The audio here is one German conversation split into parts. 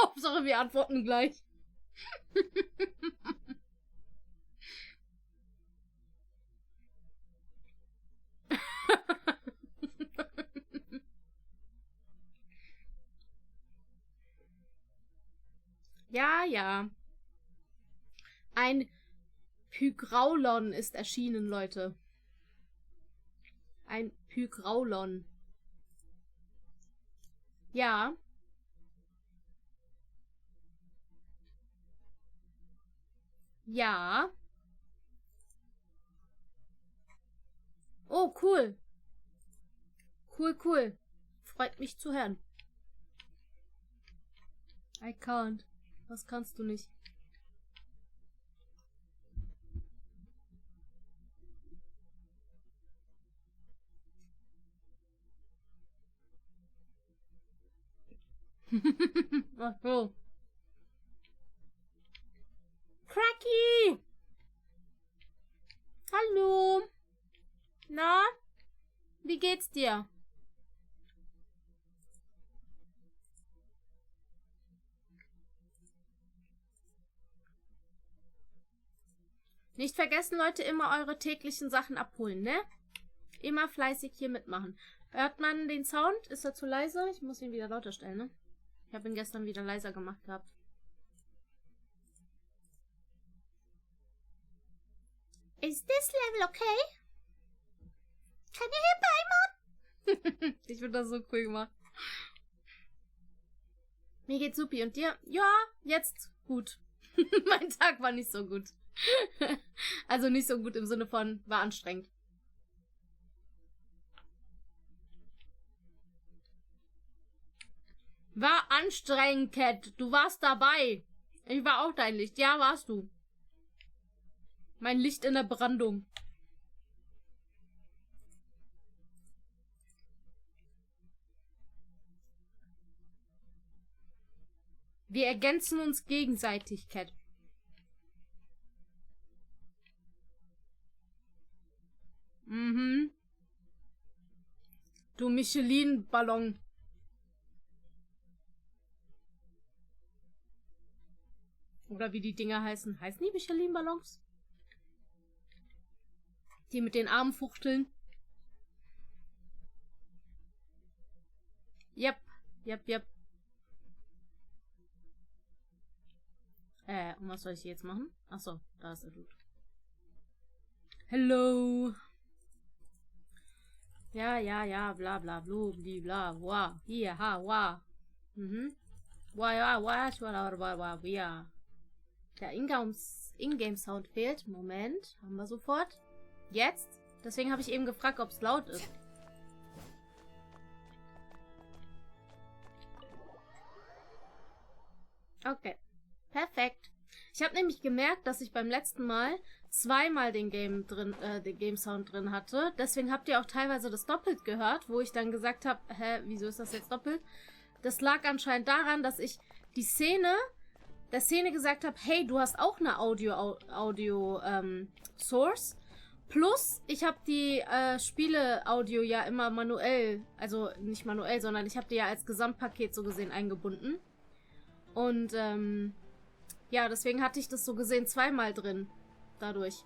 Hauptsache, wir antworten gleich. Ja, ja. Ein Pygraulon ist erschienen, Leute. Ein Pygraulon. Ja. Ja. Oh, cool. Cool, cool. Freut mich zu hören. I can't. Was kannst du nicht? Ach so. Cracky! Hallo! Na? Wie geht's dir? Nicht vergessen, Leute, immer eure täglichen Sachen abholen, ne? Immer fleißig hier mitmachen. Hört man den Sound? Ist er zu leise? Ich muss ihn wieder lauter stellen, ne? Ich habe ihn gestern wieder leiser gemacht gehabt. Is this level okay? Can you hear Paimon? Ich finde das so cool gemacht. Mir geht's supi. Und dir? Ja, jetzt gut. Mein Tag war nicht so gut. Also nicht so gut im Sinne von, war anstrengend. War anstrengend, Cat. Du warst dabei. Ich war auch dein Licht. Ja, warst du. Mein Licht in der Brandung. Wir ergänzen uns gegenseitig, Cat. Mhm. Du Michelin-Ballon. Oder wie die Dinger heißen. Heißen die Michelin-Ballons? Die mit den Armen fuchteln. Yep. Yep, yep. Und was soll ich jetzt machen? Achso, da ist der Dude. Hello. Ja, ja, ja, bla bla blu, bli bla, wa, hier, ha, wa. Mhm. Wa, ja, wa, wa, ja. Der Ingame-Sound fehlt. Moment, haben wir sofort. Jetzt? Deswegen habe ich eben gefragt, ob es laut ist. Okay. Perfekt. Ich habe nämlich gemerkt, dass ich beim letzten Mal zweimal den Game-Sound drin hatte. Deswegen habt ihr auch teilweise das doppelt gehört, wo ich dann gesagt habe, hä, wieso ist das jetzt doppelt? Das lag anscheinend daran, dass ich der Szene gesagt habe, hey, du hast auch eine Audio-Source. Plus, ich habe die Spiele-Audio ja immer manuell, also nicht manuell, sondern ich habe die ja als Gesamtpaket so gesehen eingebunden. Und, ja, deswegen hatte ich das so gesehen zweimal drin. Dadurch.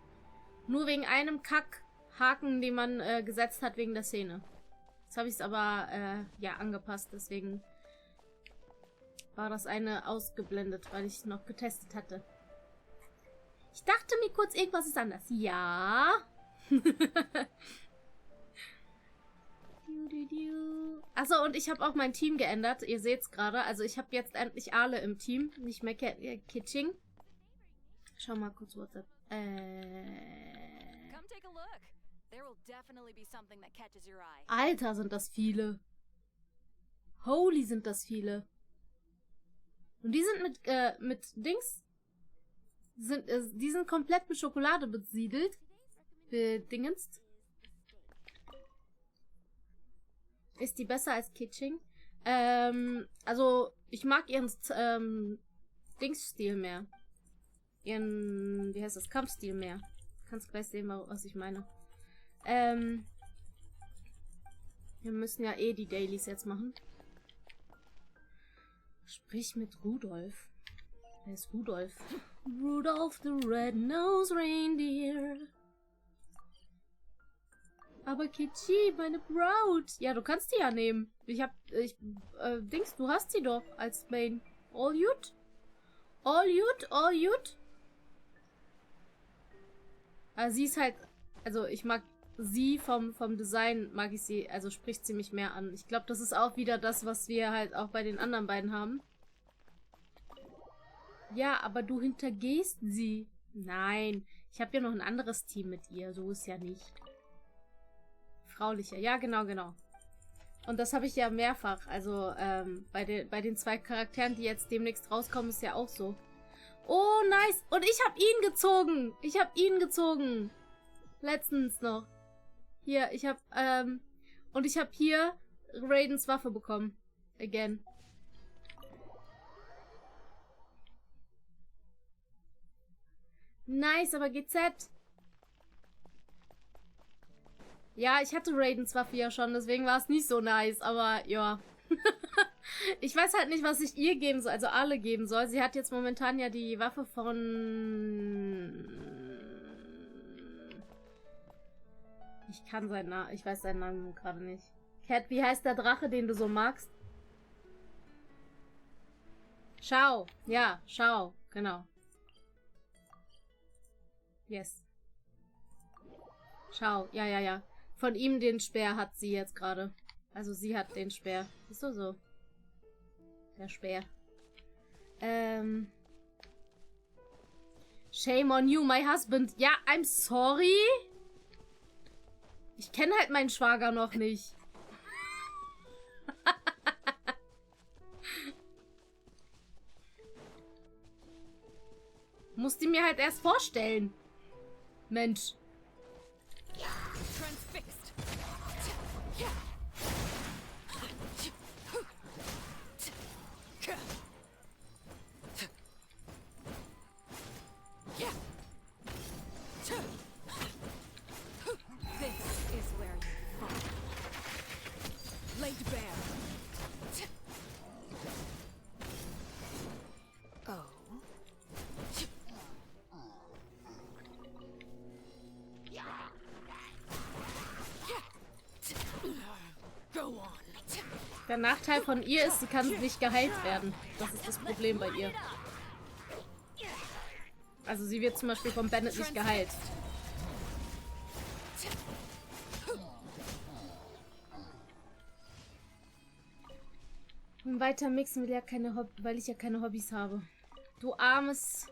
Nur wegen einem Kack-Haken, den man gesetzt hat wegen der Szene. Jetzt habe ich es aber, ja, angepasst. Deswegen war das eine ausgeblendet, weil ich es noch getestet hatte. Ich dachte mir kurz, irgendwas ist anders. Ja. Achso, und ich habe auch mein Team geändert. Ihr seht es gerade. Also ich habe jetzt endlich alle im Team. Nicht mehr Kitching. Schau mal kurz WhatsApp. Alter, sind das viele. Holy, sind das viele. Und die sind mit Dings. Die sind komplett mit Schokolade besiedelt. Bedingenst. Ist die besser als Kitching? Also, ich mag ihren Dingsstil mehr. Ihren, wie heißt das, Kampfstil mehr. Kannst gleich sehen, was ich meine. Wir müssen ja eh die Dailies jetzt machen. Sprich mit Rudolf. Wer ist Rudolf? Rudolph the Red-Nosed Reindeer. Aber Kichi, meine Braut. Ja, du kannst die ja nehmen. Dings, du hast sie doch als Main. All gut? All gut? All gut? Aber sie ist halt, also ich mag sie vom Design, mag ich sie, also spricht sie mich mehr an. Ich glaube, das ist auch wieder das, was wir halt auch bei den anderen beiden haben. Ja, aber du hintergehst sie. Nein, ich habe ja noch ein anderes Team mit ihr, so ist ja nicht. Fraulicher, ja, genau, genau. Und das habe ich ja mehrfach, also bei den 2 Charakteren, die jetzt demnächst rauskommen, ist ja auch so. Oh, nice. Und ich habe ihn gezogen. Ich habe ihn gezogen. Letztens noch. Hier, ich habe, und ich habe hier Raidens Waffe bekommen. Again. Nice, aber GZ. Ja, ich hatte Raidens Waffe ja schon, deswegen war es nicht so nice, aber ja. Ich weiß halt nicht, was ich ihr geben soll, also alle geben soll. Sie hat jetzt momentan ja die Waffe von... Ich weiß seinen Namen gerade nicht. Cat, wie heißt der Drache, den du so magst? Schau. Ja, schau. Genau. Yes. Schau. Ja, ja, ja. Von ihm den Speer hat sie jetzt gerade. Also sie hat den Speer. Ist so. Der Speer. Shame on you, my husband. Ja, I'm sorry. Ich kenne halt meinen Schwager noch nicht. Musste mir halt erst vorstellen. Mensch. Der Nachteil von ihr ist, sie kann nicht geheilt werden. Das ist das Problem bei ihr. Also sie wird zum Beispiel von Bennett nicht geheilt. Und weiter mixen will ja weil ich ja keine Hobbys habe. Du armes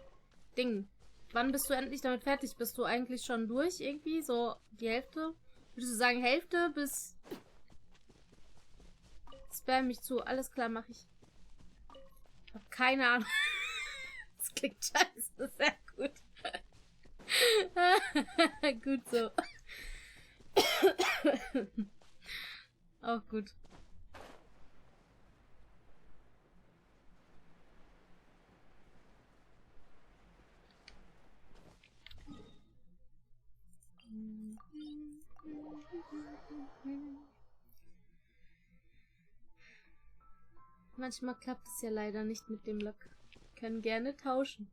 Ding. Wann bist du endlich damit fertig? Bist du eigentlich schon durch irgendwie? So die Hälfte? Würdest du sagen Hälfte bis... Spam mich zu. Alles klar, mache ich. Ich hab keine Ahnung. Das klingt scheiße. Sehr gut. Gut so. Auch gut. Manchmal klappt es ja leider nicht mit dem Lock. Können gerne tauschen.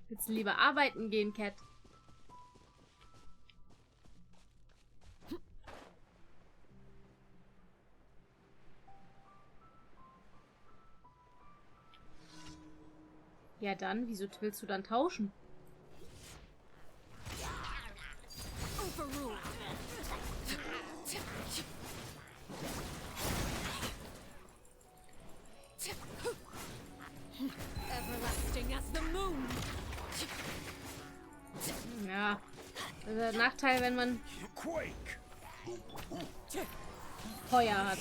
Willst du lieber arbeiten gehen, Cat? Ja dann, wieso willst du dann tauschen? Ja, das ist der Nachteil, wenn man Feuer hat.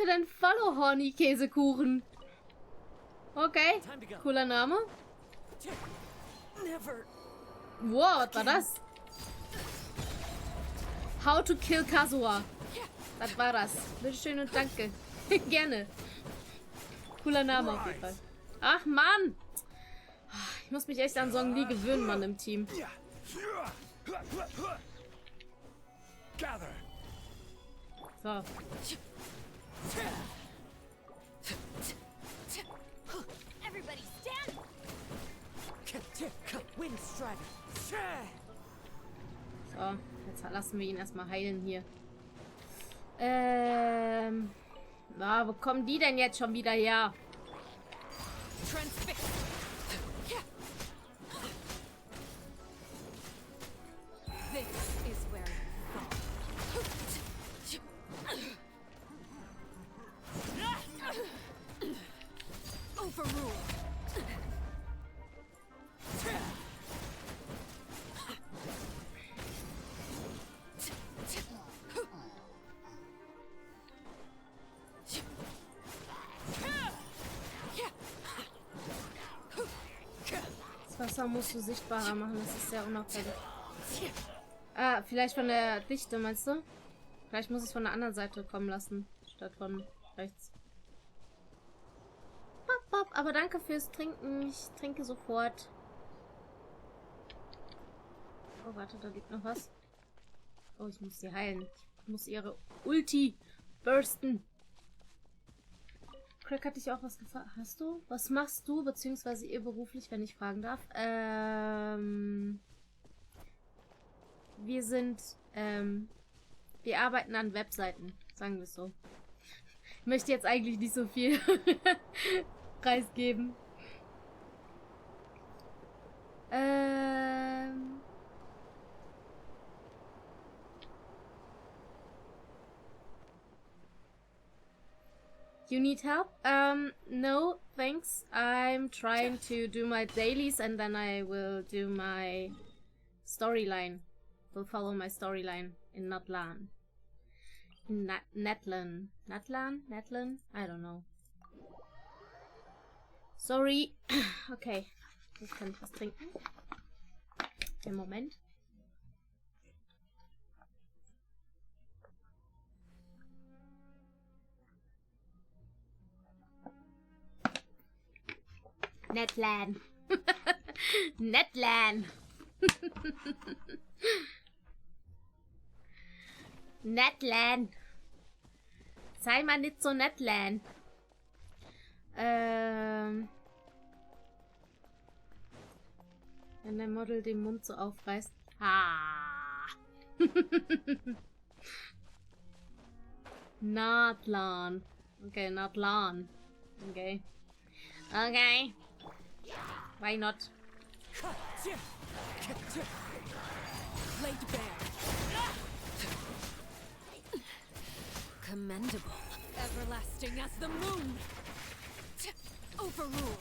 Danke für deinen Follow, Horny Käsekuchen. Okay, cooler Name. Wow, was war das? How to kill Kazuha. Das war das. Bitteschön und danke. Gerne. Cooler Name auf jeden Fall. Ach, Mann. Ich muss mich echt an Song Lee gewöhnen, Mann, im Team. So. So, jetzt lassen wir ihn erstmal heilen hier. Wo kommen die denn jetzt schon wieder her? Wasser musst du sichtbarer machen, das ist sehr unauffällig. Ah, vielleicht von der Dichte, meinst du? Vielleicht muss ich es von der anderen Seite kommen lassen, statt von rechts. Bop, bop, aber danke fürs Trinken. Ich trinke sofort. Oh, warte, da liegt noch was. Oh, ich muss sie heilen. Ich muss ihre Ulti bursten. Craig, hat dich auch was gefragt? Hast du? Was machst du, beziehungsweise ihr beruflich, wenn ich fragen darf? Wir sind, wir arbeiten an Webseiten, sagen wir es so. Ich möchte jetzt eigentlich nicht so viel preisgeben. You need help? No, thanks. I'm trying to do my dailies and then I will do my storyline. Will follow my storyline in Natlan. Natlan? Natlan? I don't know. Sorry. Okay. Jetzt kann ich was trinken. Im Moment. Natlan. Natlan. Natlan. Sei mal nicht so Natlan. Wenn der Model den Mund so aufreißt. Ah. Natlan. Okay, Natlan. Okay. Okay. Why not? Commendable. Everlasting as the moon. Overruled.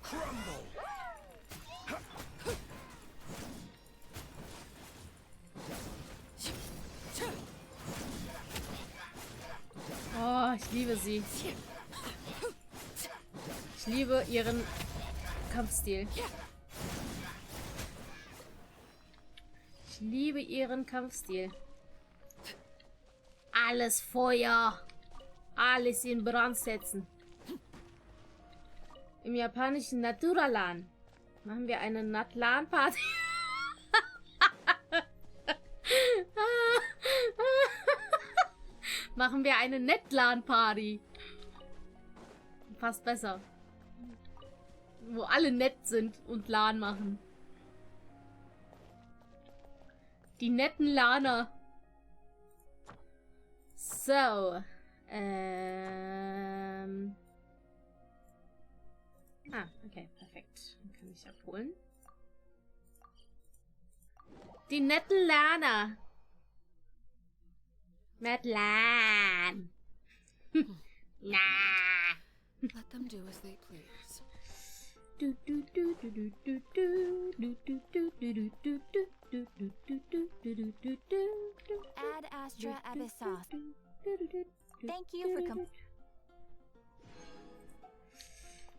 Crumble. Oh, ich liebe sie. Ich liebe ihren Kampfstil. Ich liebe ihren Kampfstil. Alles Feuer. Alles in Brand setzen. Im japanischen Naturalan machen wir eine Natlan-Party. Machen wir eine Netlan-Party. Passt besser. Wo alle nett sind und LAN machen. Die netten LANer. So. Ah, okay, perfekt. Dann kann ich abholen. Die netten LANer. Natlan. Nah. Let them do as they please. Add Astra Abyssas. Thank you for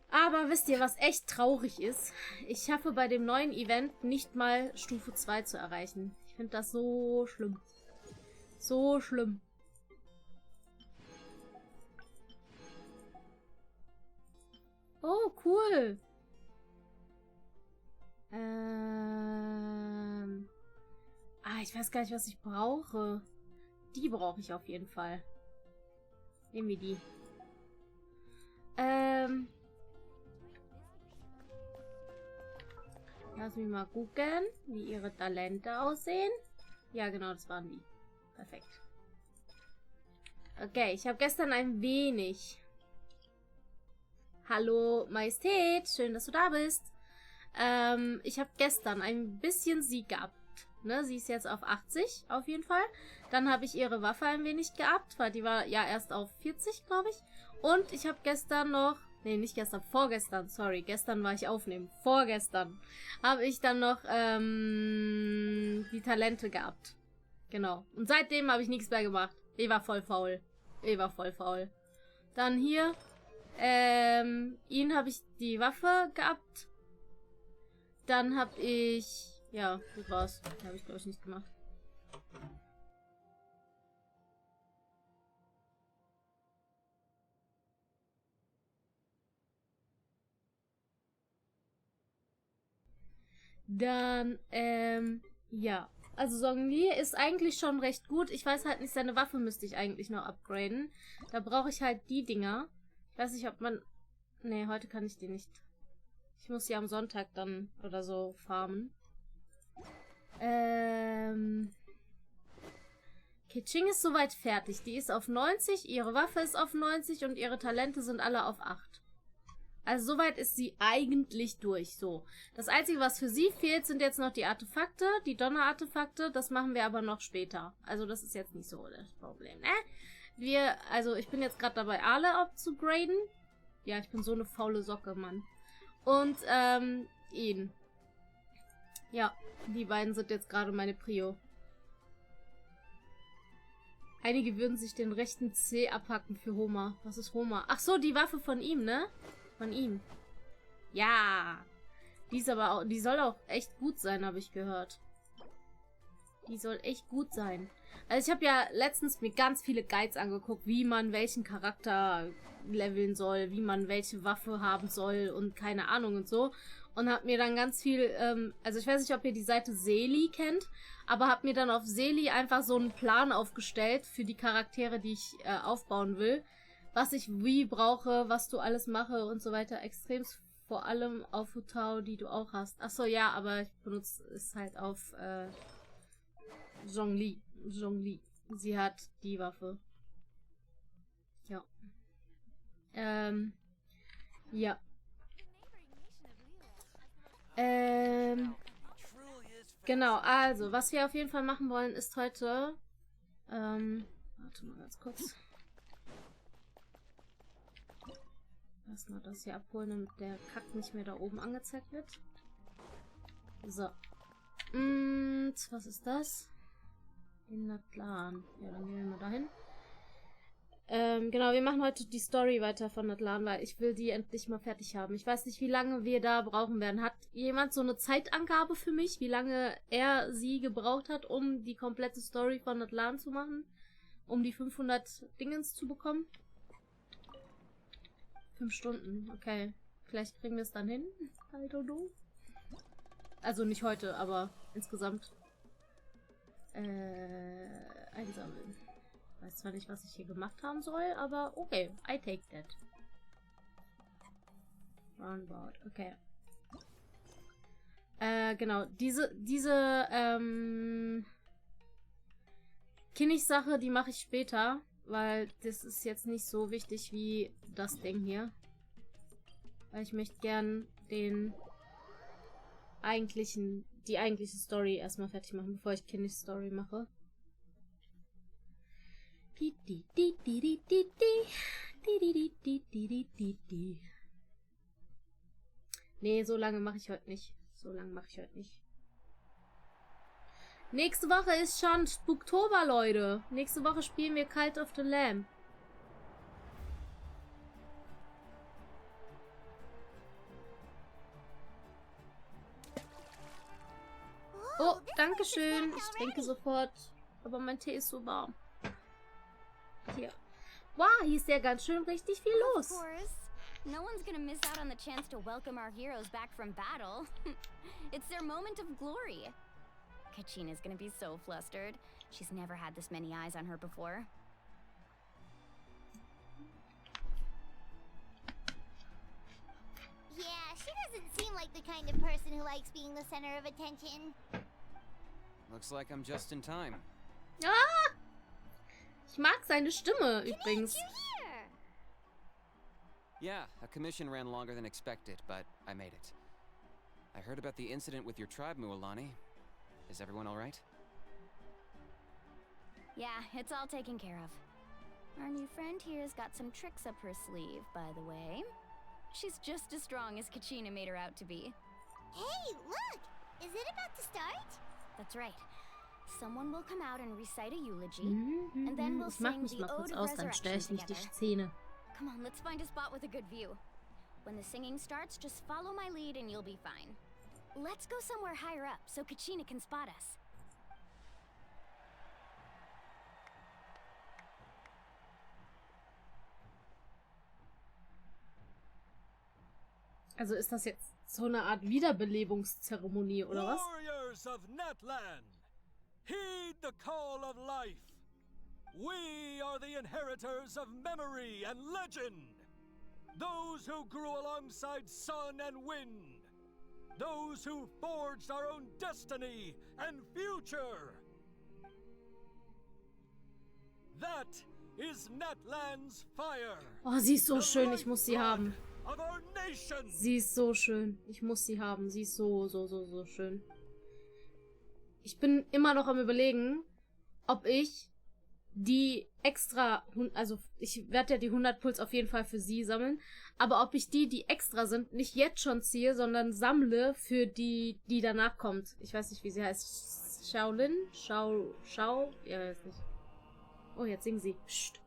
Aber wisst ihr, was echt traurig ist? Ich schaffe bei dem neuen Event nicht mal Stufe 2 zu erreichen. Ich finde das so schlimm. So schlimm. Oh, cool. Ich weiß gar nicht, was ich brauche. Die brauche ich auf jeden Fall. Nehmen wir die. Lass mich mal gucken, wie ihre Talente aussehen. Ja, genau, das waren die. Perfekt. Okay, ich habe gestern ein wenig... Hallo, Majestät. Schön, dass du da bist. Ich habe gestern ein bisschen Sieg gehabt. Ne, sie ist jetzt auf 80, auf jeden Fall. Dann habe ich ihre Waffe ein wenig geabt, weil die war ja erst auf 40, glaube ich. Und ich habe gestern noch... Nee, nicht gestern, vorgestern, sorry. Gestern war ich aufnehmen. Vorgestern habe ich dann noch die Talente gehabt. Genau. Und seitdem habe ich nichts mehr gemacht. Ich war voll faul. Ich war voll faul. Dann hier... ihn habe ich die Waffe gehabt. Dann habe ich... Ja, das war's. Habe ich, glaube ich, nicht gemacht. Dann, ja. Also Zhongli ist eigentlich schon recht gut. Ich weiß halt nicht, seine Waffe müsste ich eigentlich noch upgraden. Da brauche ich halt die Dinger. Ich weiß nicht, ob man... Nee, heute kann ich die nicht. Ich muss sie am Sonntag dann oder so farmen. Kitching ist soweit fertig. Die ist auf 90, ihre Waffe ist auf 90 und ihre Talente sind alle auf 8. Also soweit ist sie eigentlich durch. So. Das Einzige, was für sie fehlt, sind jetzt noch die Artefakte, die Donnerartefakte. Das machen wir aber noch später. Also das ist jetzt nicht so das Problem, ne? Also ich bin jetzt gerade dabei, alle abzugraden. Ja, ich bin so eine faule Socke, Mann. Und, ihn. Ja, die beiden sind jetzt gerade meine Prio. Einige würden sich den rechten C abhacken für Homer. Was ist Homer? Ach so, die Waffe von ihm, ne? Von ihm. Ja. Die ist aber auch, die soll auch echt gut sein, habe ich gehört. Die soll echt gut sein. Also ich habe ja letztens mir ganz viele Guides angeguckt, wie man welchen Charakter leveln soll, wie man welche Waffe haben soll und keine Ahnung und so. Und habe mir dann ganz viel, also ich weiß nicht, ob ihr die Seite Seeli kennt, aber habe mir dann auf Seeli einfach so einen Plan aufgestellt für die Charaktere, die ich aufbauen will. Was ich wie brauche, was du alles mache und so weiter. Extremst vor allem auf Hutao, die du auch hast. Achso, ja, aber ich benutze es halt auf Zhongli. Sie hat die Waffe. Ja. Ja. Genau, also, was wir auf jeden Fall machen wollen, ist heute... warte mal ganz kurz. Lass mal das hier abholen, damit der Kack nicht mehr da oben angezeigt wird. So. Was ist das? In Natlan. Ja, dann gehen wir mal dahin. Genau, wir machen heute die Story weiter von Natlan, weil ich will die endlich mal fertig haben. Ich weiß nicht, wie lange wir da brauchen werden. Hat jemand so eine Zeitangabe für mich, wie lange er sie gebraucht hat, um die komplette Story von Natlan zu machen? Um die 500 Dingens zu bekommen? 5 Stunden, okay. Vielleicht kriegen wir es dann hin. I don't know. Also nicht heute, aber insgesamt. Einsammeln. Weiß zwar nicht, was ich hier gemacht haben soll, aber okay. I take that. Roundabout, okay. Genau. Diese Kinnig-Sache, die mache ich später, weil das ist jetzt nicht so wichtig wie das Ding hier. Weil ich möchte gern die eigentliche Story erstmal fertig machen, bevor ich Kinnigs Story mache. Nee, so lange mache ich heute nicht. Nächste Woche ist schon Spooktober, Leute. Nächste Woche spielen wir Cult of the Lamb. Oh, danke schön. Ich trinke sofort. Aber mein Tee ist so warm. Hier. Wow, hier ist ja ganz schön richtig viel los. Of course. No one's gonna miss out on the chance to welcome our heroes back from battle. It's their moment of glory. Kachina's gonna be so flustered. She's never had this many eyes on her before. Yeah, she doesn't seem like the kind of person who likes being the center of attention. Looks like I'm just in time. Ah! Ich mag seine Stimme übrigens. You're here. Yeah, a commission ran longer than expected, but I made it. I heard about the incident with your tribe, Mualani. Is everyone all right? Yeah, it's all taken care of. Our new friend here's got some tricks up her sleeve, by the way. She's just as strong as Kachina made her out to be. Hey, look! Is it about to start? That's right. Someone will come out and recite a eulogy, and then we'll Ich mach sing mich the mal kurz Ode of aus, dann stelle Resurrection ich nicht die together. Szene. Come on, let's find a spot with a good view. When the singing starts, just follow my lead and you'll be fine. Let's go somewhere higher up so Kachina can spot us. Also ist das jetzt so eine Art Wiederbelebungszeremonie, oder was? Warriors of Natlan, heed the call of life. We are the inheritors of memory and legend. Those who grew alongside sun and wind. Those who forged our own destiny and future. That is Natlan's fire. Oh, sie ist so schön, ich muss sie haben. Of our nation. Sie ist so schön. Ich muss sie haben. Sie ist so schön. Ich bin immer noch am Überlegen, ob ich die extra, also ich werde ja die 100 Puls auf jeden Fall für sie sammeln, aber ob ich die extra sind, nicht jetzt schon ziehe, sondern sammle für die danach kommt. Ich weiß nicht, wie sie heißt. Shaolin? Schau? Ja, weiß nicht. Oh, jetzt singen sie. Psst.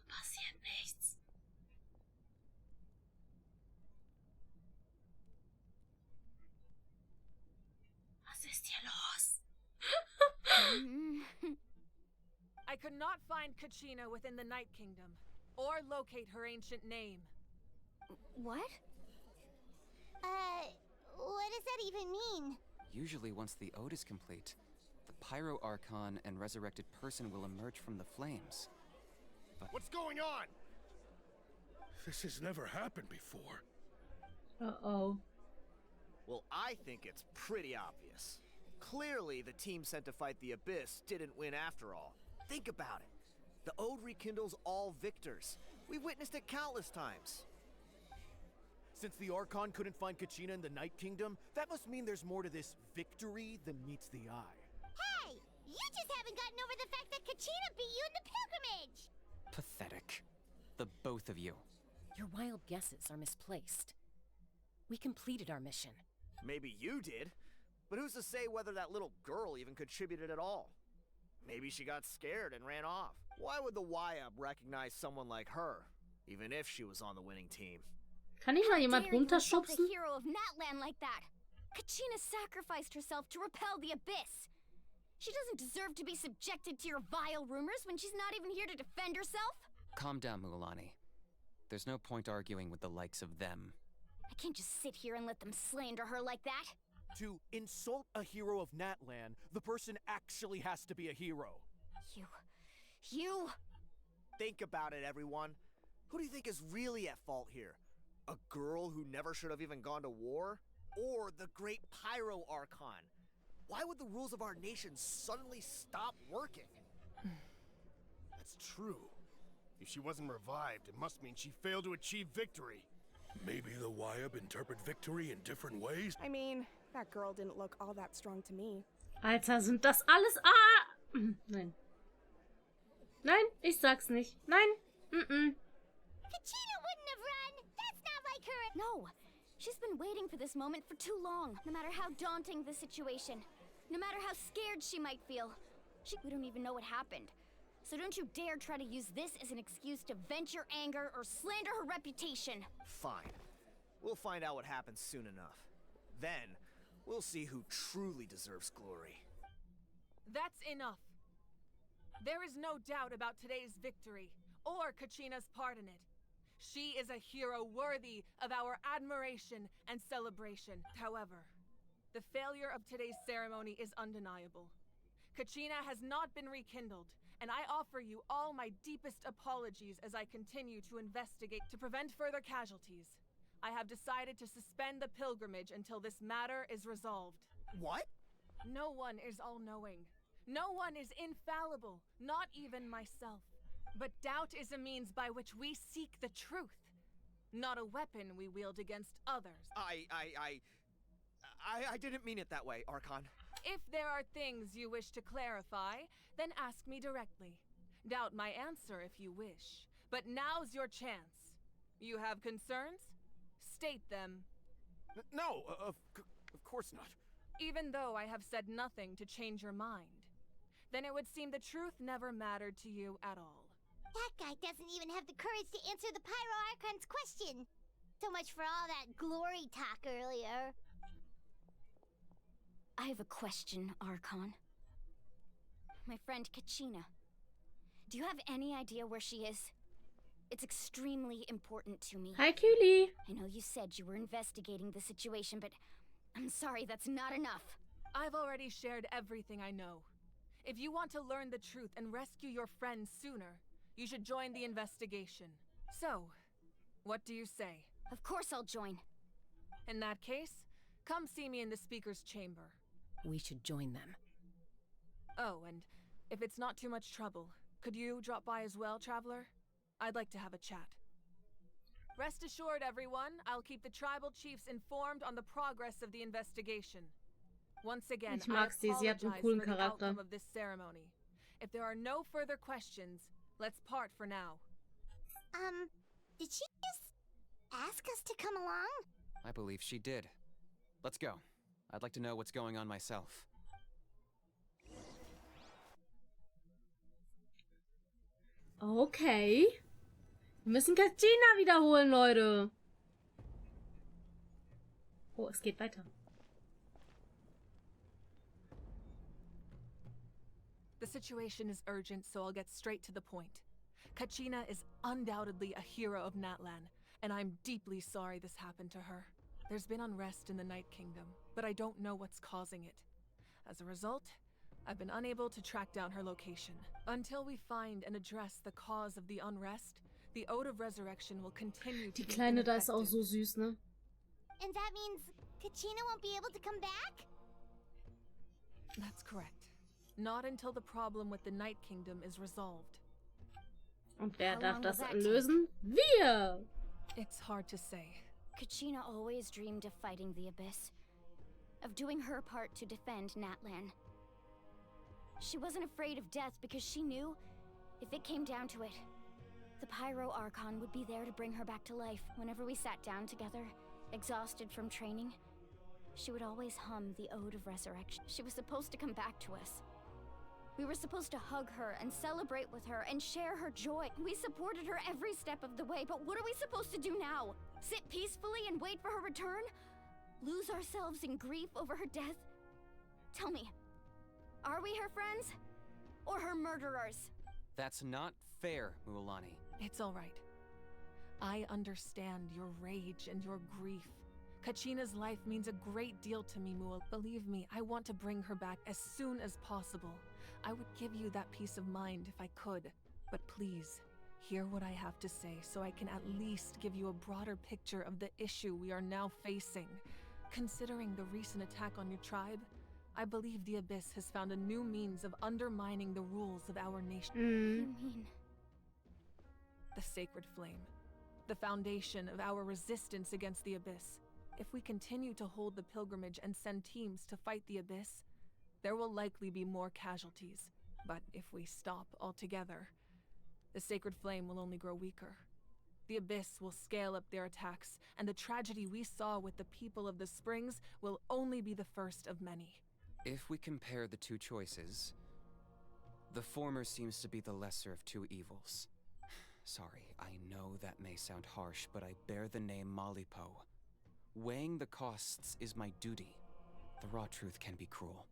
Passiert nichts. Was ist hier los? I could not find Kachina within the Night Kingdom, or locate her ancient name. What? What does that even mean? Usually once the ode is complete, the Pyro Archon and resurrected person will emerge from the flames. What's going on? This has never happened before. Uh-oh. Well, I think it's pretty obvious. Clearly, the team sent to fight the Abyss didn't win after all. Think about it. The Ode rekindles all victors. We've witnessed it countless times. Since the Archon couldn't find Kachina in the Night Kingdom, that must mean there's more to this victory than meets the eye. Hey! You just haven't gotten over the fact that Kachina beat you in the pilgrimage! Pathetic. The both of you. Your wild guesses are misplaced. We completed our mission. Maybe you did, but who's to say whether that little girl even contributed at all? Maybe she got scared and ran off. Why would the YAB recognize someone like her, even if she was on the winning team? Kann ich mal jemand Dare you insult runterschubsen? the hero of Natlan like that? Kachina sacrificed herself to repel the Abyss. She doesn't deserve to be subjected to your vile rumors when she's not even here to defend herself. Calm down, Mualani. There's no point arguing with the likes of them. I can't just sit here and let them slander her like that. To insult a hero of Natlan, the person actually has to be a hero. You... Think about it, everyone. Who do you think is really at fault here? A girl who never should have even gone to war? Or the great Pyro Archon? Why would the rules of our nation suddenly stop working? That's true. If she wasn't revived, it must mean she failed to achieve victory. Maybe the Wyab interpret victory in different ways? I mean, that girl didn't look all that strong to me. Alter, sind das alles... Nein. Nein, ich sag's nicht. Nein. Kachina wouldn't have run. That's not like her. No. She's been waiting for this moment for too long. No matter how daunting the situation. No matter how scared she might feel. We don't even know what happened. So don't you dare try to use this as an excuse to vent your anger or slander her reputation. Fine. We'll find out what happens soon enough. Then, we'll see who truly deserves glory. That's enough. There is no doubt about today's victory, or Kachina's part in it. She is a hero worthy of our admiration and celebration. However, the failure of today's ceremony is undeniable. Kachina has not been rekindled, and I offer you all my deepest apologies as I continue to investigate to prevent further casualties. I have decided to suspend the pilgrimage until this matter is resolved. What? No one is all-knowing. No one is infallible, not even myself. But doubt is a means by which we seek the truth, not a weapon we wield against others. I didn't mean it that way, Archon. If there are things you wish to clarify, then ask me directly. Doubt my answer if you wish. But now's your chance. You have concerns? State them. No, of course not. Even though I have said nothing to change your mind, then it would seem the truth never mattered to you at all. That guy doesn't even have the courage to answer the Pyro Archon's question. So much for all that glory talk earlier. I have a question, Archon. My friend Kachina. Do you have any idea where she is? It's extremely important to me. Hi, Kühli. I know you said you were investigating the situation, but I'm sorry, that's not enough. I've already shared everything I know. If you want to learn the truth and rescue your friend sooner, you should join the investigation. So, what do you say? Of course I'll join. In that case, come see me in the speaker's chamber. We should join them. Oh, and if it's not too much trouble, could you drop by as well, Traveler? I'd like to have a chat. Rest assured, everyone, I'll keep the tribal chiefs informed on the progress of the investigation. Once again, Ich mag sie, sie hat einen apologize coolen for the Charakter. outcome of this ceremony. If there are no further questions, let's part for now. Did she just ask us to come along? I believe she did. Let's go. I'd like to know what's going on myself. Okay. Wir müssen Kachina wiederholen, Leute. Oh, es geht weiter. The situation is urgent, so I'll get straight to the point. Kachina is undoubtedly a hero of Natlan, and I'm deeply sorry this happened to her. There's been unrest in the Night Kingdom, but I don't know what's causing it. As a result, I've been unable to track down her location. Until we find and address the cause of the unrest, the Ode of Resurrection will continue to Die be Kleine da ist auch ineffective. so süß, ne? And that means Kachina won't be able to come back? That's correct. Not until the problem with the Night Kingdom is resolved. Und wer How darf long das will that lösen? Wir! It's hard to say. Kachina always dreamed of fighting the Abyss. Of doing her part to defend Natlan. She wasn't afraid of death because she knew, if it came down to it, the Pyro Archon would be there to bring her back to life. Whenever we sat down together, exhausted from training, she would always hum the Ode of Resurrection. She was supposed to come back to us. We were supposed to hug her and celebrate with her and share her joy. We supported her every step of the way, but what are we supposed to do now? Sit peacefully and wait for her return? Lose ourselves in grief over her death? Tell me, are we her friends? Or her murderers? That's not fair, Mualani. It's all right. I understand your rage and your grief. Kachina's life means a great deal to me, Mual. Believe me, I want to bring her back as soon as possible. I would give you that peace of mind if I could. But please, hear what I have to say so I can at least give you a broader picture of the issue we are now facing. Considering the recent attack on your tribe, I believe the Abyss has found a new means of undermining the rules of our nation. You mean? The sacred flame. The foundation of our resistance against the Abyss. If we continue to hold the pilgrimage and send teams to fight the Abyss, there will likely be more casualties. But if we stop altogether, the sacred flame will only grow weaker. The Abyss will scale up their attacks, and the tragedy we saw with the people of the Springs will only be the first of many. If we compare the two choices, the former seems to be the lesser of two evils. Sorry, I know that may sound harsh, but I bear the name Malipo. Weighing the costs is my duty. The raw truth can be cruel.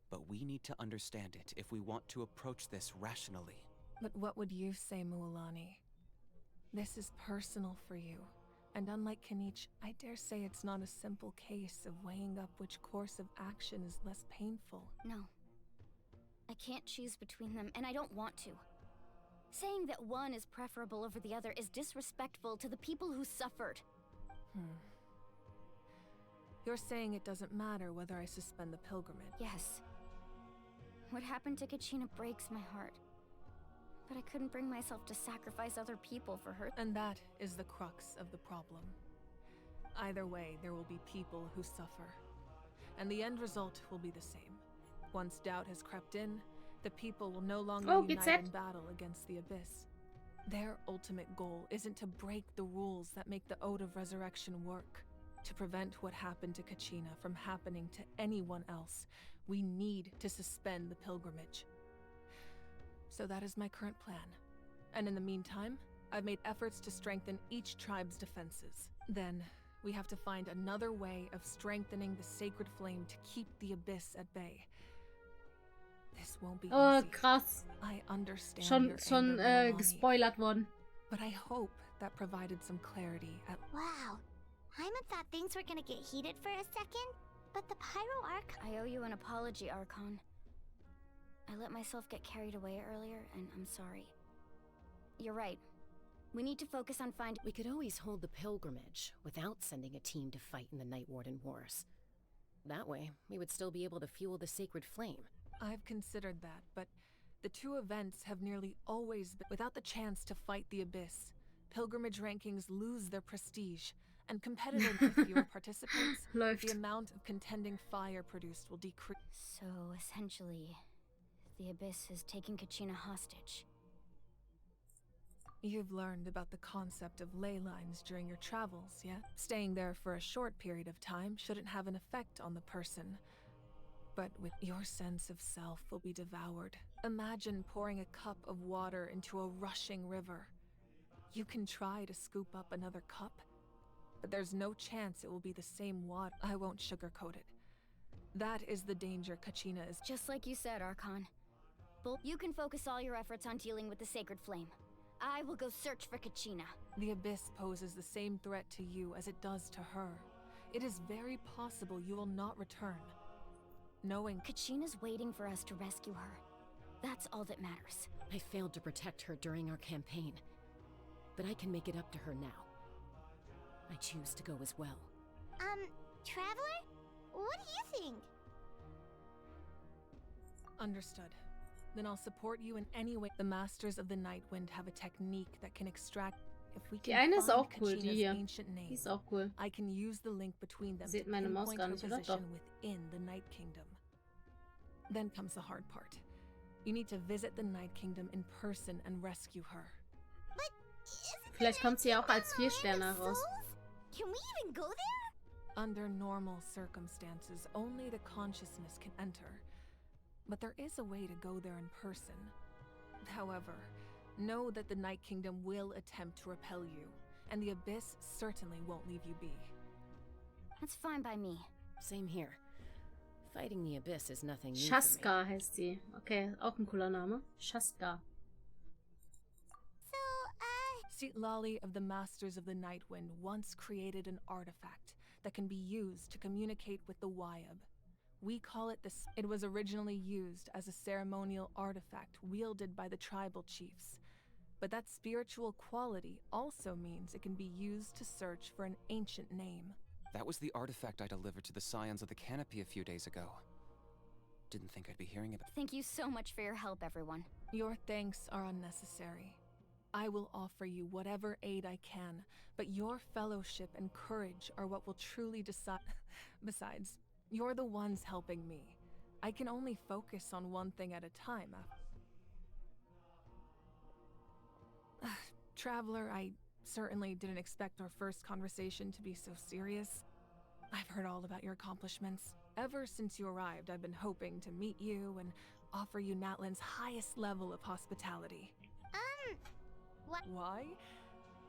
But we need to understand it if we want to approach this rationally. But what would you say, Mualani? This is personal for you. And unlike Kanich, I dare say it's not a simple case of weighing up which course of action is less painful. No. I can't choose between them, and I don't want to. Saying that one is preferable over the other is disrespectful to the people who suffered. You're saying it doesn't matter whether I suspend the pilgrimage? Yes. What happened to Kachina breaks my heart. But I couldn't bring myself to sacrifice other people for her. And that is the crux of the problem. Either way, there will be people who suffer. And the end result will be the same. Once doubt has crept in, the people will no longer unite in battle against the Abyss. Their ultimate goal isn't to break the rules that make the Ode of Resurrection work. To prevent what happened to Kachina from happening to anyone else, we need to suspend the pilgrimage. So that is my current plan. And in the meantime, I've made efforts to strengthen each tribe's defenses. Then, we have to find another way of strengthening the sacred flame to keep the Abyss at bay. This won't be easy. Krass. I understand Schon your anger, gespoilert worden. But I hope that provided some clarity at... Wow. Hyman thought things were gonna get heated for a second, but the Pyro Archon... I owe you an apology, Archon. I let myself get carried away earlier, and I'm sorry. You're right. We need to focus on finding... We could always hold the pilgrimage without sending a team to fight in the Night Warden Wars. That way, we would still be able to fuel the sacred flame. I've considered that, but the two events have nearly always been... Without the chance to fight the Abyss, pilgrimage rankings lose their prestige, and competitive with fewer participants, the amount of contending fire produced will decrease. So, essentially... the Abyss is taking Kachina hostage. You've learned about the concept of ley lines during your travels, yeah? Staying there for a short period of time shouldn't have an effect on the person. But with your sense of self will be devoured. Imagine pouring a cup of water into a rushing river. You can try to scoop up another cup, but there's no chance it will be the same water. I won't sugarcoat it. That is the danger Kachina is... Just like you said, Archon. You can focus all your efforts on dealing with the sacred flame. I will go search for Kachina. The Abyss poses the same threat to you as it does to her. It is very possible you will not return. Knowing Kachina's waiting for us to rescue her. That's all that matters. I failed to protect her during our campaign, but I can make it up to her now. I choose to go as well. Traveler? What do you think? Understood. Then I'll support you in any way. The Masters of the Nightwind have a technique that can extract... If we Die can eine ist find auch cool, die Kachina's hier. ancient name, Die ist auch cool. I can use the link between them Sieht to meine Maus pinpoint gar her nicht, oder? position Doch. within the Night Kingdom. Then comes the hard part. You need to visit the Night Kingdom in person and rescue her. But Vielleicht kommt sie ja auch als 4-Sterner raus. Can we even go there? Under normal circumstances, only the consciousness can enter. But there is a way to go there in person. However, know that the Night Kingdom will attempt to repel you, and the Abyss certainly won't leave you be. That's fine by me. Same here. Fighting the Abyss is nothing new Shaska heißt sie. Okay, auch ein cooler Name. Shaska. So, Seat Lali of the Masters of the Nightwind once created an artifact that can be used to communicate with the Wyab. We call it It was originally used as a ceremonial artifact wielded by the tribal chiefs. But that spiritual quality also means it can be used to search for an ancient name. That was the artifact I delivered to the Scions of the Canopy a few days ago. Didn't think I'd be hearing about it. Thank you so much for your help, everyone. Your thanks are unnecessary. I will offer you whatever aid I can, but your fellowship and courage are what will truly decide. Besides, you're the ones helping me. I can only focus on one thing at a time. Traveler, I certainly didn't expect our first conversation to be so serious. I've heard all about your accomplishments. Ever since you arrived, I've been hoping to meet you and offer you Natlan's highest level of hospitality. What? Why?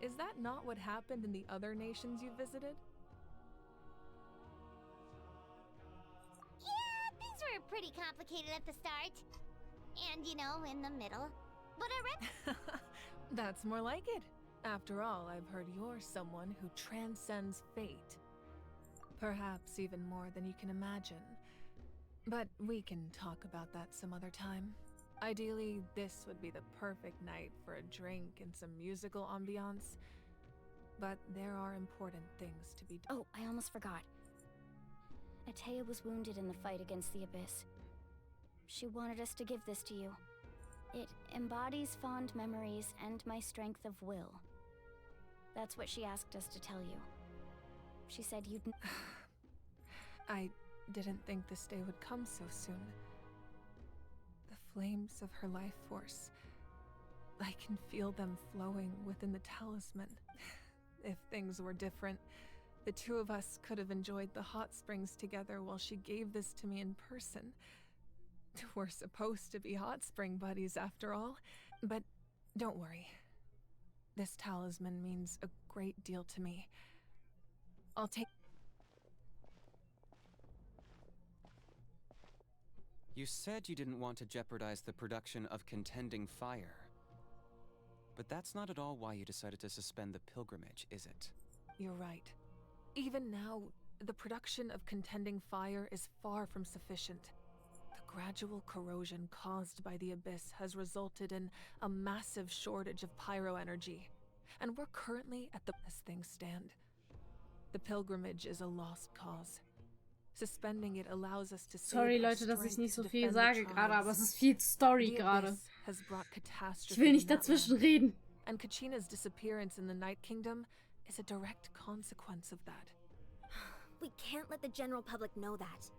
Is that not what happened in the other nations you visited? Yeah, things were pretty complicated at the start. And, you know, in the middle. But I That's more like it. After all, I've heard you're someone who transcends fate. Perhaps even more than you can imagine. But we can talk about that some other time. Ideally, this would be the perfect night for a drink and some musical ambiance. But there are important things to be done. Oh, I almost forgot. Atea was wounded in the fight against the Abyss. She wanted us to give this to you. It embodies fond memories and my strength of will. That's what she asked us to tell you. She said you'd... I didn't think this day would come so soon. The flames of her life force. I can feel them flowing within the talisman. If things were different, the two of us could have enjoyed the hot springs together while she gave this to me in person. We're supposed to be hot spring buddies after all. But don't worry. This talisman means a great deal to me. I'll take... You said you didn't want to jeopardize the production of Contending Fire. But that's not at all why you decided to suspend the pilgrimage, is it? You're right. Even now, the production of Contending Fire is far from sufficient. The gradual corrosion caused by the Abyss has resulted in a massive shortage of pyro energy. And we're currently at the best things stand. The pilgrimage is a lost cause. Suspending it allows us to Sorry Leute, dass ich nicht so viel sage gerade, aber es ist viel Story gerade. Ich will nicht dazwischen reden. And Kachina's disappearance in the Night Kingdom is a direct consequence of that. We can't let the general public know that.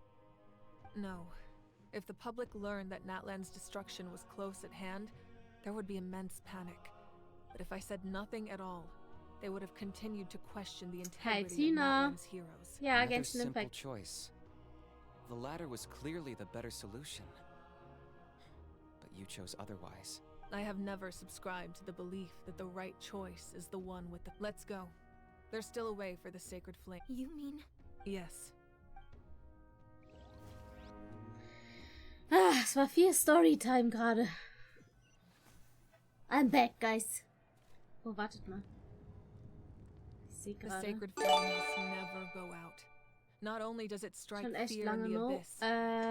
No. If the public learned that Natlan's destruction was close at hand, there would be immense panic. But if I said nothing at all, they would have continued to question the integrity of Natlan's heroes. Yeah, Another Genshin simple Impact. choice. The latter was clearly the better solution. But you chose otherwise. I have never subscribed to the belief that the right choice is the one with the... Let's go. There's still a way for the sacred flame. You mean? Yes. Ah, es war viel Storytime gerade. I'm back, guys. Oh, wartet mal. Ich sehe The gerade. sacred flame must never go out. Not only does it strike Schon echt fear in lange the noch. abyss,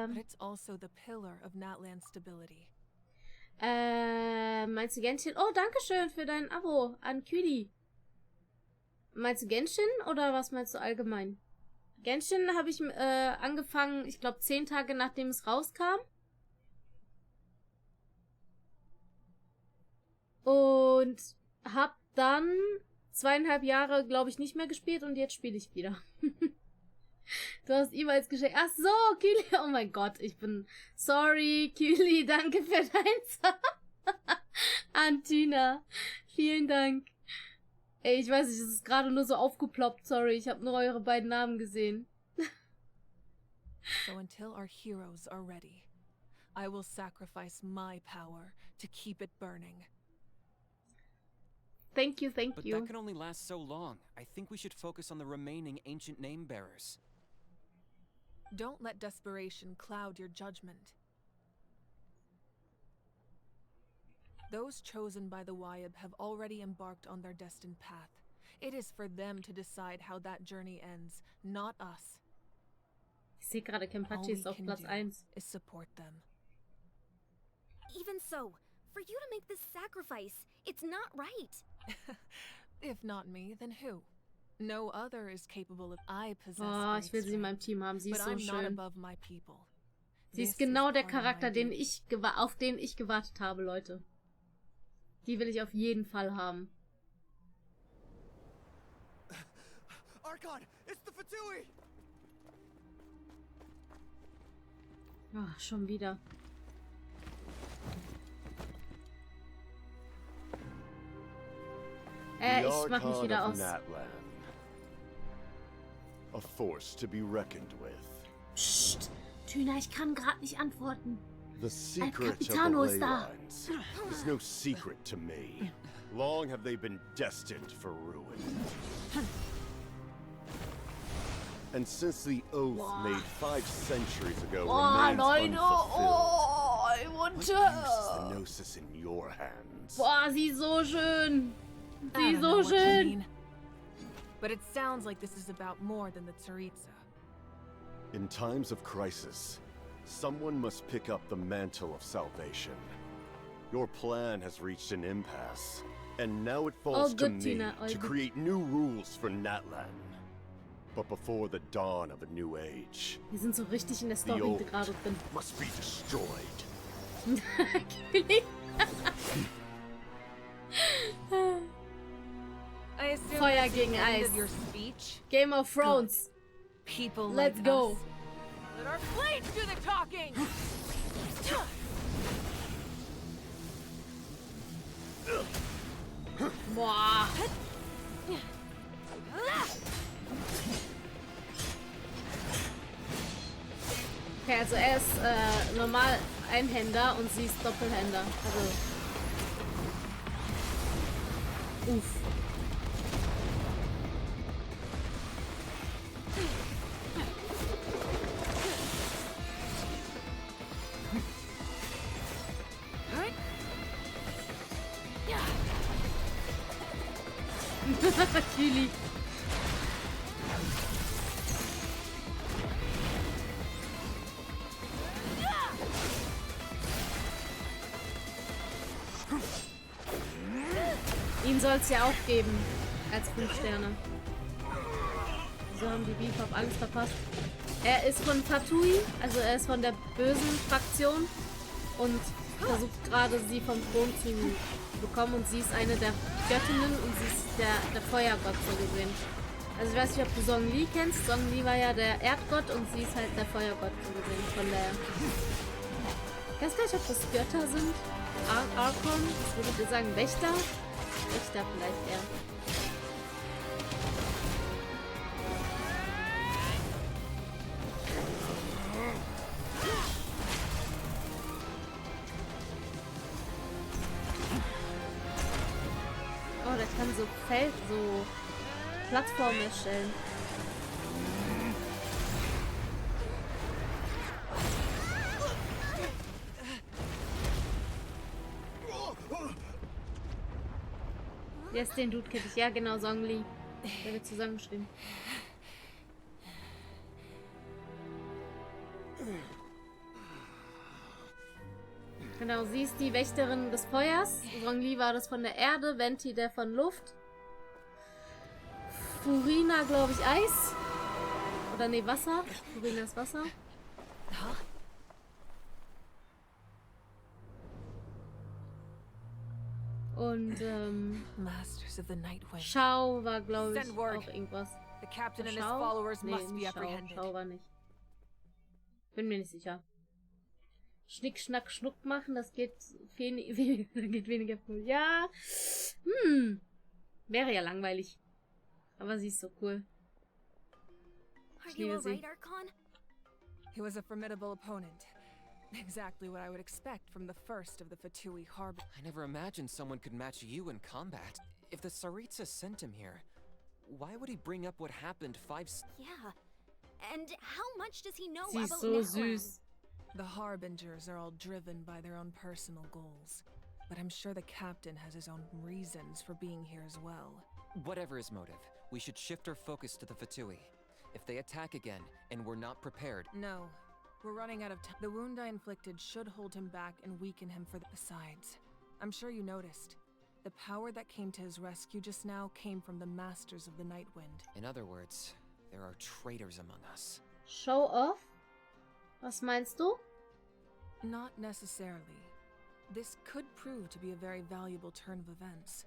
but it's also the pillar of Natlan's stability. Meinst du Genshin? Oh, danke schön für dein Abo an Küli. Meinst du Genshin oder was meinst du allgemein? Genshin habe ich angefangen, ich glaube 10 Tage nachdem es rauskam. Und hab dann 2,5 Jahre, glaube ich, nicht mehr gespielt und jetzt spiele ich wieder. Du hast E-Mails geschickt. Ach so, Küli. Oh mein Gott, ich bin... Sorry, Küli, danke für dein Sub. Antina, vielen Dank. Ey, ich weiß nicht, es ist gerade nur so aufgeploppt. Sorry, ich habe nur eure beiden Namen gesehen. So until our heroes are ready, I will sacrifice my power to keep it burning. Thank you, thank But you. that can only last so long. I think we should focus on the remaining ancient name bearers. Don't let desperation cloud your judgment. Those chosen by the Wyab have already embarked on their destined path. It is for them to decide how that journey ends, not us. Ich sehe gerade, Kenpachi ist auf Platz 1. Is support them. Even so, for you to make this sacrifice, it's not right. If not me, then who? No other is capable of I possess. Oh, ich will sie in meinem Team haben. Sie ist so schön. My people. Sie ist genau der Charakter, auf den ich gewartet habe, Leute. Die will ich auf jeden Fall haben. Archon, it's the Fatui! Ach, schon wieder. Ich mach mich wieder aus. Natlan. A force to be reckoned with. Psst, Tüna, ich kann gerade nicht antworten. The secret of the ley lines is no secret to me. Long have they been destined for ruin. And since the oath made 5 centuries ago remains unfulfilled, I want what use is the gnosis in your hands? Boah, sie ist so schön. Sie ist so schön. But it sounds like this is about more than the Tsaritsa. In times of crisis, someone must pick up the mantle of salvation. Your plan has reached an impasse, and now it falls to me to create new rules for Natlan. But before the dawn of a new age, wir sind so richtig in der Story gerade drin. Must be destroyed. Feuer gegen Eis. Game of Thrones. People Let's go. Let our blades do the talking. Boah. Okay, also er ist normal Einhänder und sie ist Doppelhänder. Also. Uff. Chili. Ihn soll es ja auch geben. Als 5 Sterne. So haben die Beef alles verpasst. Er ist von Fatui, also er ist von der bösen Fraktion und versucht gerade sie vom Thron zu bekommen und sie ist eine der Göttinnen und sie ist der Feuergott so gesehen. Also ich weiß nicht, ob du Song Li kennst. Song Li war ja der Erdgott und sie ist halt der Feuergott so gesehen von der... Ich weiß gar nicht, ob das Götter sind. Archon, was würdet ihr sagen? Wächter? Wächter vielleicht eher. Oh, der kann so Plattformen erstellen. Yes, den Dude kenne ich. Ja, genau, Song Li. Der wird zusammengeschrieben. Genau, sie ist die Wächterin des Feuers. Song Li war das von der Erde, Venti der von Luft. Furina, glaube ich, Eis. Oder nee, Wasser. Furina ist Wasser. Und Schau war, glaube ich, auch irgendwas. Schau? Nee, Schau war nicht. Bin mir nicht sicher. Schnick, Schnack, Schnuck machen, das geht weniger cool. Ja. Wäre ja langweilig. Aber sie ist so cool. Ich liebe sie. He was a formidable opponent. Exactly what I would expect from the first of the Fatui Harbor. I never imagined someone could match you in combat. If the Tsaritsa sent him here, why would he bring up what happened 5... Yeah. And how much does he know Sie ist about so Natlan? süß. The Harbingers are all driven by their own personal goals. But I'm sure the captain has his own reasons for being here as well. Whatever his motive, we should shift our focus to the Fatui. If they attack again, and we're not prepared... No. We're running out of time. The wound I inflicted should hold him back and weaken him for the... Besides, I'm sure you noticed. The power that came to his rescue just now came from the Masters of the Night Wind. In other words, there are traitors among us. Show off? Was meinst du? Not necessarily. This could prove to be a very valuable turn of events.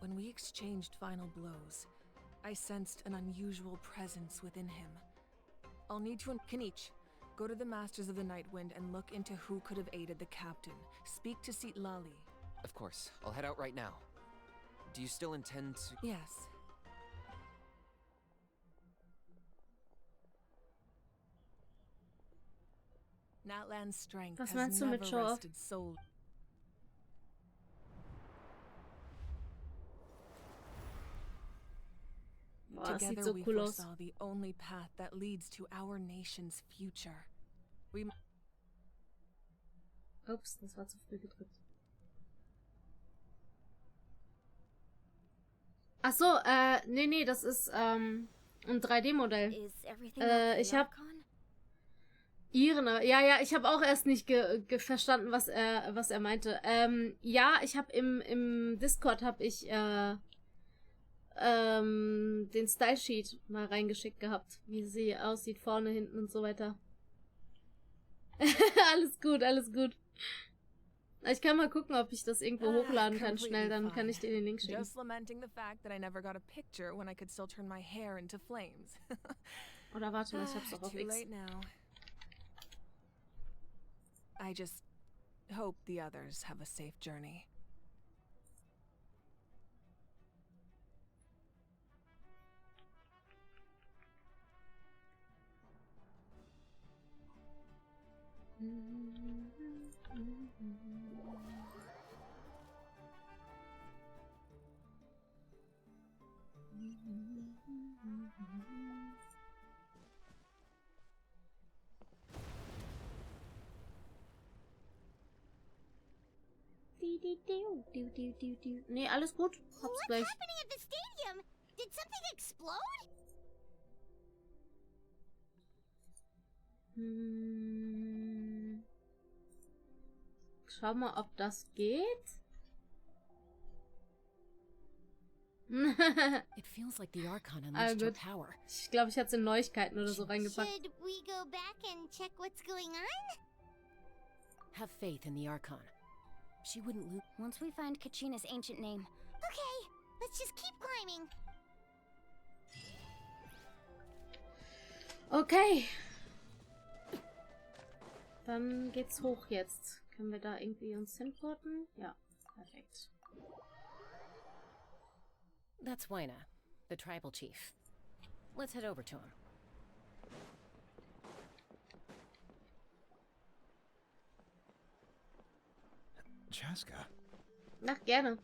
When we exchanged final blows, I sensed an unusual presence within him. I'll need to... Kanich, go to the Masters of the Night Wind and look into who could have aided the captain. Speak to Lali. Of course. I'll head out right now. Do you still intend to... Yes. Natlan's strength Was has meinst du mit never Show off? rested solely. Boah, das sieht Together so we cool aus. foresaw the only path that leads to our nation's future. We... Ups, das war zu früh gedrückt. Ach so, nee, das ist, ein 3D-Modell. Ich hab ja, ich habe auch erst nicht verstanden, was er meinte. Ja, ich habe im Discord habe ich, den Style Sheet mal reingeschickt gehabt, wie sie aussieht, vorne, hinten und so weiter. Alles gut, alles gut. Ich kann mal gucken, ob ich das irgendwo hochladen kann schnell, dann kann ich dir den Link schicken. Just lamenting the fact that I never got a picture when I could still turn my hair into flames. Oder warte mal, ich hab's auch auf Too X. late now. I just hope the others have a safe journey. Nee, alles gut. Hab's gleich. What's happening at the stadium? Did something explode? Schau mal, ob das geht. It feels like the Archon unleashed her power. Ich glaube, ich hatte in Neuigkeiten oder so reingepackt. Should we go back and check what's going on? Have faith in the Archon. She wouldn't lose. Once we find Kachina's ancient name. Okay, let's just keep climbing. Okay. Dann geht's hoch jetzt. Können wir da irgendwie uns hinporten? Ja, perfekt. That's Waina, the tribal chief. Let's head over to him. Chaska. Ach, gerne.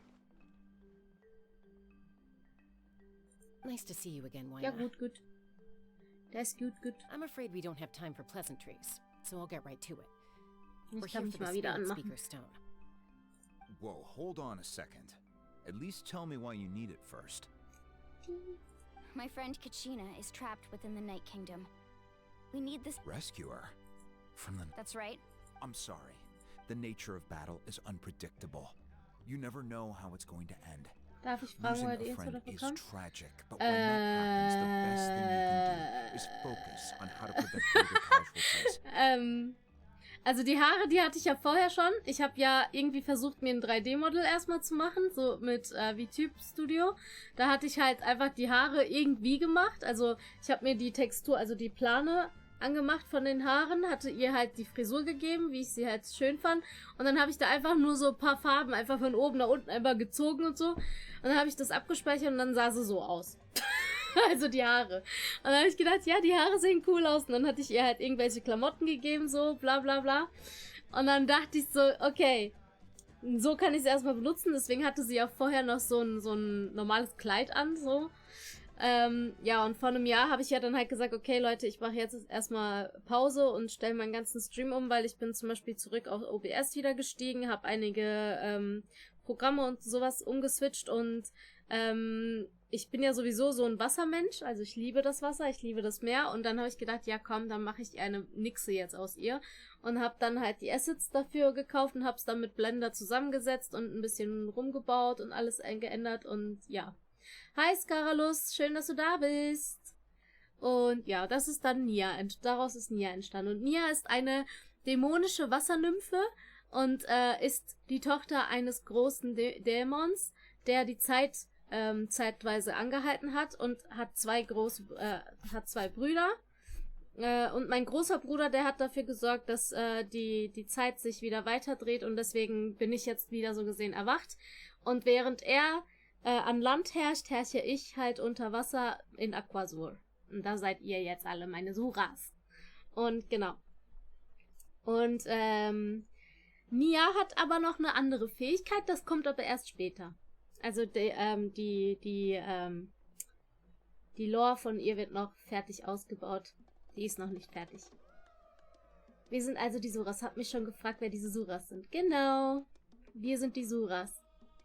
Nice to see you again, Waina. Ja, gut. Das ist gut. I'm afraid we don't have time for pleasantries, so I'll get right to it. We're Ich kann here mich for the mal wieder Spirit anmachen. Speaker Stone. Whoa, hold on a second. At least tell me why you need it first. My friend Kachina is trapped within the Night Kingdom. We need this... Rescue her? From the... That's right. I'm sorry. The nature of battle is unpredictable. You never know how it's going to end. Darf ich fragen, Losing woher die a Info friend dafür is kommt? tragic, but when that happens, the best thing you can do is focus on how to prevent further casualties. Also die Haare, die hatte ich ja vorher schon. Ich habe ja irgendwie versucht, mir ein 3D-Modell erstmal zu machen, so mit VTuber Studio. Da hatte ich halt einfach die Haare irgendwie gemacht. Also ich habe mir die Textur, also die Plane angemacht von den Haaren, hatte ihr halt die Frisur gegeben, wie ich sie halt schön fand. Und dann habe ich da einfach nur so ein paar Farben einfach von oben nach unten einfach gezogen und so. Und dann habe ich das abgespeichert und dann sah sie so aus. Also die Haare. Und dann habe ich gedacht, ja, die Haare sehen cool aus. Und dann hatte ich ihr halt irgendwelche Klamotten gegeben, so bla bla bla. Und dann dachte ich so, okay, so kann ich es erstmal benutzen. Deswegen hatte sie ja vorher noch so ein normales Kleid an, so. Ja, und vor einem Jahr habe ich ja dann halt gesagt, okay Leute, ich mache jetzt erstmal Pause und stelle meinen ganzen Stream um, weil ich bin zum Beispiel zurück auf OBS wieder gestiegen, habe einige Programme und sowas umgeswitcht und Ich bin ja sowieso so ein Wassermensch, also ich liebe das Wasser, ich liebe das Meer und dann habe ich gedacht, ja komm, dann mache ich eine Nixe jetzt aus ihr und habe dann halt die Assets dafür gekauft und habe es dann mit Blender zusammengesetzt und ein bisschen rumgebaut und alles eingeändert und ja. Hi Scaralus, schön, dass du da bist. Und ja, das ist dann Nia, daraus ist Nia entstanden und Nia ist eine dämonische Wassernymphe und ist die Tochter eines großen Dämons, der die Zeit zeitweise angehalten hat und hat zwei Brüder. Und mein großer Bruder, der hat dafür gesorgt, dass die Zeit sich wieder weiterdreht und deswegen bin ich jetzt wieder so gesehen erwacht. Und während er an Land herrscht, herrsche ich halt unter Wasser in Aquasur. Und da seid ihr jetzt alle meine Suras. Und genau. Und Nia hat aber noch eine andere Fähigkeit, das kommt aber erst später. Also die Lore von ihr wird noch fertig ausgebaut. Die ist noch nicht fertig. Wir sind also die Suras. Hab mich schon gefragt, wer diese Suras sind. Genau. Wir sind die Suras.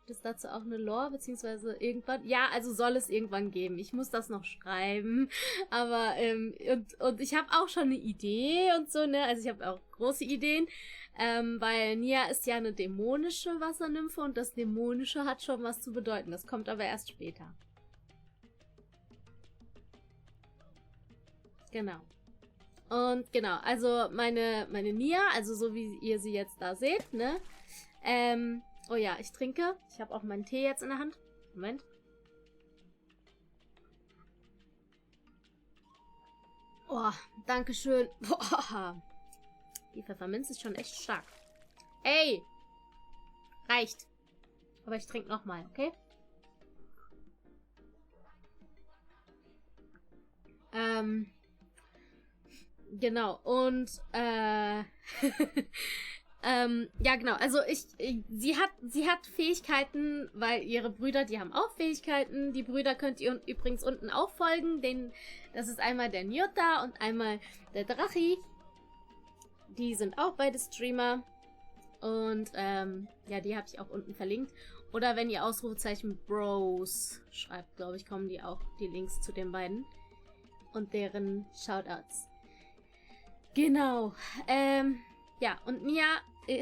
Gibt es dazu auch eine Lore, beziehungsweise irgendwann? Ja, also soll es irgendwann geben. Ich muss das noch schreiben. Aber, und ich habe auch schon eine Idee und so, ne? Also ich habe auch große Ideen. Weil Nia ist ja eine dämonische Wassernymphe und das Dämonische hat schon was zu bedeuten. Das kommt aber erst später. Genau. Und genau, also meine Nia, also so wie ihr sie jetzt da seht, ne? Oh ja, ich trinke. Ich habe auch meinen Tee jetzt in der Hand. Moment. Oh, dankeschön. Boah. Die Pfefferminz ist schon echt stark. Ey! Reicht. Aber ich trinke nochmal, okay? Genau. Und, ja, genau. Also sie hat Fähigkeiten, weil ihre Brüder, die haben auch Fähigkeiten. Die Brüder könnt ihr übrigens unten auch folgen. Das ist einmal der Njota und einmal der Drachi. Die sind auch beide Streamer. Und, ja, die habe ich auch unten verlinkt. Oder wenn ihr Ausrufezeichen Bros schreibt, glaube ich, kommen die auch, die Links zu den beiden. Und deren Shoutouts. Genau. Ja, und Nia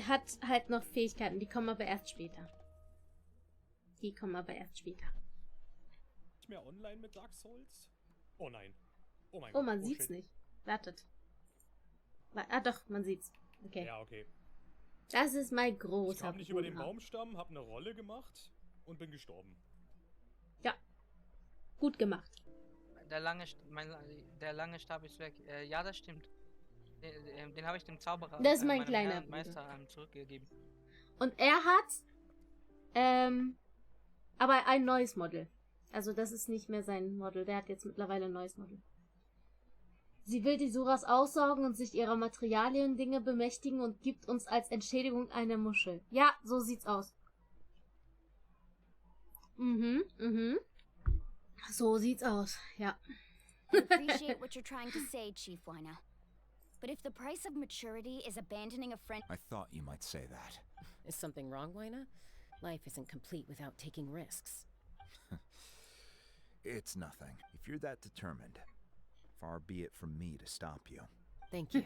hat halt noch Fähigkeiten, die kommen aber erst später. Nicht mehr online mit Dark Souls? Oh nein. Oh mein Gott. Oh, man sieht's shit. nicht. Wartet. Ah doch, man sieht's. Okay. Ja, okay. Das ist mein großer Ich kam nicht über den Baumstamm, hab eine Rolle gemacht und bin gestorben. Ja. Gut gemacht. Der lange Stab ist weg. Ja, das stimmt. Den habe ich dem Zauberer, das ist mein kleiner Meister zurückgegeben. Und er hat aber ein neues Model. Also das ist nicht mehr sein Model. Der hat jetzt mittlerweile ein neues Model. Sie will die Suras aussaugen und sich ihrer Materialien Dinge bemächtigen und gibt uns als Entschädigung eine Muschel. Ja, so sieht's aus. So sieht's aus, ja. I appreciate what you're trying to say, Chief Wina. But if the price of maturity is abandoning a friend... I thought you might say that. Is something wrong, Wina? Life isn't complete without taking risks. It's nothing. If you're that determined, far be it from me to stop you. Thank you.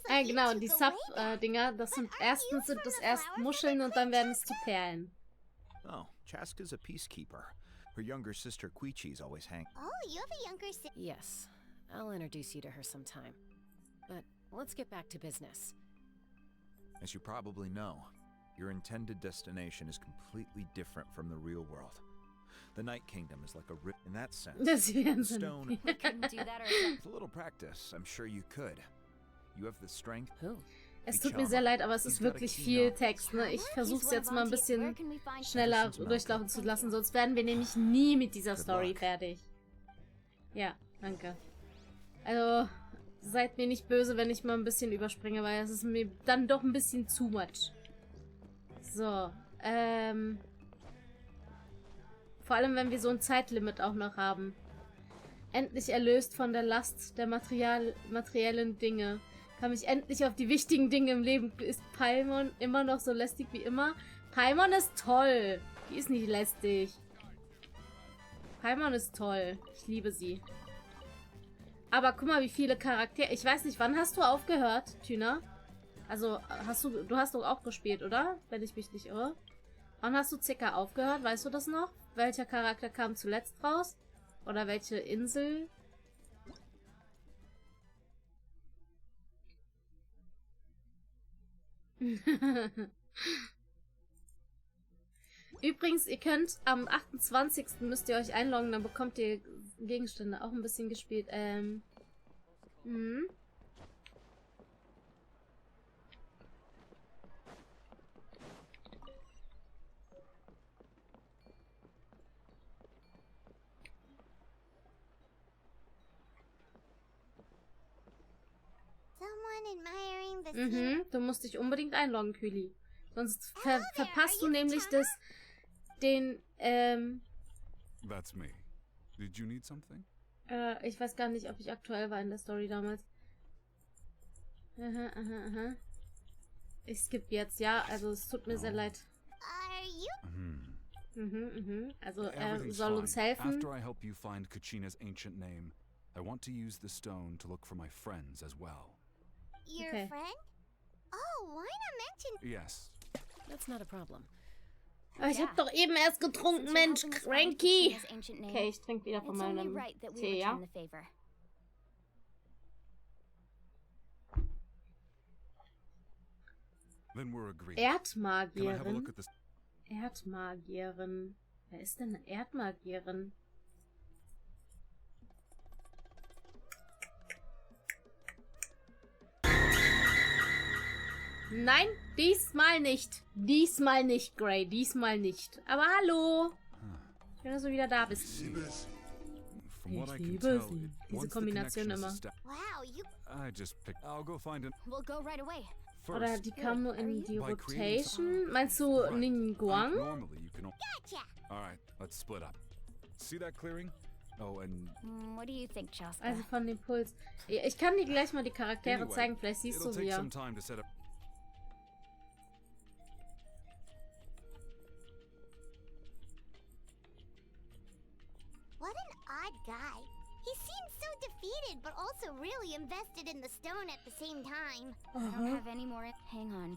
Genau, und die Sub-Dinger, das sind erst Muscheln und dann werden es zu Perlen. Oh, Chaska's a peacekeeper. Her younger sister Quichi's always hang. Oh, you have a younger sister. Yes. I'll introduce you to her sometime. But let's get back to business. As you probably know, your intended destination is completely different from the real world. The Night Kingdom is like a rip in that sense. The stone. We couldn't do that ourselves. With a little practice, I'm sure you could. You have the strength. Who? Es tut mir sehr leid, aber es ist wirklich viel Text, ne? Ich versuche es jetzt mal ein bisschen schneller durchlaufen zu lassen, sonst werden wir nämlich nie mit dieser Story fertig. Ja, danke. Also, seid mir nicht böse, wenn ich mal ein bisschen überspringe, weil es ist mir dann doch ein bisschen zu much. So, vor allem, wenn wir so ein Zeitlimit auch noch haben. Endlich erlöst von der Last der materiellen Dinge. Kann mich endlich auf die wichtigen Dinge im Leben. Ist Paimon immer noch so lästig wie immer? Paimon ist toll. Die ist nicht lästig. Paimon ist toll. Ich liebe sie. Aber guck mal, wie viele Charaktere... Ich weiß nicht, wann hast du aufgehört, Tüner? Also, du hast doch auch gespielt, oder? Wenn ich mich nicht irre. Wann hast du circa aufgehört? Weißt du das noch? Welcher Charakter kam zuletzt raus? Oder welche Insel? Übrigens, ihr könnt am 28. müsst ihr euch einloggen, dann bekommt ihr Gegenstände. Auch ein bisschen gespielt. Du musst dich unbedingt einloggen, Küli. Sonst verpasst du nämlich That's me. Did you need something? Ich weiß gar nicht, ob ich aktuell war in der Story damals. Ich skippe jetzt, ja. Also es tut mir sehr leid. Also er soll uns helfen. After I help you find Kachina's ancient name, I want to use the stone to look for my friends as well. Your friend? Oh, why not mention... Yes. That's not a problem. Aber ich hab doch eben erst getrunken, Mensch, Cranky. Okay, ich trinke wieder von meinem Tee, ja? Erdmagierin? Erdmagierin. Wer ist denn eine Erdmagierin? Nein, diesmal nicht. Diesmal nicht, Gray. Diesmal nicht. Aber hallo. Schön, dass du wieder da bist. Ich liebe sie. Diese Kombination immer. Oder die kam nur in die Rotation. Meinst du Ningguang? What do you think, Chaska? Also von dem Puls. Ich kann dir gleich mal die Charaktere zeigen. Vielleicht siehst du sie ja. What an odd guy. He seems so defeated, but also really invested in the stone at the same time. I don't have any more... Hang on.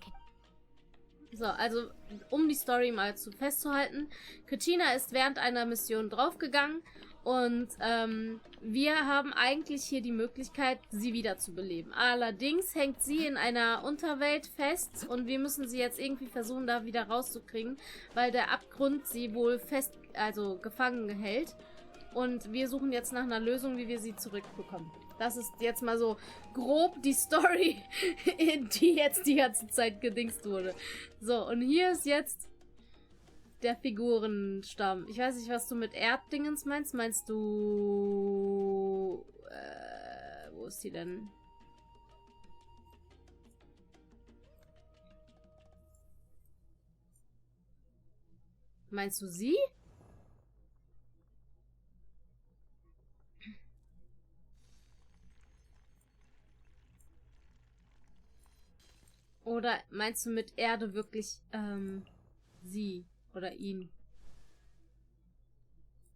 So, also, um die Story mal festzuhalten. Kachina ist während einer Mission draufgegangen und wir haben eigentlich hier die Möglichkeit, sie wiederzubeleben. Allerdings hängt sie in einer Unterwelt fest und wir müssen sie jetzt irgendwie versuchen, da wieder rauszukriegen, weil der Abgrund sie wohl gefangen hält. Und wir suchen jetzt nach einer Lösung, wie wir sie zurückbekommen. Das ist jetzt mal so grob die Story, in die jetzt die ganze Zeit gedingst wurde. So, und hier ist jetzt der Figurenstamm. Ich weiß nicht, was du mit Erddingens meinst. Meinst du... wo ist sie denn? Meinst du sie? Oder meinst du mit Erde wirklich sie oder ihn?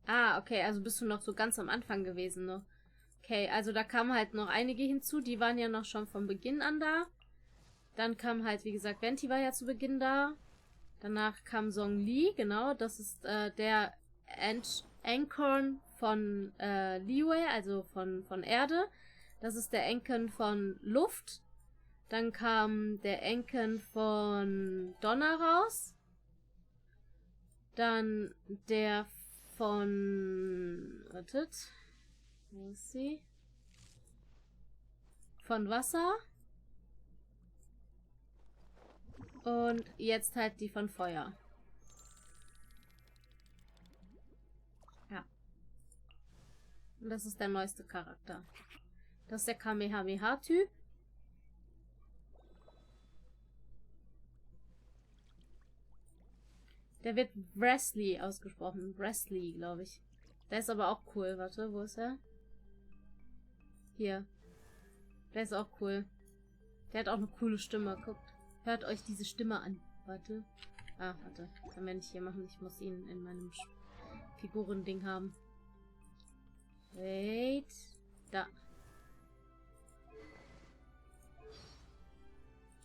Ah, okay, also bist du noch so ganz am Anfang gewesen, ne? Okay, also da kamen halt noch einige hinzu, die waren ja noch schon von Beginn an da. Dann kam halt, wie gesagt, Venti war ja zu Beginn da. Danach kam Song Li, genau, das ist der Enkorn von Liyue, also von Erde. Das ist der Enkorn von Luft. Dann kam der Enken von Donner raus. Dann der von... Wartet. Wo ist sie? Von Wasser. Und jetzt halt die von Feuer. Ja. Und das ist der neueste Charakter. Das ist der Kamehameha-Typ. Der wird Wesley ausgesprochen. Wesley, glaube ich. Der ist aber auch cool. Warte, wo ist er? Hier. Der ist auch cool. Der hat auch eine coole Stimme. Guckt. Hört euch diese Stimme an. Warte. Ah, warte. Kann man nicht hier machen. Ich muss ihn in meinem Figurending haben. Wait. Da.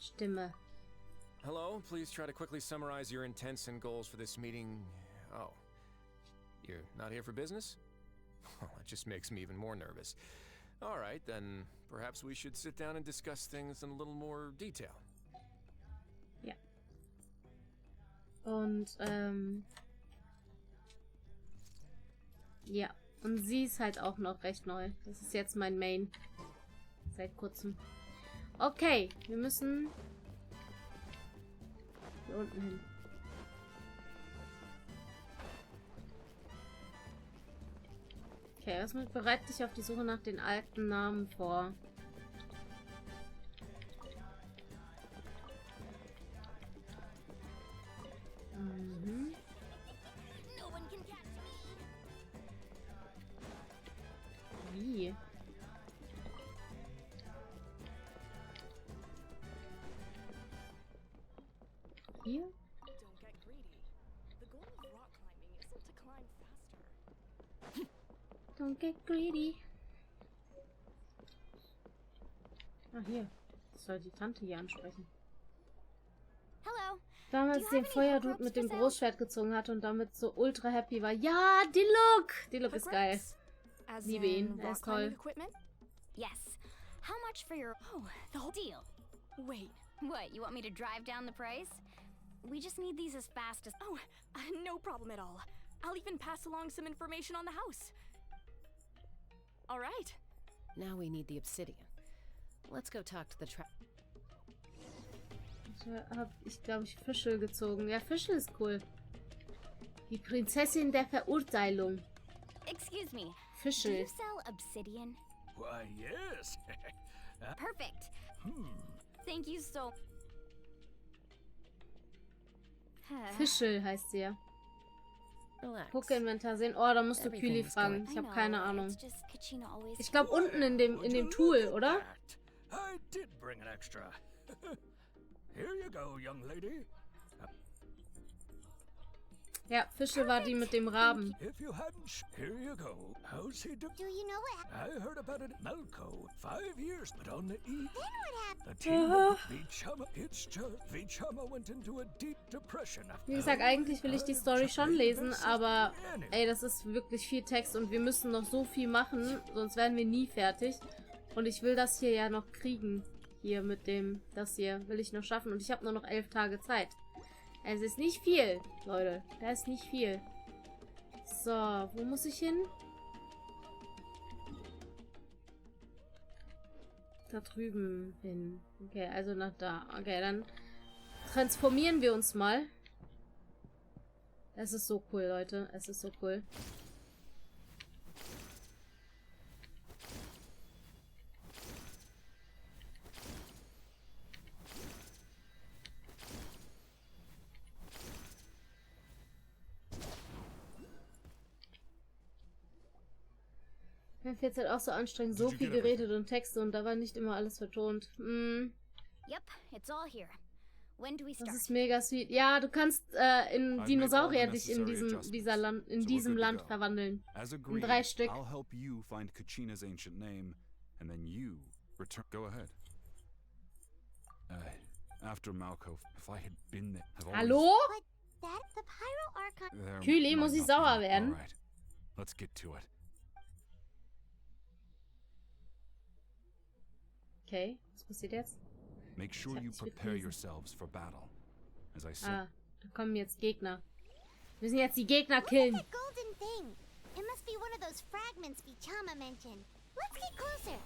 Stimme. Hello, please try to quickly summarize your intents and goals for this meeting. Oh. You're not here for business? Well, it just makes me even more nervous. All right, then perhaps we should sit down and discuss things in a little more detail. Ja. Und, ja. Und sie ist halt auch noch recht neu. Das ist jetzt mein Main. Seit kurzem. Okay, wir müssen hier unten hin. Okay, was bereitet dich auf die Suche nach den alten Namen vor? Mhm. Wie? Hier? Don't get greedy. Ah, hier. Ich soll die Tante hier ansprechen. Hello. Damals den Feuerdude mit dem Großschwert gezogen hatte und damit so ultra happy war. Ja, die Look! Die Look ist geil. Liebe ihn. Er ist toll. Yes. How much for your... Oh, the whole deal. Wait. What, you want me to drive down the price? We just need these as fast as... Oh, no problem at all. I'll even pass along some information on the house. All right. Now we need the obsidian. Let's go talk to the Ich glaube, ich Fischl gezogen. Ja, Fischl ist cool. Die Prinzessin der Verurteilung. Excuse me. Fischl. Do you sell obsidian? Why, yes. Perfect. Thank you so... Fischl heißt sie ja. Poké-Inventar sehen. Oh, da musst du Küli fragen. Ich habe keine Ahnung. Ich glaube unten in dem Tool, oder? I did bring an extra. Here you go, young lady. Ja, Fische war die mit dem Raben. If you hadn't, here you go. How's he do? Do you know what? I heard about it at Melco. 5 years, but on the E. Then what happened? The team of VTuber. It's just VTuber went into a deep depression after. Wie gesagt, eigentlich will ich die Story schon lesen, aber ey, das ist wirklich viel Text und wir müssen noch so viel machen, sonst werden wir nie fertig. Und ich will das hier ja noch kriegen. Hier mit dem, das hier will ich noch schaffen und ich habe nur noch 11 Tage Zeit. Es ist nicht viel, Leute. Das ist nicht viel. So, wo muss ich hin? Da drüben hin. Okay, also nach da. Okay, dann transformieren wir uns mal. Es ist so cool, Leute. Es ist so cool. Mir fällt halt auch so anstrengend, so viel geredet und Texte und da war nicht immer alles vertont. Yep, it's all here. When do we start? Das ist mega sweet. Ja, du kannst in Dinosaurier dich in diesem Land verwandeln. In 3 Stück. I'll help you find Kachina's ancient name, and then you return. Go ahead. After Malko, if I had been there. Hallo? But that the Pyro Archon. Küli, muss ich sauer werden? Alright, let's get to it. Okay, was passiert jetzt? Make sure you prepare yourselves for battle. As I said. Ah, da kommen jetzt Gegner. Wir müssen jetzt die Gegner killen. What's that golden thing? It must be one of those fragments Vichama mentioned. Let's get closer.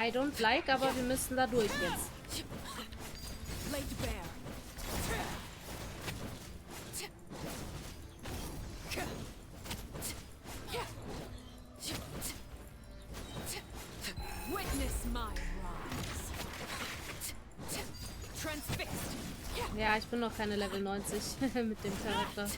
I don't like, aber wir müssen da durch jetzt. Laid bare. Witness my rise. Transfixed. Ja, ich bin noch keine Level 90 mit dem Charakter.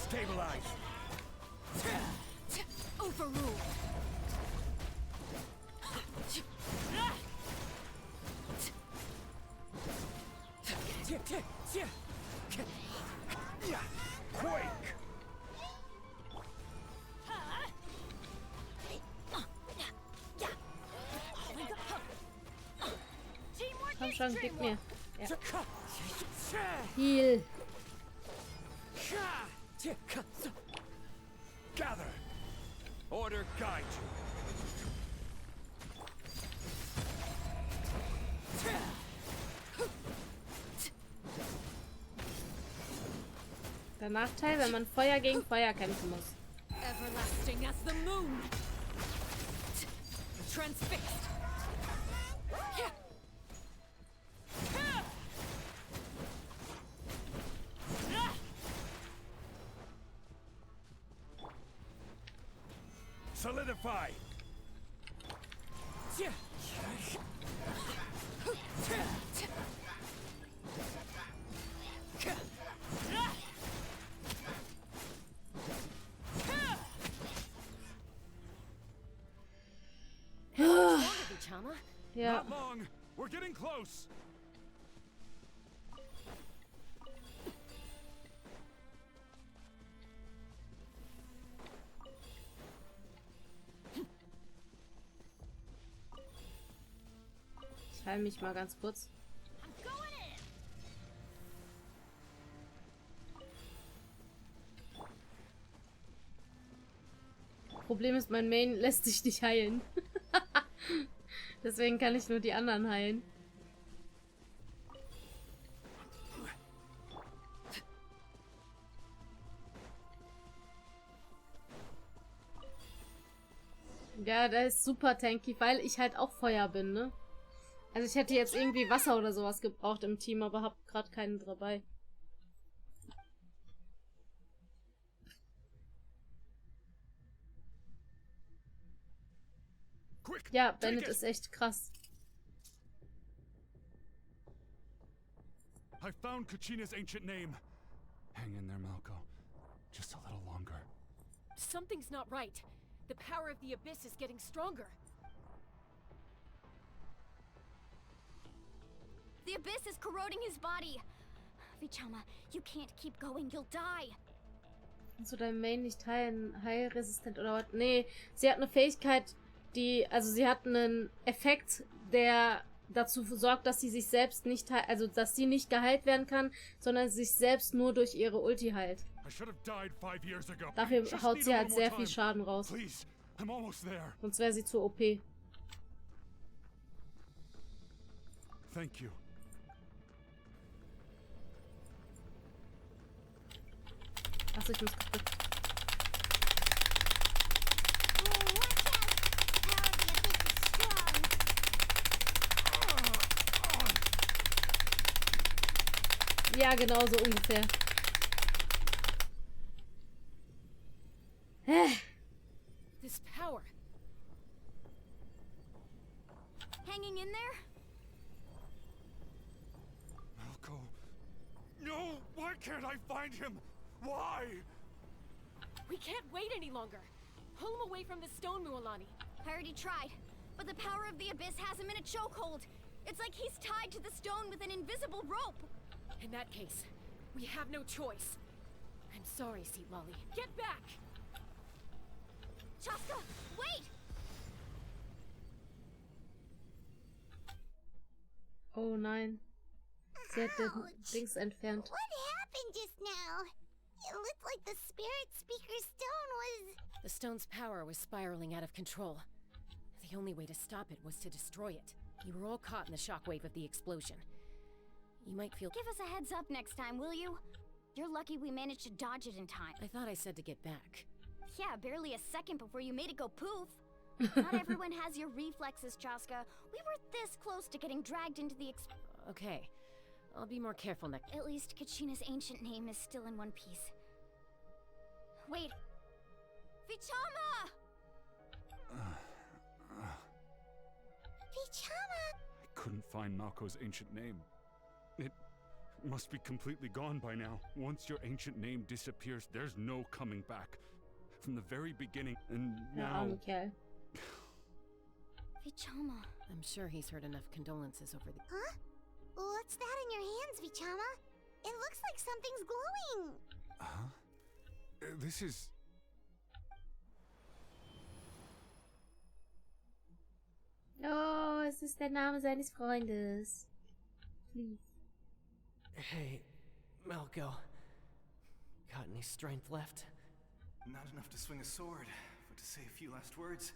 Stabilize. Overruled. Quake. Komm schon, gib mir. Ja. Heal. Gather. Order guide you. Der Nachteil, wenn man Feuer gegen Feuer kämpfen muss. Everlasting as the moon. Transfixed. Solidify. Ja. Not long. We're getting close. Ich heile mich mal ganz kurz. Problem ist, mein Main lässt sich nicht heilen. Deswegen kann ich nur die anderen heilen. Ja, der ist super tanky, weil ich halt auch Feuer bin, ne? Also ich hätte jetzt irgendwie Wasser oder sowas gebraucht im Team, aber hab gerade keinen dabei. Ja, Bennett ist echt krass. I found Kachina's ancient name. Hang in there, Malco. Just a little longer. Something's not right. The power of the abyss is getting stronger. The abyss is corroding his body. Vichama, you can't keep going, you'll die. Kannst du dein Main nicht heilen? Heilresistent oder was? Nee, sie hat eine Fähigkeit, also sie hat einen Effekt, der dazu sorgt, dass sie sich selbst nicht also dass sie nicht geheilt werden kann, sondern sich selbst nur durch ihre Ulti heilt. Dafür haut sie halt sehr viel Schaden raus. Sonst wäre sie zu OP. Thank you. Achso, ich muss kaputt. Ja, genau so ungefähr. This power. Hanging in there? Malco. No! Why can't I find him? Why? We can't wait any longer. Pull him away from the stone, Mualani. I already tried, but the power of the abyss has him in a chokehold. It's like he's tied to the stone with an invisible rope. In that case, we have no choice. I'm sorry, Seat Lolly. Get back! Chaska, wait! Oh nein. Sie hat den Dings entfernt. What happened just now? It looked like the spirit speaker's stone was... The stone's power was spiraling out of control. The only way to stop it was to destroy it. You were all caught in the shockwave of the explosion. You might feel... Give us a heads up next time, will you? You're lucky we managed to dodge it in time. I thought I said to get back. Yeah, barely a second before you made it go poof. Not everyone has your reflexes, Chaska. We were this close to getting dragged into the Okay. I'll be more careful next... At least Kachina's ancient name is still in one piece. Wait. Vichama! Vichama! I couldn't find Malko's ancient name. It must be completely gone by now. Once your ancient name disappears, there's no coming back. From the very beginning, and now... Okay. Vichama. I'm sure he's heard enough condolences over the... Huh? What's that in your hands, Vichama? It looks like something's glowing. Huh? This is... Oh, es ist der Name seines Freundes. Please. Hey, Malko. Got any strength left? Not enough to swing a sword, but to say a few last words.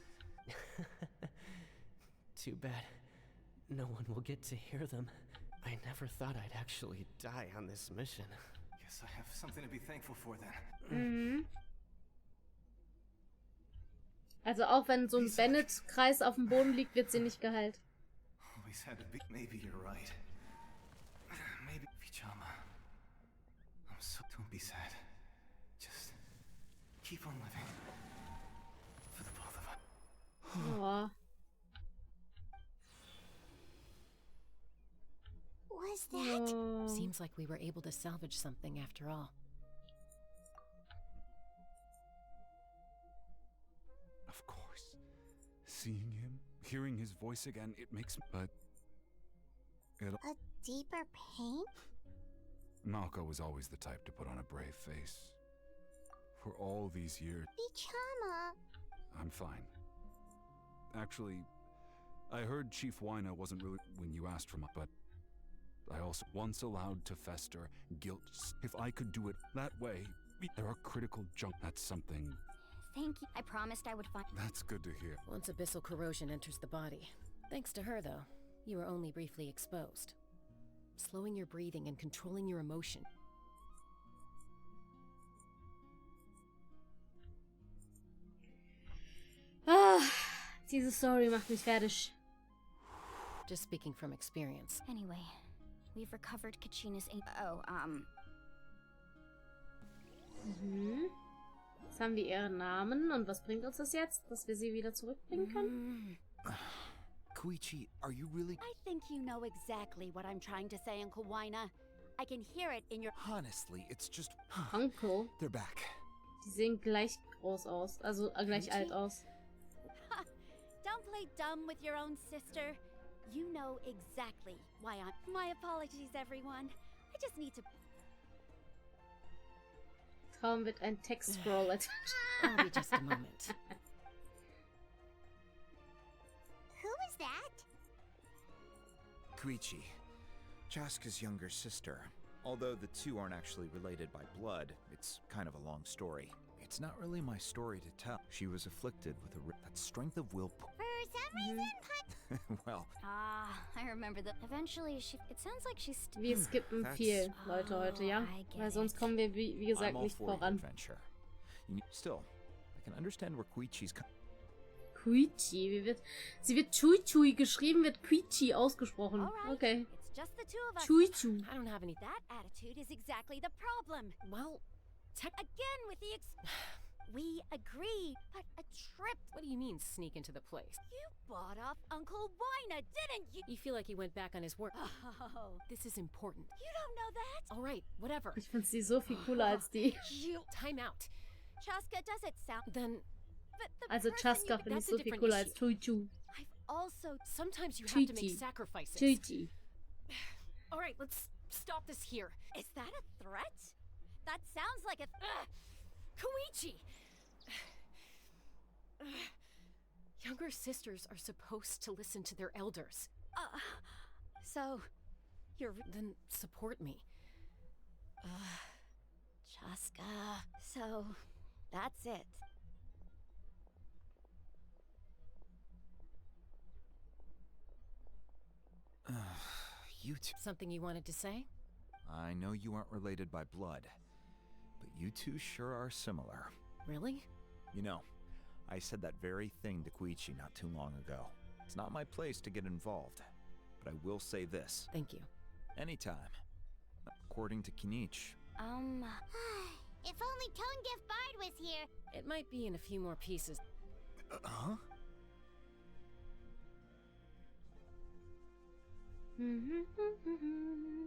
Too bad. No one will get to hear them. I never thought I'd actually die on this mission. Guess I have something to be thankful for then. Mhm. Also auch wenn so ein Bennett-Kreis auf dem Boden liegt, wird sie nicht geheilt. Always had to be. Maybe you're right. Maybe Vichama. I'm so. Don't be sad. Just keep on living. For the both of us. Oh. Was that? Oh. Seems like we were able to salvage something after all. Of course. Seeing him, hearing his voice again, it makes me... But... A deeper pain? Malko was always the type to put on a brave face. For all these years... Vichama. I'm fine. Actually, I heard Chief Wina wasn't really... when you asked for my... But... I also once allowed to fester guilt. If I could do it that way, there are critical junk. That's something... Thank you. I promised I would find... That's good to hear. Once abyssal corrosion enters the body. Thanks to her, though, you were only briefly exposed. Slowing your breathing and controlling your emotion. Ah, diese Story macht mich fertig. Just speaking from experience. Anyway, we've recovered Kachina's... Mhm. Jetzt haben wir ihren Namen. Und was bringt uns das jetzt? Dass wir sie wieder zurückbringen können? Koichi, are you really... I think you know exactly what I'm trying to say, Uncle Wina. I can hear it in your... Honestly, it's just... Uncle? They're back. Die sehen gleich groß aus. Also gleich alt aus. Don't play dumb with your own sister. You know exactly why I'm... My apologies, everyone. I just need to... Traum wird ein Text-Scroll attached. I'll be just a moment. Who is that? Koichi, Chaska's younger sister. Although the two aren't actually related by blood, it's kind of a long story. It's not really my story to tell. She was afflicted with that strength of will. For some reason, Well. I remember that. Eventually, it sounds like she's... Wir skippen viel, Leute, heute, ja? Weil sonst kommen wir, wie gesagt, nicht voran. Still, I can understand where Koichi's... Koichi, sie wird Chui-Chui geschrieben, wird Koichi ausgesprochen. Okay. It's just the two of us. Chui-Chui. I don't have any... That attitude is exactly the problem. Well, again with the We agree, but a trip... What do you mean, sneak into the place? You bought off Uncle Wina, didn't you? You feel like he went back on his word. Oh. This is important. You don't know that? All right, whatever. Ich finde sie so viel cooler als die. Time out. Chaska, does it sound... Then... Also Chaska finde ich so viel cooler als Chui-Chui. I've also... Sometimes you have to make sacrifices. Chui-Chui. All right, let's stop this here. Is that a threat? That sounds like a... Koichi! Younger sisters are supposed to listen to their elders. So, you're... Then support me. Chaska. So, that's it. You two. Something you wanted to say? I know you aren't related by blood, but you two sure are similar. Really? You know, I said that very thing to Koichi not too long ago. It's not my place to get involved, but I will say this. Thank you. Anytime. According to Kinich. If only Tone Deaf Bard was here. It might be in a few more pieces. Huh?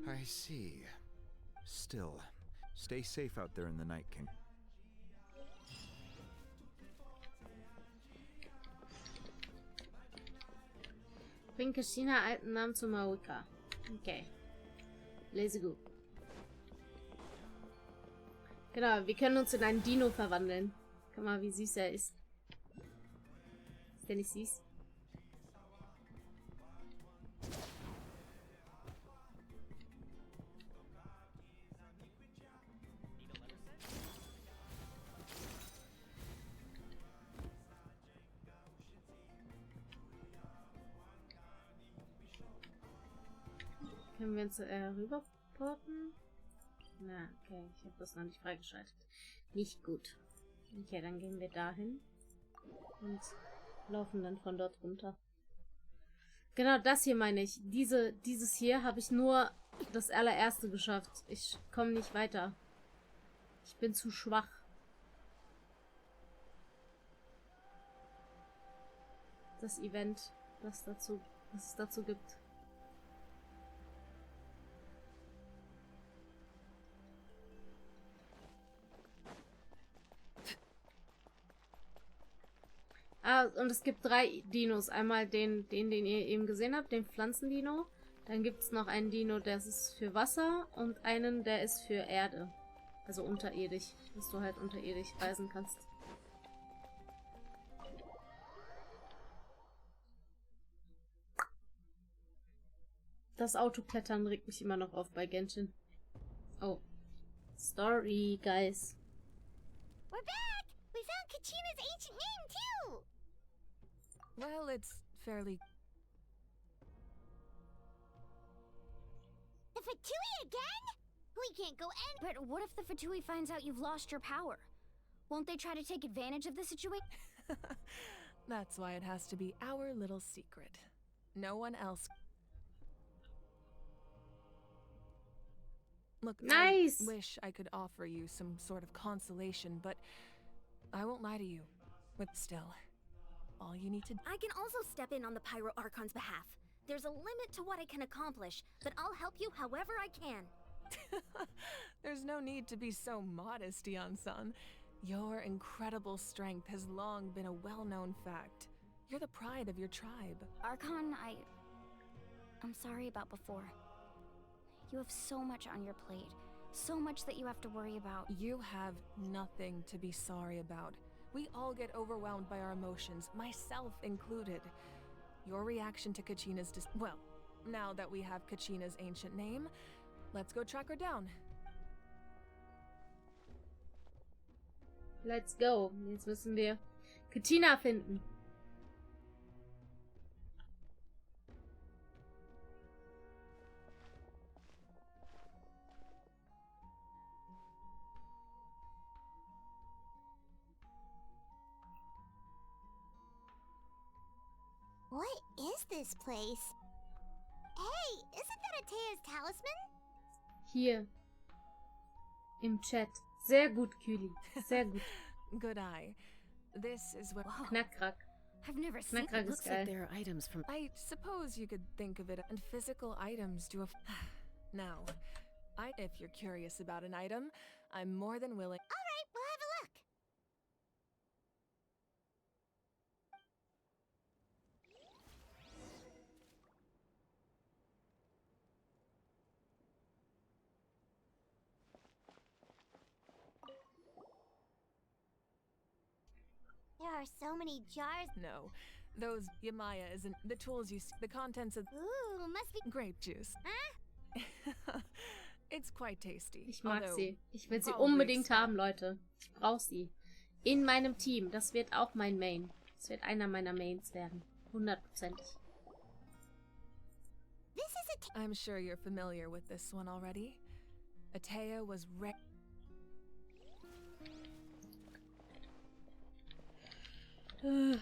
I see. Still, stay safe out there in the Night King. Bring Kashina alten Namen zu Marika. Okay. Lazy go. Genau, wir können uns in einen Dino verwandeln. Guck mal, wie süß er ist. Ist der nicht süß? Können wir uns rüberporten? Na, okay, ich habe das noch nicht freigeschaltet. Nicht gut. Okay, dann gehen wir dahin und laufen dann von dort runter. Genau, das hier meine ich. Dieses hier habe ich nur das allererste geschafft. Ich komme nicht weiter. Ich bin zu schwach. Das Event, was es dazu gibt. Ah, und es gibt 3 Dinos. Einmal den ihr eben gesehen habt, den Pflanzendino. Dann gibt es noch einen Dino, der ist für Wasser. Und einen, der ist für Erde. Also unterirdisch. Dass du halt unterirdisch reisen kannst. Das Autoklettern regt mich immer noch auf bei Genshin. Oh. Story, guys. We're back! We found Kachina's ancient name, too! Well, it's fairly... The Fatui again? We can't go in. But what if the Fatui finds out you've lost your power? Won't they try to take advantage of the situation? That's why it has to be our little secret. No one else... Look, nice. I wish I could offer you some sort of consolation, but I won't lie to you. But still, all you need to... I can also step in on the Pyro Archon's behalf. There's a limit to what I can accomplish, but I'll help you however I can. There's no need to be so modest, Dion-san. Your incredible strength has long been a well-known fact. You're the pride of your tribe. Archon, I'm sorry about before. You have so much on your plate. So much that you have to worry about. You have nothing to be sorry about. We all get overwhelmed by our emotions, myself included. Your reaction to Kachina's well, now that we have Kachina's ancient name, let's go track her down. Let's go. Jetzt müssen wir Kachina finden. What is this place? Hey, isn't that Atea's talisman? Hier. Im Chat. Sehr gut, Küli. Sehr gut. Good eye. This is what... Knackrack. I've never seen Knackrack it. Looks like there are items from... I suppose you could think of it, and physical items do a... Now, if you're curious about an item, I'm more than willing... All right, we'll have a look. There are so many jars. No, those Yamaya isn't the tools you the contents of... Ooh, must be... grape juice. Huh? It's quite tasty. Ich mag although sie. Ich will sie probably unbedingt expired. haben, Leute. Ich brauche sie. In meinem Team. Das wird auch mein Main. Das wird einer meiner Mains werden. 100%ig. I'm sure you're familiar with this one already. Atea was Hey,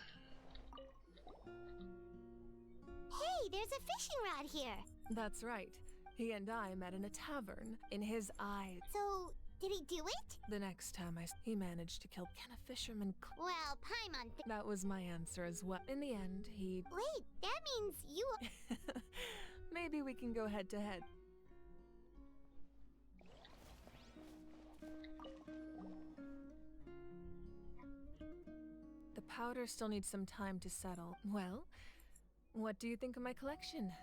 there's a fishing rod here. That's right. He and I met in a tavern. In his eyes. So, did he do it? The next time he managed to kill. Can a fisherman? Well, Paimon. That was my answer as well. In the end, he. Wait, that means you. Maybe we can go head to head. The powder still needs some time to settle. Well, what do you think of my collection?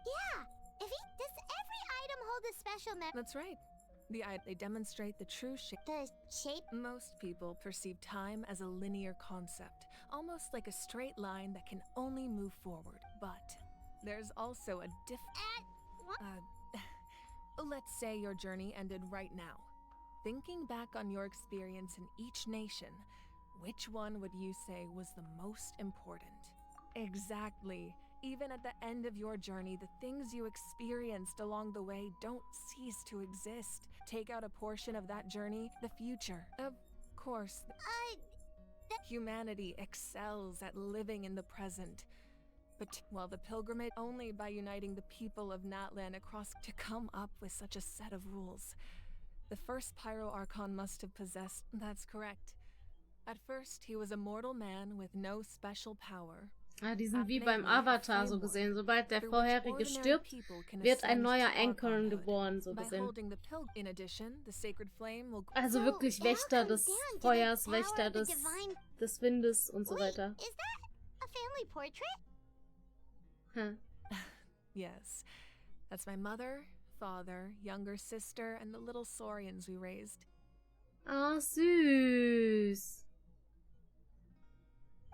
Yeah. Does every item hold a special message? That's right. They demonstrate the true shape. The shape? Most people perceive time as a linear concept, almost like a straight line that can only move forward. But there's also a let's say your journey ended right now. Thinking back on your experience in each nation, which one would you say was the most important? Exactly. Even at the end of your journey, the things you experienced along the way don't cease to exist. Take out a portion of that journey, the future. Of course, humanity excels at living in the present. But while the pilgrimage only by uniting the people of Natlan across to come up with such a set of rules. The first Pyro Archon must have possessed. That's correct. At first, he was a mortal man with no special power. Die sind wie beim Avatar so gesehen. Sobald der vorherige stirbt, wird ein neuer Enkel geboren, so gesehen. Also wirklich Wächter des Feuers, Wächter des Windes und so weiter. Is that a family portrait? Huh. Yes. That's my mother, father, younger sister, and the little Saurians we raised. Ah, süß.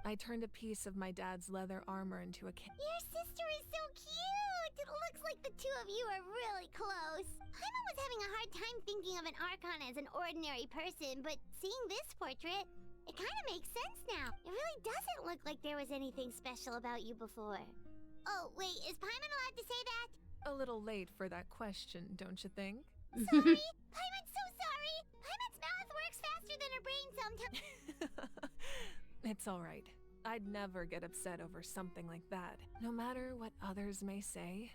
I turned a piece of my dad's leather armor into a Your sister is so cute! It looks like the two of you are really close. Paimon was having a hard time thinking of an Archon as an ordinary person, but seeing this portrait, it kind of makes sense now. It really doesn't look like there was anything special about you before. Oh, wait, is Paimon allowed to say that? A little late for that question, don't you think? Sorry? Paimon's so sorry! Paimon's mouth works faster than her brain sometimes. It's all right. I'd never get upset over something like that. No matter what others may say,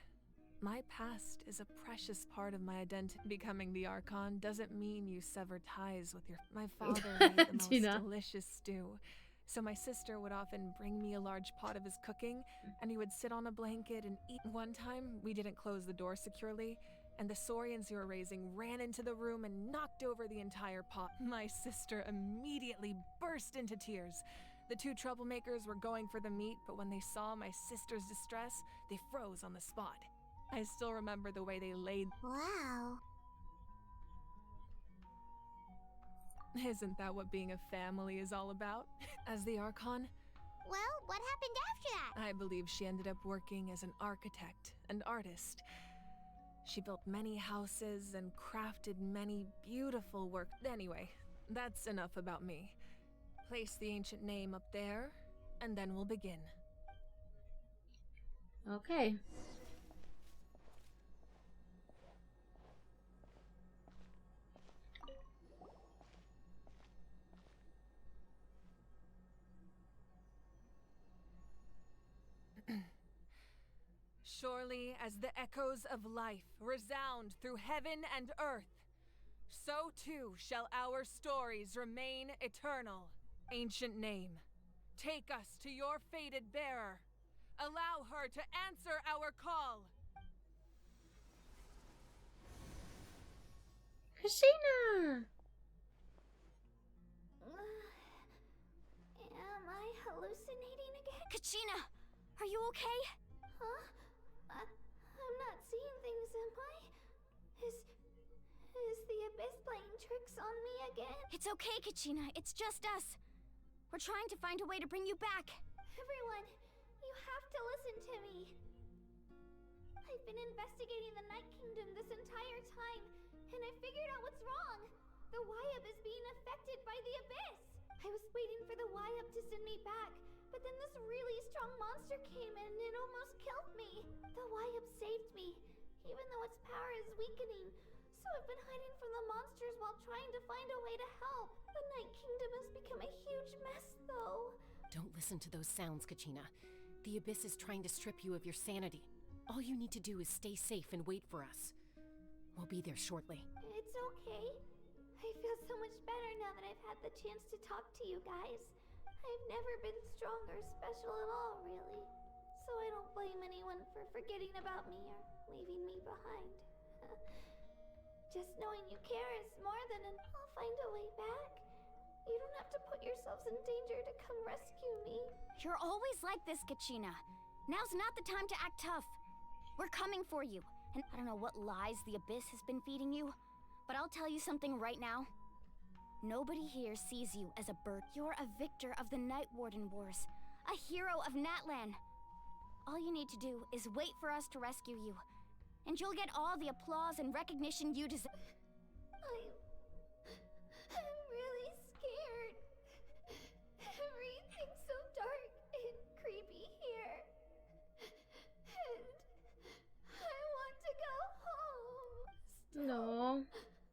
my past is a precious part of my identity. Becoming the Archon doesn't mean you sever ties with your... My father made the most delicious stew, so my sister would often bring me a large pot of his cooking, and he would sit on a blanket and eat. One time, we didn't close the door securely, and the Saurians you were raising ran into the room and knocked over the entire pot. My sister immediately burst into tears. The two troublemakers were going for the meat, but when they saw my sister's distress, they froze on the spot. I still remember the way they laid. Wow. Isn't that what being a family is all about? As the Archon? Well, what happened after that? I believe she ended up working as an architect and artist. She built many houses and crafted many beautiful work. Anyway, that's enough about me. Place the ancient name up there, and then we'll begin. Okay. Surely as the echoes of life resound through heaven and earth, so too shall our stories remain eternal. Ancient name, take us to your fated bearer. Allow her to answer our call. Kashina! Am I hallucinating again? Kachina, are you okay? Huh? I'm not seeing things, am I? Is the Abyss playing tricks on me again? It's okay, Kachina. It's just us. We're trying to find a way to bring you back. Everyone, you have to listen to me. I've been investigating the Night Kingdom this entire time, The Y-Up is being affected by the abyss! I was waiting for the Y-Up to send me back, but then this really strong monster came in and it almost killed me. The Y-Up saved me, even though its power is weakening. So I've been hiding from the monsters while trying to find a way to help. The Night Kingdom has become a huge mess, though. Don't listen to those sounds, Kachina. The Abyss is trying to strip you of your sanity. All you need to do is stay safe and wait for us. We'll be there shortly. It's okay. I feel so much better now that I've had the chance to talk to you guys. I've never been strong or special at all, really. So I don't blame anyone for forgetting about me or leaving me behind. Just knowing you care is more than I'll find a way back. You don't have to put yourselves in danger to come rescue me. You're always like this, Kachina. Now's not the time to act tough. We're coming for you. And I don't know what lies the Abyss has been feeding you, but I'll tell you something right now. Nobody here sees you as a bird. You're a victor of the Night Warden Wars, a hero of Natlan. All you need to do is wait for us to rescue you, and you'll get all the applause and recognition you deserve. I'm really scared. Everything's so dark and creepy here. And I want to go home. No.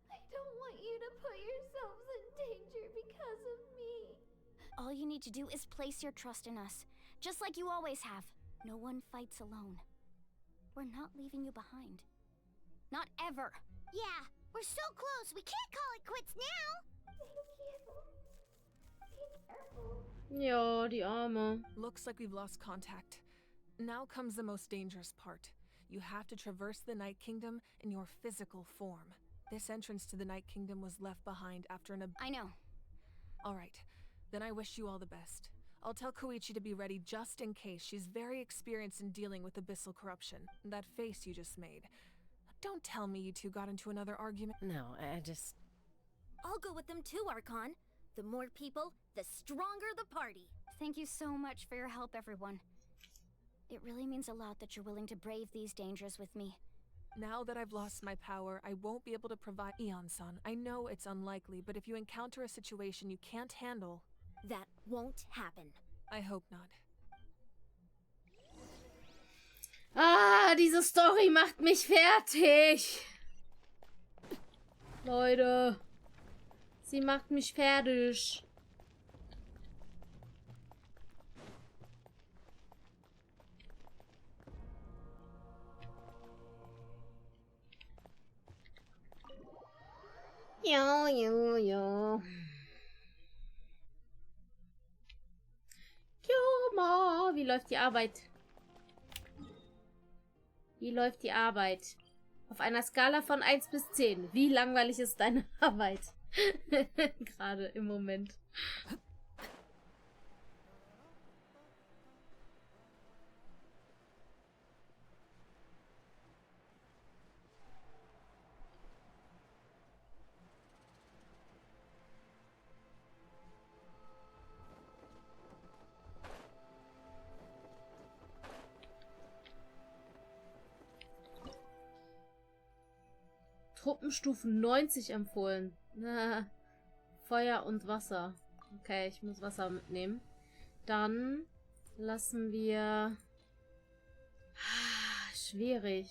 I don't want you to put yourselves in danger because of me. All you need to do is place your trust in us, just like you always have. No one fights alone. We're not leaving you behind. Not ever. Yeah, we're so close. We can't call it quits now. Thank you. Be careful. Ja, die Arme. Looks like we've lost contact. Now comes the most dangerous part. You have to traverse the Night Kingdom in your physical form. This entrance to the Night Kingdom was left behind after an I know. All right. Then I wish you all the best. I'll tell Koichi to be ready just in case. She's very experienced in dealing with abyssal corruption. That face you just made. Don't tell me you two got into another argument. No, I just... I'll go with them too, Archon. The more people, the stronger the party. Thank you so much for your help, everyone. It really means a lot that you're willing to brave these dangers with me. Now that I've lost my power, I won't be able to provide Eon-san. I know it's unlikely, but if you encounter a situation you can't handle... That won't happen. I hope not. Ah, diese Story macht mich fertig. Leute. Sie macht mich fertig. Jo. Wie läuft die Arbeit? Wie läuft die Arbeit? Auf einer Skala von 1 bis 10. Wie langweilig ist deine Arbeit? Gerade im Moment. Truppenstufen 90 empfohlen. Na, Feuer und Wasser. Okay, ich muss Wasser mitnehmen. Dann lassen wir... schwierig.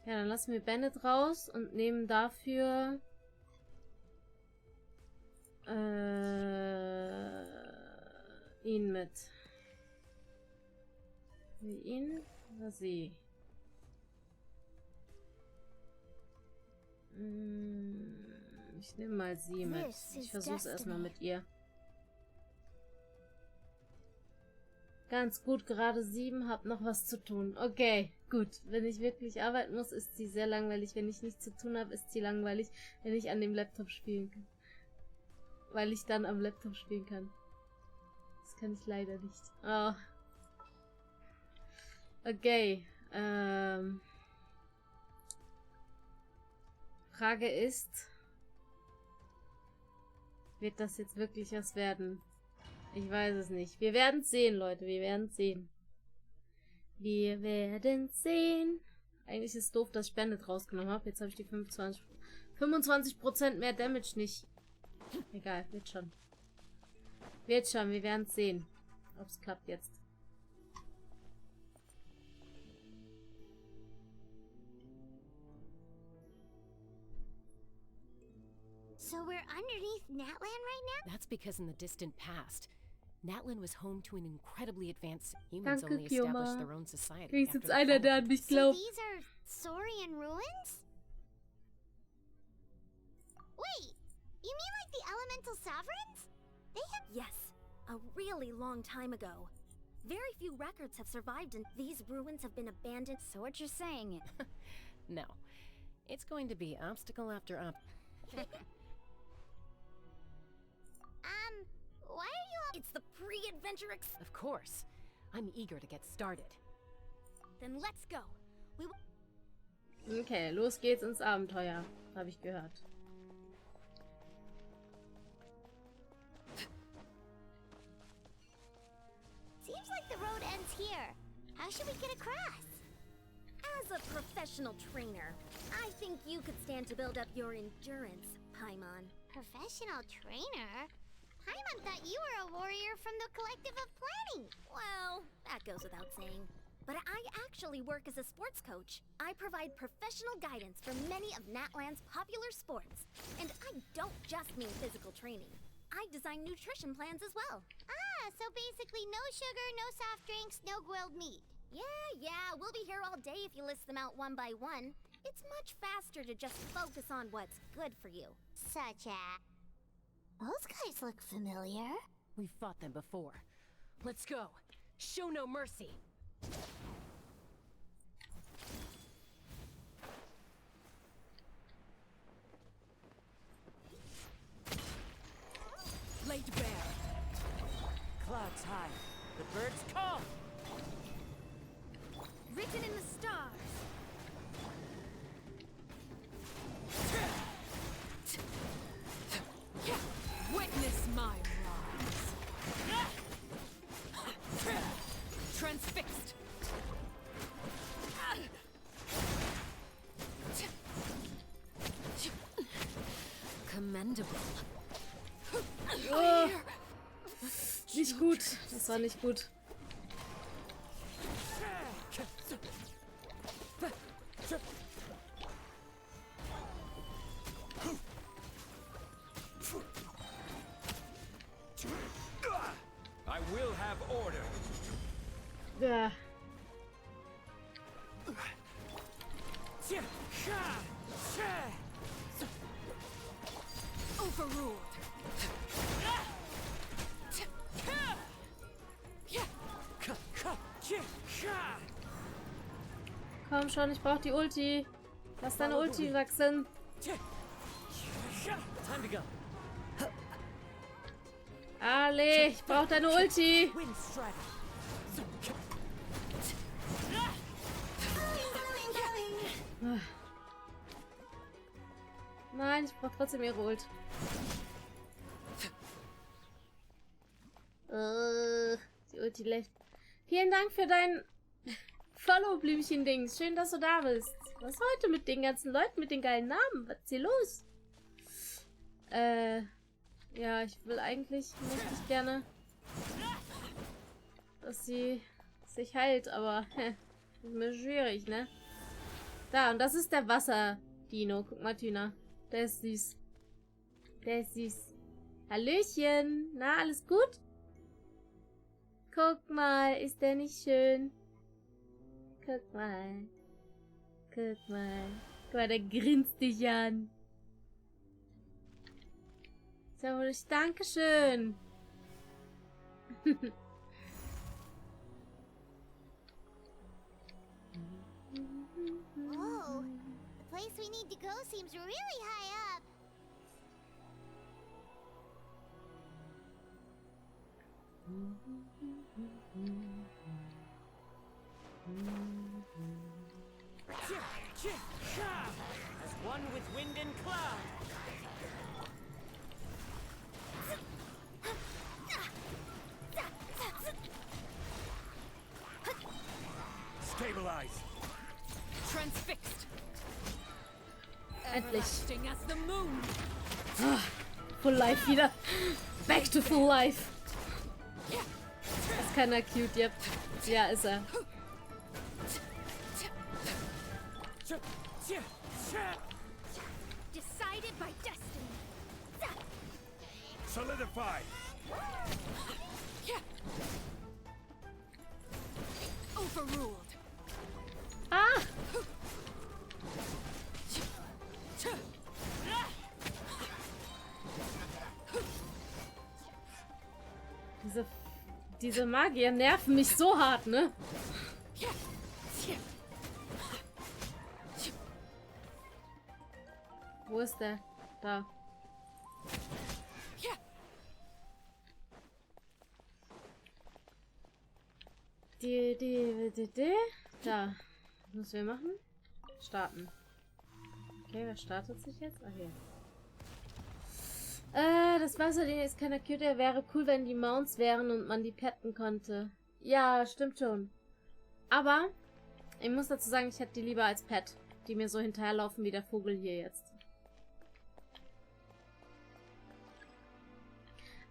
Ja, dann lassen wir Bennett raus und nehmen dafür... ihn mit. Wie ihn oder sie? Ich nehme mal sie mit. Ich versuche es erstmal mit ihr. Ganz gut, gerade 7, hab noch was zu tun. Okay, gut. Wenn ich wirklich arbeiten muss, ist sie sehr langweilig. Wenn ich nichts zu tun habe, ist sie langweilig, wenn ich an dem Laptop spielen kann. Weil ich dann am Laptop spielen kann. Das kann ich leider nicht. Oh. Okay. Frage ist, wird das jetzt wirklich was werden? Ich weiß es nicht. Wir werden es sehen, Leute. Wir werden es sehen. Wir werden es sehen. Eigentlich ist es doof, dass ich Bandit rausgenommen habe. Jetzt habe ich die 25% mehr Damage nicht. Egal, wird schon. Wird schon, wir werden es sehen, ob es klappt jetzt. So we're underneath Natlan right now? That's because in the distant past, Natlan was home to an incredibly advanced humans Danke, only established Kioma. their own society. Wenigstens after the einer, fall. der an mich So glaubt. these are Saurian ruins? Wait, you mean like the elemental sovereigns? They have— Yes, a really long time ago. Very few records have survived and these ruins have been abandoned. So what you're saying? No. It's going to be obstacle after why are you all— It's the pre-adventure Of course. I'm eager to get started. Then let's go. We will— Okay, los geht's ins Abenteuer, habe ich gehört. Seems like the road ends here. How should we get across? As a professional trainer, I think you could stand to build up your endurance, Paimon. Professional trainer? Paimon thought you were a warrior from the Collective of Planning. Well, that goes without saying. But I actually work as a sports coach. I provide professional guidance for many of Natlan's popular sports. And I don't just mean physical training. I design nutrition plans as well. Ah, so basically no sugar, no soft drinks, no grilled meat. Yeah, we'll be here all day if you list them out one by one. It's much faster to just focus on what's good for you. Such as— Those guys look familiar. We've fought them before. Let's go. Show no mercy. Laid bare. Clouds high. The birds call. Written in the stars. Witness my rise. Transfixed. Commendable. Oh, nicht gut. Das war nicht gut. I will have order. Ja. Overruled. Komm schon, ich brauch die Ulti. Lass deine Ulti wachsen. Time to go. Ali, ich brauch deine Ulti. Nein, ich brauch trotzdem ihre Ult. Die Ulti lädt. Vielen Dank für dein Follow-Blümchen-Dings. Schön, dass du da bist. Was ist heute mit den ganzen Leuten mit den geilen Namen? Was ist hier los? Ja, ich will eigentlich, möchte ich gerne, dass sie sich heilt, aber ist mir schwierig, ne? Da, und das ist der Wasserdino. Guck mal, Tina. Der ist süß. Der ist süß. Hallöchen. Na, alles gut? Guck mal, ist der nicht schön? Guck mal. Guck mal. Guck mal, der grinst dich an. So, Dankeschön. Whoa, the place we need to go seems really high up. As one with wind and cloud. Stabilize. Transfixed. Endlich. Everlasting as the moon. Oh, full life wieder. Back to full life. Ist keiner cute, yep. Ja, ist er. Decided by destiny. Solidify. Overruled. Ah! Diese Magier nerven mich so hart, ne? Wo ist der? Da. Da. Was müssen wir machen? Starten. Okay, wer startet sich jetzt? Ah, hier. Das Wasserding ist keiner cute. Wäre cool, wenn die Mounts wären und man die petten konnte. Ja, stimmt schon. Aber ich muss dazu sagen, ich hätte die lieber als Pet, die mir so hinterherlaufen wie der Vogel hier jetzt.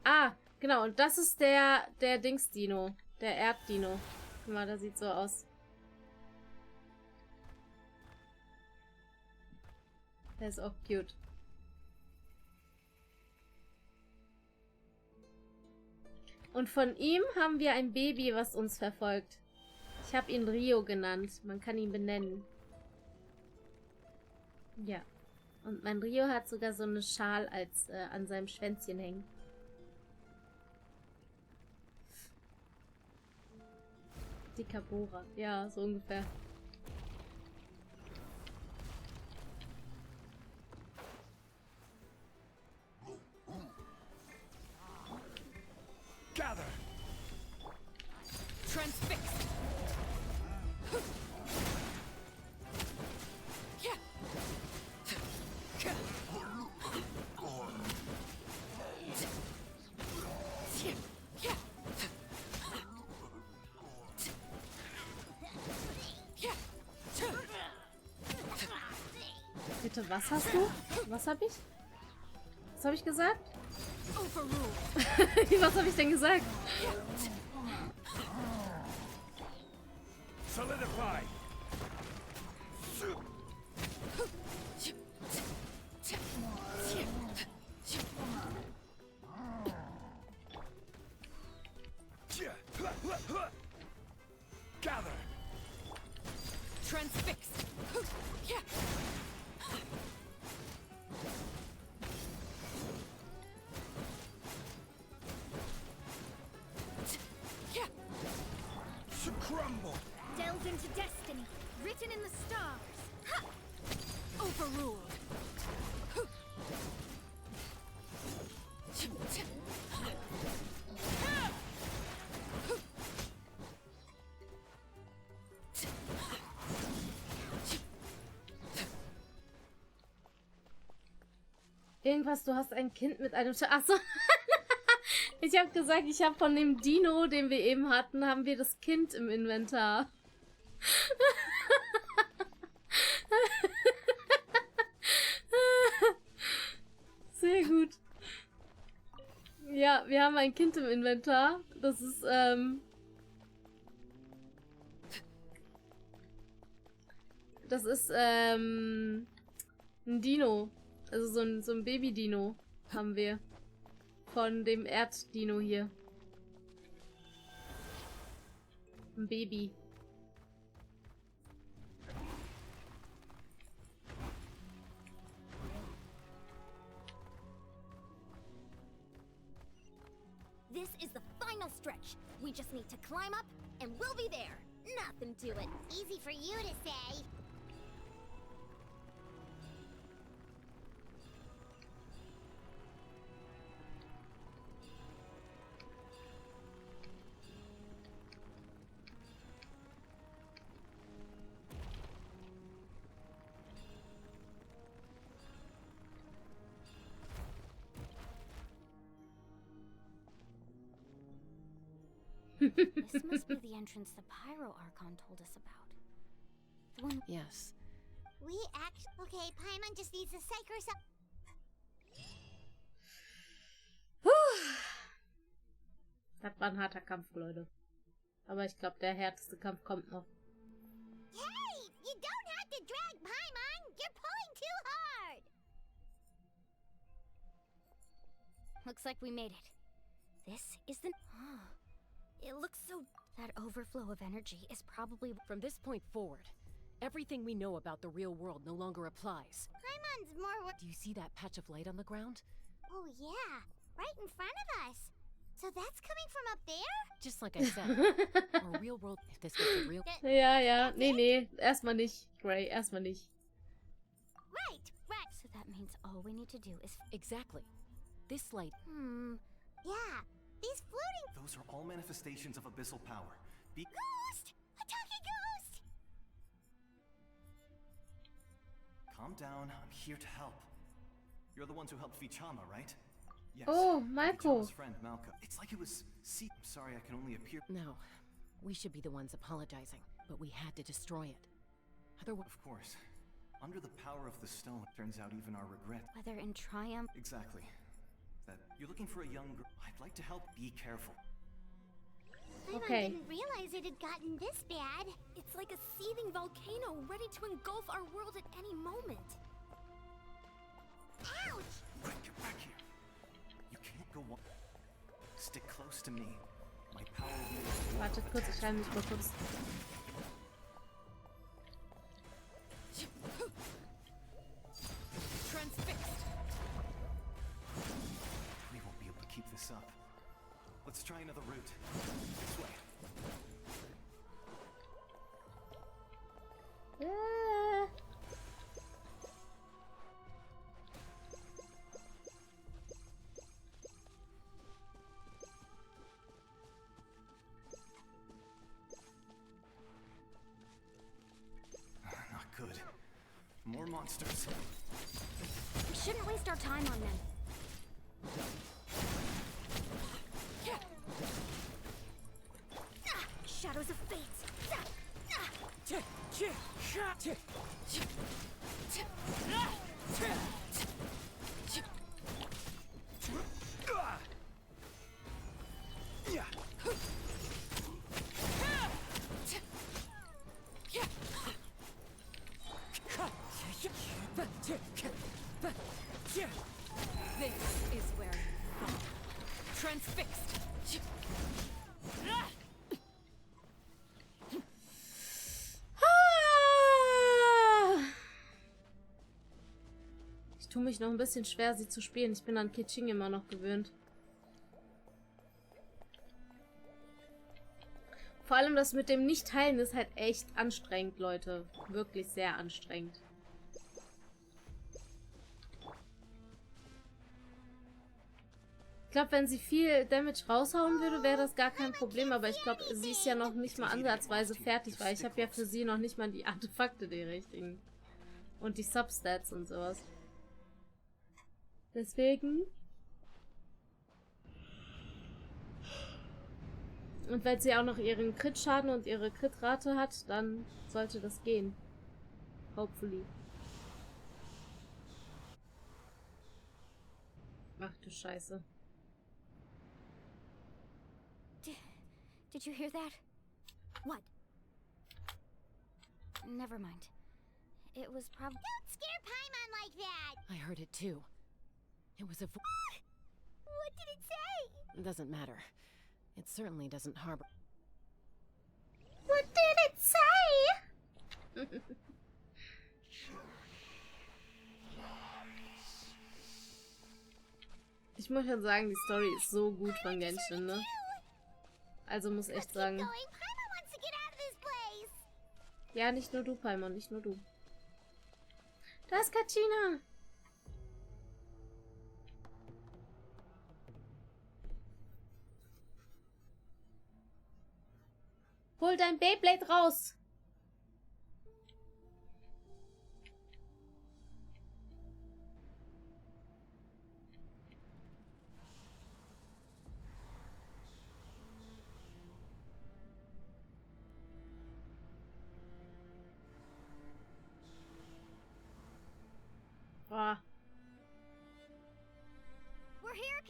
Ah, genau. Und das ist der Dings-Dino. Der Erddino. Guck mal, der sieht so aus. Der ist auch cute. Und von ihm haben wir ein Baby, was uns verfolgt. Ich habe ihn Rio genannt. Man kann ihn benennen. Ja. Und mein Rio hat sogar so eine Schal als an seinem Schwänzchen hängen. Die Kabora. Ja, so ungefähr. Gather. Transfixed. Bitte, was hast du? Was hab ich? Was habe ich gesagt? Was habe ich denn gesagt? Solidify. Gather. Transfixed. Crumble. Delved into destiny, written in the stars. Ha! Overruled. Irgendwas, du hast ein Kind mit einem... Achso. Ich habe gesagt, ich habe von dem Dino, den wir eben hatten, haben wir das Kind im Inventar. Sehr gut. Ja, wir haben ein Kind im Inventar. Das ist, ein Dino. Also so ein Baby-Dino haben wir. Von dem Erddino hier. Ein Baby. This is the final stretch. We just need to climb up and we'll be there. Nothing to it. Easy for you to say. This must be the entrance the Pyro Archon told us about. The one... Yes. We actually... Okay, Paimon just needs to psych herself... Das war ein harter Kampf, Leute. Aber ich glaube, der härteste Kampf kommt noch. Hey! You don't have to drag Paimon! You're pulling too hard! Looks like we made it. This is the... It looks so... That overflow of energy is probably... From this point forward, everything we know about the real world no longer applies. Paimon's more... Do you see that patch of light on the ground? Oh yeah, right in front of us. So that's coming from up there? Just like I said, our real world, if this was the real... Ja. Nee. Erstmal nicht, Gray. Erstmal nicht. Right. So that means all we need to do is... Exactly. This light... Yeah, these floating... Those are all manifestations of abyssal power. Ghost! A talking ghost! Calm down, I'm here to help. You're the ones who helped Vichama, right? Yes. Oh, Malko. Vichama's friend, Malko. It's like it was... See, I'm sorry I can only appear... No, we should be the ones apologizing, but we had to destroy it. Otherwise... Of course. Under the power of the stone, turns out even our regret... Whether in triumph... Exactly. That you're looking for a young girl. I'd like to help. Be careful. Paimon didn't realize it had gotten this bad. It's like a seething volcano ready to engulf our world at any moment. Ouch! Quick, get back here. You can't go on. Stick close to me. My power will... Wartet kurz, ich schreibe mich mal kurz. Transfixed. We won't be able to keep this up. Let's try another route. This way. Not good. More monsters. We shouldn't waste our time on them. Shadows of fate. This is where you fall. Transfixed. Ich tue mich noch ein bisschen schwer, sie zu spielen. Ich bin an Kitching immer noch gewöhnt. Vor allem das mit dem Nicht-Teilen ist halt echt anstrengend, Leute. Wirklich sehr anstrengend. Ich glaube, wenn sie viel Damage raushauen würde, wäre das gar kein Problem. Aber ich glaube, sie ist ja noch nicht mal ansatzweise fertig, weil ich habe ja für sie noch nicht mal die Artefakte, die richtigen. Und die Substats und sowas. Deswegen. Und wenn sie auch noch ihren Crit-Schaden und ihre Crit-Rate hat, dann sollte das gehen. Hopefully. Ach du Scheiße. Did you hear that? What? Never mind. It was probably... Don't scare Paimon like that! I heard it too. It was a... What did it say? It doesn't matter. It certainly doesn't harbor... What did it say? Ich muss schon sagen, die Story ist so gut von Genshin, ne? Also muss echt sagen... Ja, nicht nur du, Paimon, nicht nur du. Da ist Kachina! Hol dein Beyblade raus!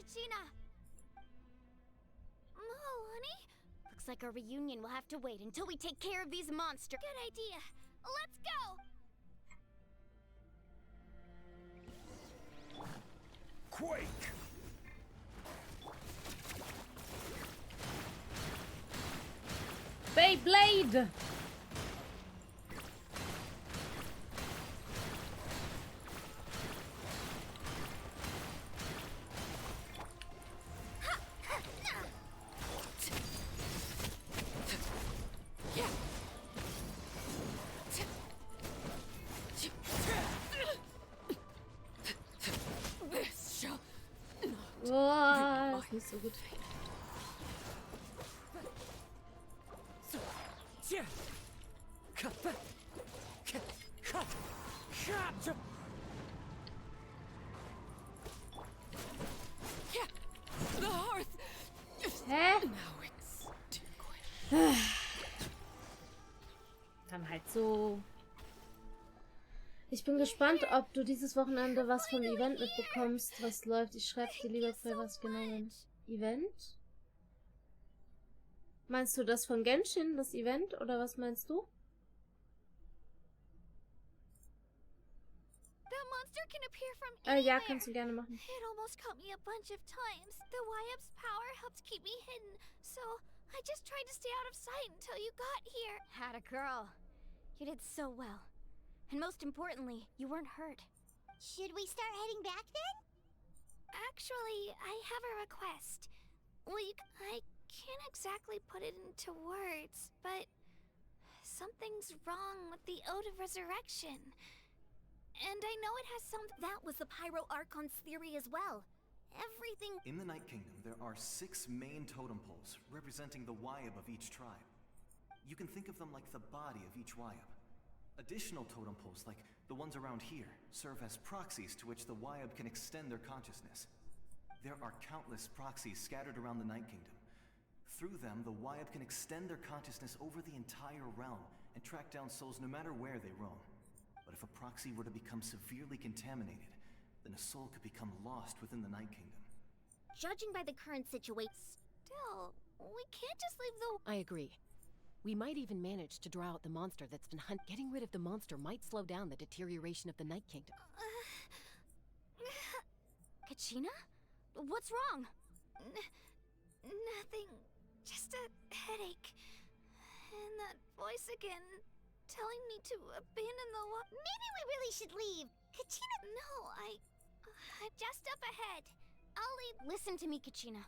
Kachina! Oh, honey? Looks like our reunion will have to wait until we take care of these monsters. Good idea. Let's go! Quake! Beyblade! Boah, ist nicht so gut. Hä? Dann halt so. Ich bin gespannt, ob du dieses Wochenende was vom Event mitbekommst, was läuft. Ich schreibe dir lieber für was genau ein Event. Meinst du das von Genshin, das Event, oder was meinst du? That monster can appear from Ja, anywhere. kannst du gerne machen. It almost caught me a bunch of times. The Wyap's power helps keep me hidden, so I just tried to stay out of sight until you got here. Had a girl. You did so well. And most importantly, you weren't hurt. Should we start heading back then? Actually, I have a request. I can't exactly put it into words, but something's wrong with the Ode of Resurrection. And I know it has some... That was the Pyro Archon's theory as well. Everything... In the Night Kingdom, there are 6 main totem poles representing the Wyab of each tribe. You can think of them like the body of each Wyab. Additional totem poles, like the ones around here, serve as proxies to which the Wyab can extend their consciousness. There are countless proxies scattered around the Night Kingdom. Through them, the Wyab can extend their consciousness over the entire realm and track down souls no matter where they roam. But if a proxy were to become severely contaminated, then a soul could become lost within the Night Kingdom. Judging by the current situation... Still, we can't just leave the... I agree. We might even manage to draw out the monster that's been Getting rid of the monster might slow down the deterioration of the Night Kingdom. Kachina? What's wrong? Nothing. Just a headache. And that voice again, telling me to abandon the Maybe we really should leave. Kachina... No, just up ahead. I'll leave... Listen to me, Kachina.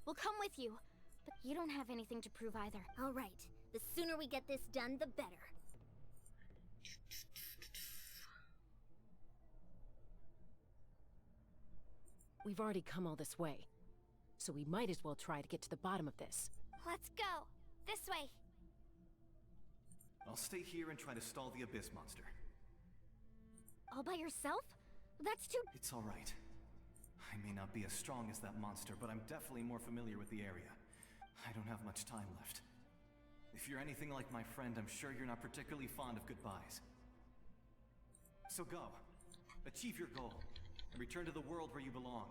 We'll come with you. But you don't have anything to prove either. All right. The sooner we get this done, the better. We've already come all this way, so we might as well try to get to the bottom of this. Let's go. This way. I'll stay here and try to stall the Abyss monster. All by yourself? That's too... It's all right. I may not be as strong as that monster, but I'm definitely more familiar with the area. I don't have much time left. If you're anything like my friend, I'm sure you're not particularly fond of goodbyes. So go. Achieve your goal. And return to the world where you belong.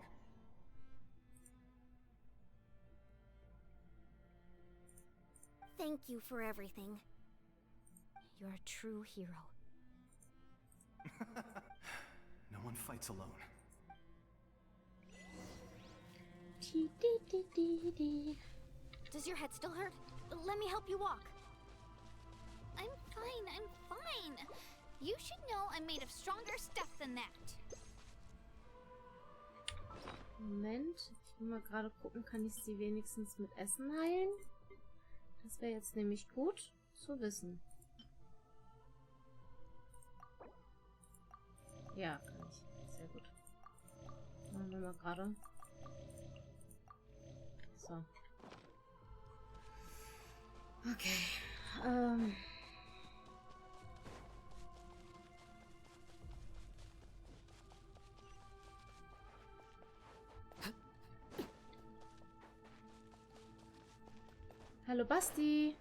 Thank you for everything. You're a true hero. No one fights alone. Does your head still hurt? Let me help you walk. I'm fine. You should know I'm made of stronger stuff than that. Moment, ich will mal gerade gucken, kann ich sie wenigstens mit Essen heilen? Das wäre jetzt nämlich gut zu wissen. Ja, kann ich. Sehr gut. Machen wir mal gerade. So. Okay. Hallo Basti.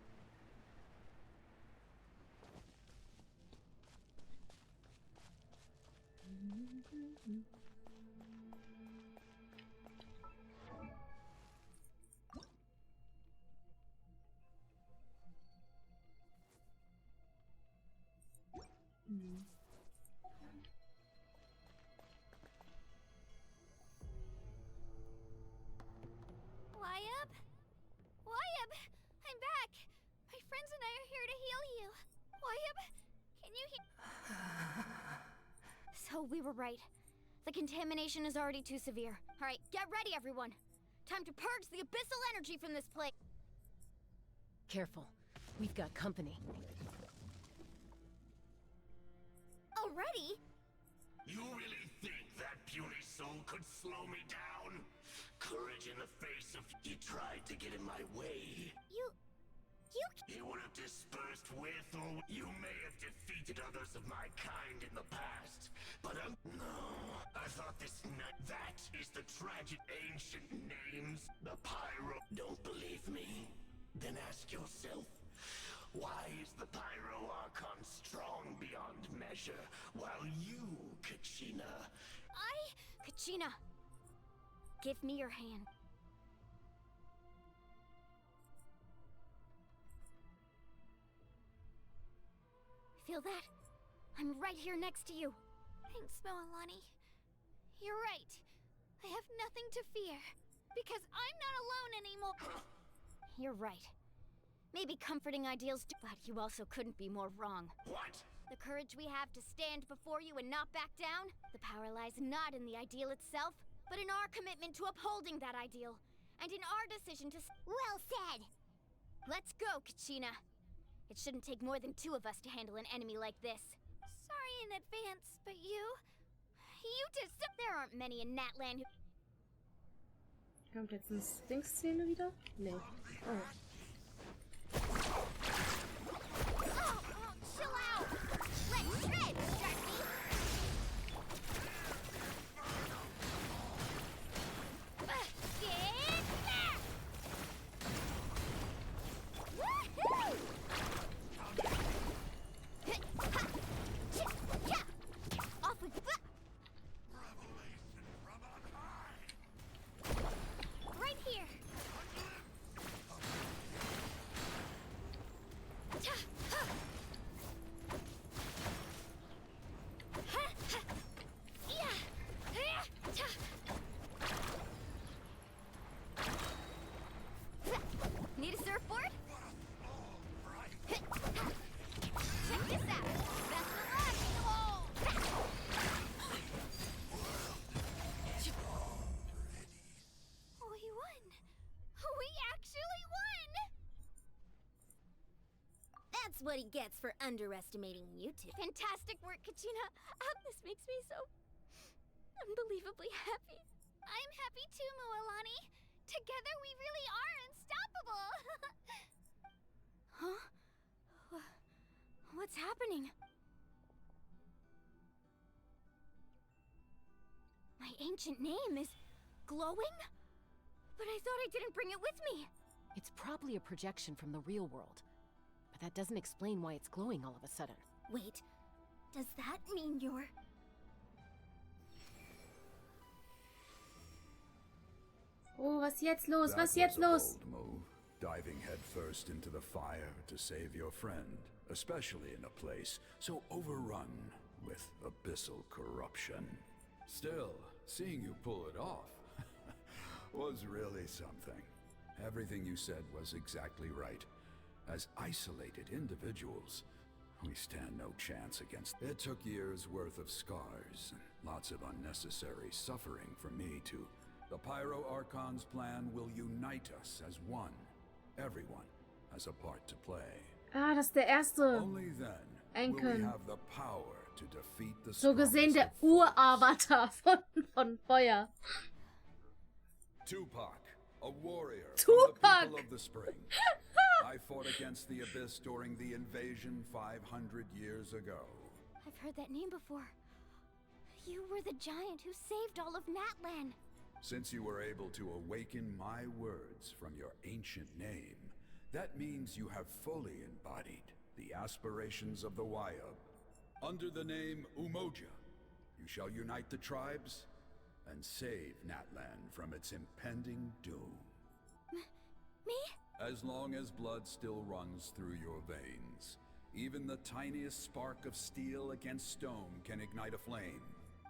Can you hear? So we were right. The contamination is already too severe. All right, get ready, everyone. Time to purge the abyssal energy from this place. Careful. We've got company. Already? You really think that puny soul could slow me down? Courage in the face of... He tried to get in my way. He would have dispersed with, or you may have defeated others of my kind in the past. But no, I thought that is the tragic ancient names, the Pyro. Don't believe me? Then ask yourself, why is the Pyro Archon strong beyond measure, while you, Kachina... Kachina, give me your hand. Feel that? I'm right here next to you. Thanks, Moalani. You're right. I have nothing to fear, because I'm not alone anymore. You're right. Maybe comforting ideals do, but you also couldn't be more wrong. What? The courage we have to stand before you and not back down, the power lies not in the ideal itself, but in our commitment to upholding that ideal, and in our decision to... Well said! Let's go, Kachina. It shouldn't take more than 2 of us to handle an enemy like this. Sorry in advance, but you did so... There aren't many in Natlan who... Kommt jetzt eine Dings-Szene wieder? Nee. Oh. Chill out! Let's shred, Darky! Get back! Woohoo! Off we go! Right here! Need a surfboard? Check this out. Best of luck. We won! We actually won! That's what he gets for underestimating you two. Fantastic work, Kachina. This makes me so unbelievably happy. I'm happy too, Moalani. Together we really are unstoppable. Huh? What's happening? My ancient name is glowing? But I thought I didn't bring it with me. It's probably a projection from the real world. But that doesn't explain why it's glowing all of a sudden. Wait, does that mean you're... Oh, was jetzt los? Was jetzt los? Bold move, diving headfirst into the fire to save your friend, especially in a place so overrun with abyssal corruption. Still, seeing you pull it off was really something. Everything you said was exactly right. As isolated individuals, we stand no chance against... It took years' worth of scars and lots of unnecessary suffering for me to... The Pyro Archon's plan will unite us as one. Everyone has a part to play. Ah, das ist der erste Only then will we Enkel. have the power to defeat the So gesehen der Uravatar von Feuer. Tupac, a warrior Tupac! from the people of the spring. I fought against the Abyss during the invasion 500 years ago. I've heard that name before. You were the giant who saved all of Natlan. Since you were able to awaken my words from your ancient name, that means you have fully embodied the aspirations of the Wayab. Under the name Umoja, you shall unite the tribes and save Natlan from its impending doom. Me? As long as blood still runs through your veins, even the tiniest spark of steel against stone can ignite a flame.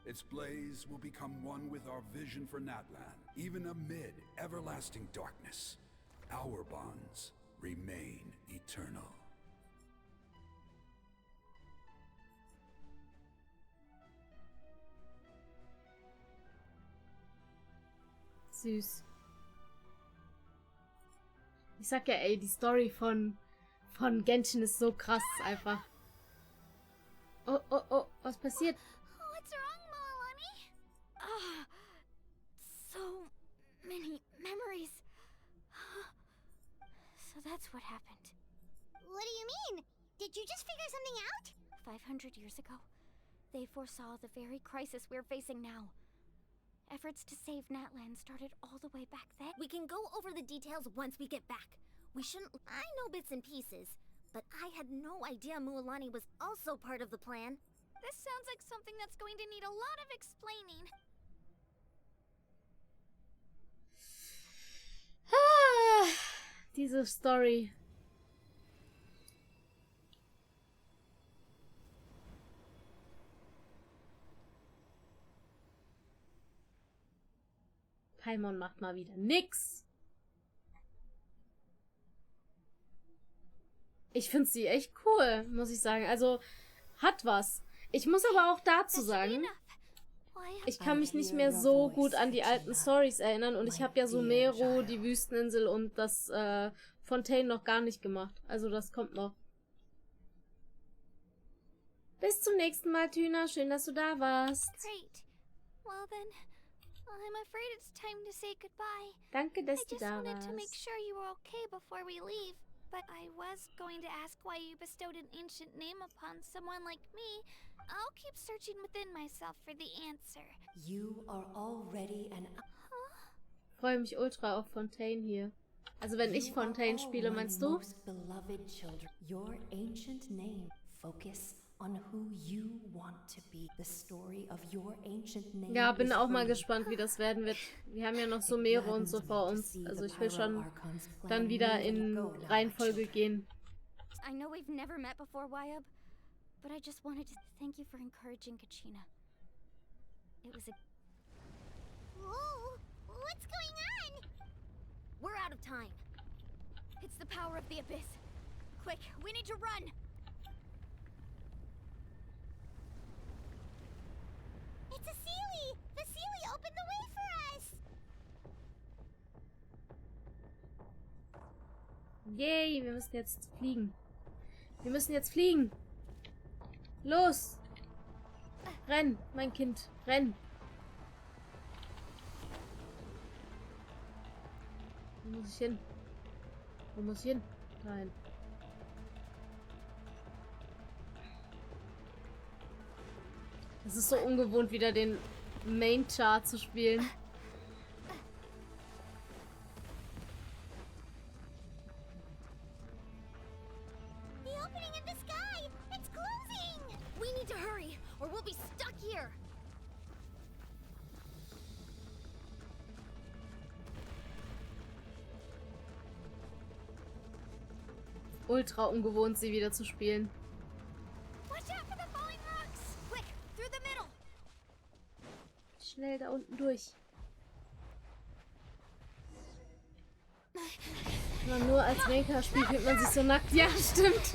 Its blaze will become one with our vision for Natlan, even amid everlasting darkness. Our bonds remain eternal. Süß. Ich sag ja, ey, die Story von Genshin ist so krass einfach. Oh, oh, oh, was passiert? What's wrong, Moalani? Ah, so many memories. So that's what happened. What do you mean? Did you just figure something out? 500 years ago, they foresaw the very crisis we're facing now. Efforts to save Natlan started all the way back then. We can go over the details once we get back. We shouldn't... I know bits and pieces, but I had no idea Moalani was also part of the plan. This sounds like something that's going to need a lot of explaining. Diese Story. Paimon macht mal wieder nix. Ich finde sie echt cool, muss ich sagen. Also, hat was. Ich muss aber auch dazu sagen, ich kann mich nicht mehr so gut an die alten Stories erinnern und ich habe ja Sumeru, die Wüsteninsel und das Fontaine noch gar nicht gemacht. Also das kommt noch. Bis zum nächsten Mal, Thyna. Schön, dass du da warst. Great. Well then, I'm afraid it's time to say goodbye. Danke, dass du da I just wanted to make warst. sure you were okay before we leave. But I was going to ask why you bestowed an ancient name upon someone like me. I'll keep searching within myself for the answer. You are already an... Ich freue mich ultra auf Fontaine hier. Also wenn ich Fontaine spiele, meinst du? Beloved children, your ancient name. Focus on who you want to be. The story of your ancient name. Ja, bin auch mal gespannt, wie das werden wird. Wir haben ja noch so mehrere und so vor uns. Also ich will schon dann wieder in Reihenfolge gehen. I know we've never met before, Wayab, but I just wanted to thank you for encouraging Kachina. It was a... Whoa, what's going on? We're out of time. It's the power of the Abyss. Quick, we need to run! It's a Sealy! The Sealy opened the way for us! Yay, wir müssen jetzt fliegen. Wir müssen jetzt fliegen. Los! Renn, mein Kind, renn! Wo muss ich hin? Wo muss ich hin? Nein. Es ist so ungewohnt, wieder den Main-Chart zu spielen. The opening in the sky! It's closing! We need to hurry, or we'll be stuck here! Ultra ungewohnt, sie wieder zu spielen. Watch out for the falling rocks! Quick, through the middle! Schnell da unten durch. Man, nur als Maker-Spiel fühlt man sich so nackt. Ja, stimmt.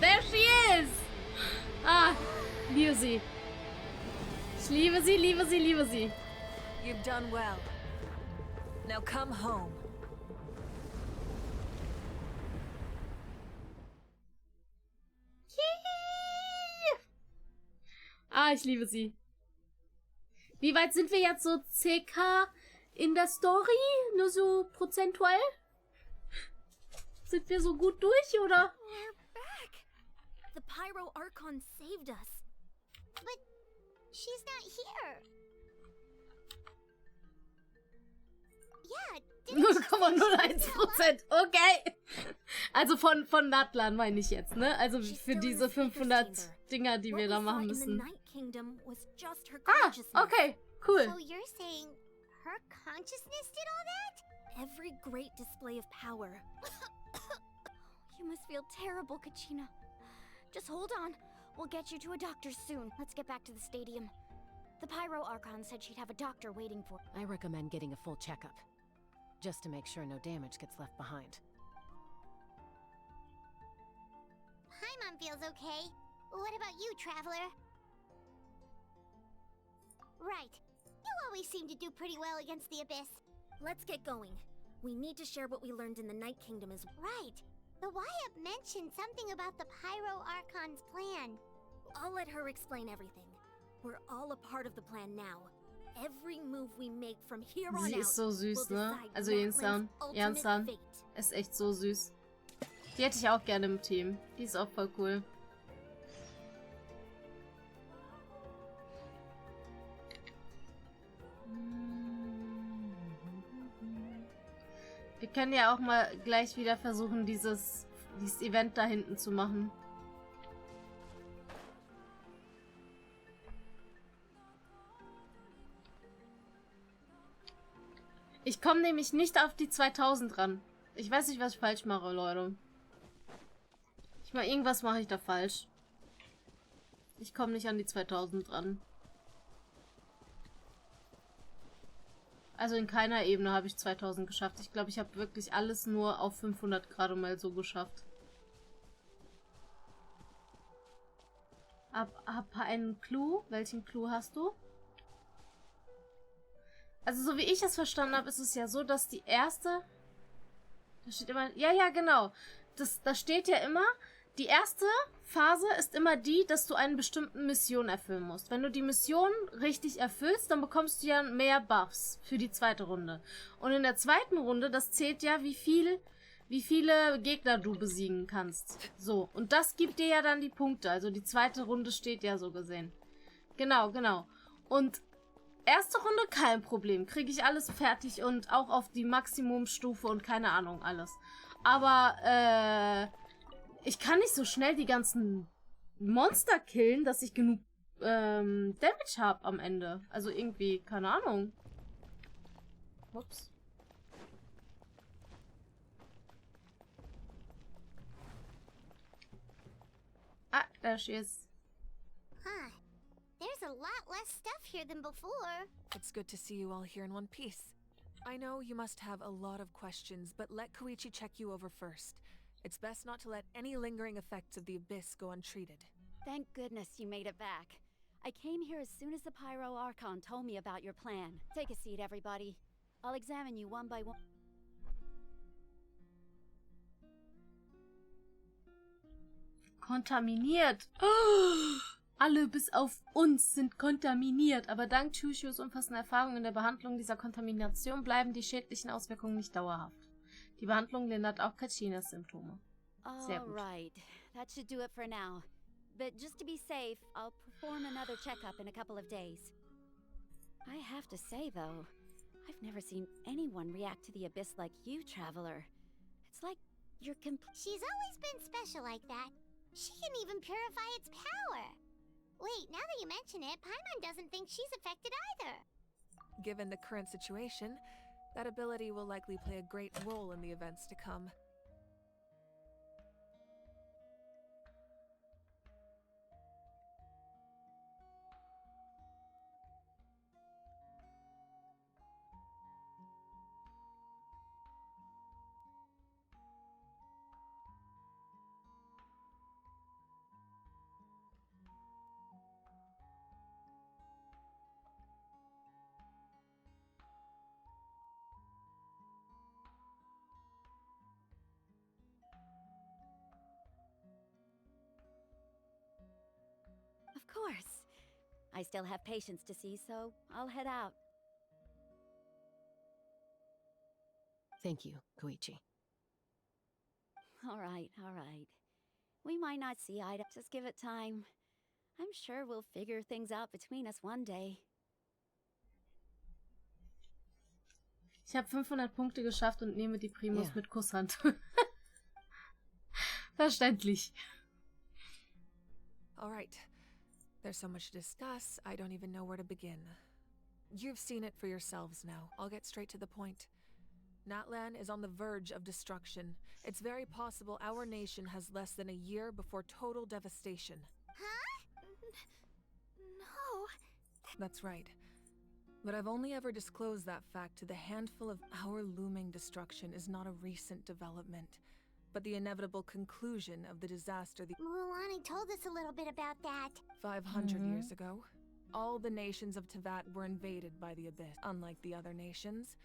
There she is! Ah, liebe sie. Ich liebe sie, liebe sie, liebe sie. You've done well. Now come home. Ah, ich liebe sie. Wie weit sind wir jetzt so? CK in der Story? Nur so prozentual? Sind wir so gut durch, oder? We're back! The Pyro Archon saved us. But she's not here. Yeah, 0,01%. Okay. Also von Natlan meine ich jetzt, ne? Also für diese 500 Dinger, die wir da machen müssen. Ah, okay. Cool. So you're saying her consciousness did all that? Every great display of power. You must feel terrible, Kachina. Just hold on. We'll get you to a doctor soon. Let's get back to the stadium. The Pyro Archon said she'd have a doctor waiting for. I recommend getting a full checkup, just to make sure no damage gets left behind. Paimon feels okay. What about you, Traveler? Right. You always seem to do pretty well against the Abyss. Let's get going. We need to share what we learned in the Night Kingdom as well. Right. The Wyatt mentioned something about the Pyro Archon's plan. I'll let her explain everything. We're all a part of the plan now. Every move we make from here on Sie out ist so süß, will ne? decide Also Natlan's Jansan ultimate fate. ist echt so süß. Die hätte ich auch gerne im Team. Die ist auch voll cool. Wir können ja auch mal gleich wieder versuchen, dieses Event da hinten zu machen. Ich komme nämlich nicht auf die 2000 ran. Ich weiß nicht, was ich falsch mache, Leute. Irgendwas mache ich da falsch. Ich komme nicht an die 2000 ran. Also in keiner Ebene habe ich 2000 geschafft. Ich glaube, ich habe wirklich alles nur auf 500 gerade mal so geschafft. Hab einen Clou. Welchen Clou hast du? Also so wie ich es verstanden habe, ist es ja so, dass die erste... Da steht immer... Ja, genau. Da steht ja immer... Die erste Phase ist immer die, dass du eine bestimmte Mission erfüllen musst. Wenn du die Mission richtig erfüllst, dann bekommst du ja mehr Buffs für die zweite Runde. Und in der zweiten Runde, das zählt ja, wie viele Gegner du besiegen kannst. So, und das gibt dir ja dann die Punkte. Also die zweite Runde steht ja so gesehen. Genau. Und erste Runde kein Problem. Kriege ich alles fertig und auch auf die Maximumstufe und keine Ahnung, alles. Aber, ich kann nicht so schnell die ganzen Monster killen, dass ich genug Damage habe am Ende. Also irgendwie, keine Ahnung. Ups. Ah, there she is. Huh. There's a lot less stuff here than before. It's good to see you all here in one piece. I know you must have a lot of questions, but let Koichi check you over first. It's best not to let any lingering effects of the Abyss go untreated. Thank goodness you made it back. I came here as soon as the Pyro Archon told me about your plan. Take a seat, everybody. I'll examine you one by one. Kontaminiert. Oh, alle bis auf uns sind kontaminiert. Aber dank Chushus umfassender Erfahrung in der Behandlung dieser Kontamination bleiben die schädlichen Auswirkungen nicht dauerhaft. Die Behandlung lindert auch Kachinas Symptome. Sehr gut. Alright, that should do it for now. But just to be safe, I'll perform another checkup in a couple of days. I have to say, though, I've never seen anyone react to the Abyss like you, Traveler. It's like you're She's always been special like that. She can even purify its power. Wait, now that you mention it, Paimon doesn't think she's affected either. Given the current situation, that ability will likely play a great role in the events to come. Of course. I still have patients to see, so I'll head out. Thank you, Koichi. All right, all right. We might not see eye to... Just give it time. I'm sure we'll figure things out between us one day. Ich habe 500 Punkte geschafft und nehme die Primus mit Kusshand. Verständlich. All right. There's so much to discuss, I don't even know where to begin. You've seen it for yourselves now. I'll get straight to the point. Natlan is on the verge of destruction. It's very possible our nation has less than a year before total devastation. Huh? No. That's right. But I've only ever disclosed that fact to the handful of our looming destruction is not a recent development, but the inevitable conclusion of the disaster the Mualani told us a little bit about that. 500 years ago. All the nations of Teyvat were invaded by the Abyss. Unlike the other nations,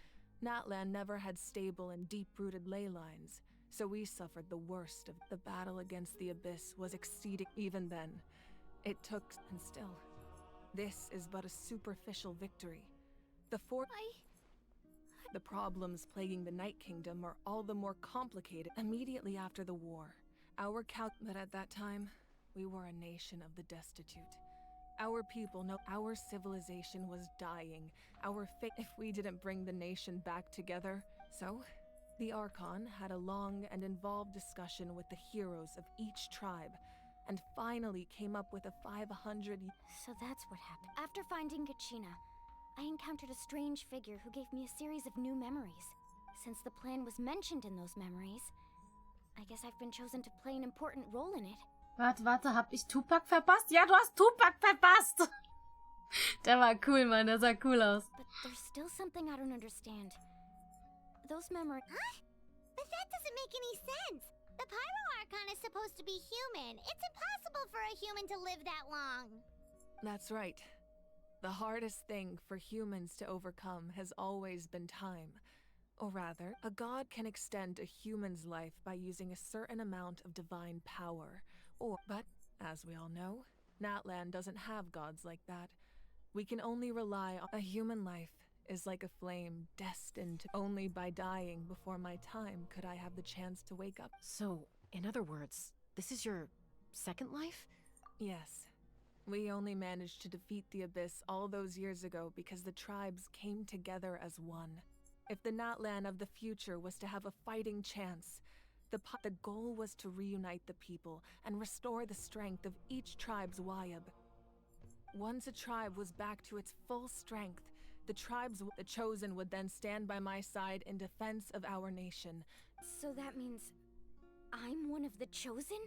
Natlan never had stable and deep-rooted ley lines, so we suffered the worst of the battle against the Abyss was exceeding. Even then, it took, and still, this is but a superficial victory. The problems plaguing the Night Kingdom are all the more complicated immediately after the war. But at that time, we were a nation of the destitute. Our people know our civilization was dying. Our fate if we didn't bring the nation back together. So, the Archon had a long and involved discussion with the heroes of each tribe, and finally came up with a 500... So that's what happened. After finding Kachina, I encountered a strange figure who gave me a series of new memories. Since the plan was mentioned in those memories, I guess I've been chosen to play an important role in it. Warte, hab ich Tupac verpasst? Ja, du hast Tupac verpasst! Der war cool, Mann, der sah cool aus. But there's still something I don't understand. Those memories... Huh? But that doesn't make any sense! The Pyro Archon is supposed to be human. It's impossible for a human to live that long. That's right. The hardest thing for humans to overcome has always been time. Or rather, a god can extend a human's life by using a certain amount of divine power. But, as we all know, Natlan doesn't have gods like that. We can only rely on... A human life is like a flame destined to... Only by dying before my time could I have the chance to wake up. So, in other words, this is your second life? Yes. We only managed to defeat the Abyss all those years ago because the tribes came together as one. If the Natlan of the future was to have a fighting chance, the goal was to reunite the people and restore the strength of each tribe's Wayab. Once a tribe was back to its full strength, the Chosen would then stand by my side in defense of our nation. So that means I'm one of the Chosen?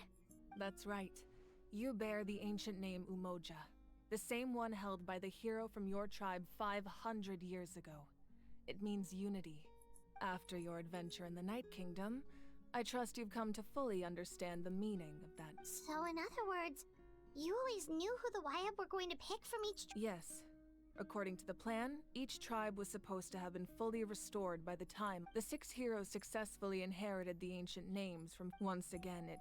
That's right. You bear the ancient name Umoja, the same one held by the hero from your tribe 500 years ago. It means unity. After your adventure in the Night Kingdom, I trust you've come to fully understand the meaning of that. So in other words, you always knew who the Wayab were going to pick from each... Yes. According to the plan, each tribe was supposed to have been fully restored by the time the 6 heroes successfully inherited the ancient names from... Once again, it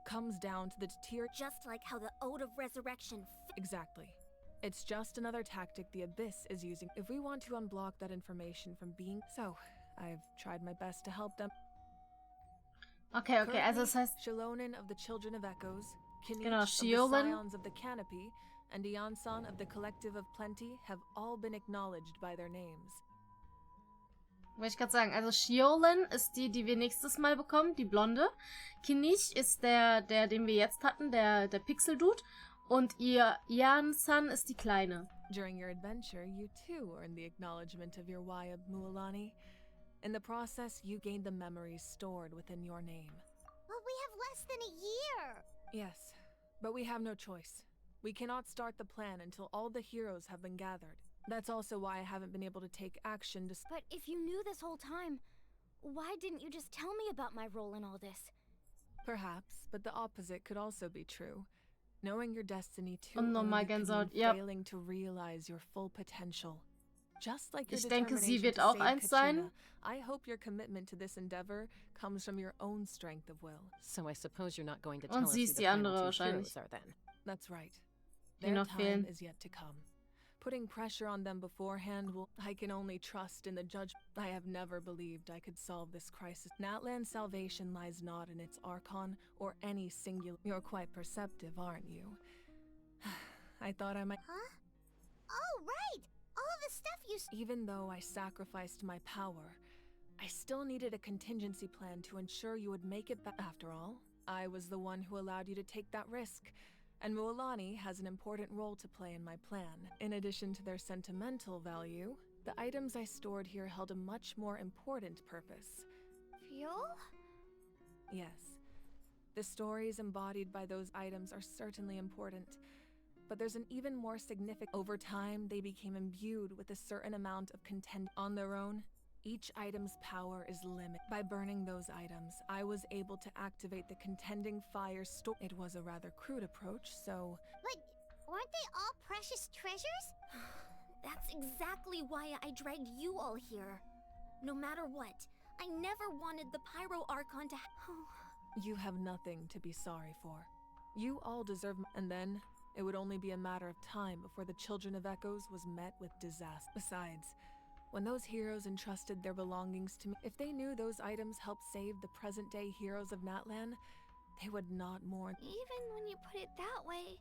comes down to the tier... Just like how the Ode of Resurrection... Exactly. It's just another tactic the Abyss is using if we want to unblock that information from being... So, I've tried my best to help them. Okay, also das heißt... Shilonen of the Children of Echoes, Kinich Genau, of the Scions of the Canopy, and Iansan of the Collective of Plenty have all been acknowledged by their names. Wollte ich gerade sagen, also Shiolen ist die wir nächstes Mal bekommen, die Blonde. Kinich ist der den wir jetzt hatten, der Pixel-Dude. Und Ian-san ist die Kleine. During your adventure, you too earned the acknowledgement of your Wayab, Mualani. In the process, you gained the memories stored within your name. Well, we have less than a year! Yes, but we have no choice. We cannot start the plan until all the heroes have been gathered. That's also why I haven't been able to take action to... But if you knew this whole time, why didn't you just tell me about my role in all this? Perhaps, but the opposite could also be true. Knowing your destiny too Und nochmal early could Gänsehaut, mean ja. failing to realize your full potential. Just like your Ich denke, sie determination wird to auch save eins sein. Kachina, I hope your commitment to this endeavor comes from your own strength of will. So I suppose you're not going to tell Und us sie who ist the die final andere 2 wahrscheinlich. heroes are then. That's right. Die Their noch time fehlen. is yet to come. Putting pressure on them beforehand will... I can only trust in the judge. I have never believed I could solve this crisis. Natlan's salvation lies not in its Archon or any singular... You're quite perceptive, aren't you? I thought I might... Huh? Oh, right! All the stuff you... Even though I sacrificed my power, I still needed a contingency plan to ensure you would make it back. After all, I was the one who allowed you to take that risk. And Mualani has an important role to play in my plan. In addition to their sentimental value, the items I stored here held a much more important purpose. Fuel? Yes. The stories embodied by those items are certainly important, but there's an even more significant... Over time, they became imbued with a certain amount of content on their own. Each item's power is limited. By burning those items, I was able to activate the contending fire store. It was a rather crude approach, so... But weren't they all precious treasures? That's exactly why I dragged you all here. No matter what, I never wanted the Pyro Archon to... You have nothing to be sorry for. You all deserve... And then, it would only be a matter of time before the Children of Echoes was met with disaster. Besides, when those heroes entrusted their belongings to me, if they knew those items helped save the present-day heroes of Natlan, they would not mourn. Even when you put it that way,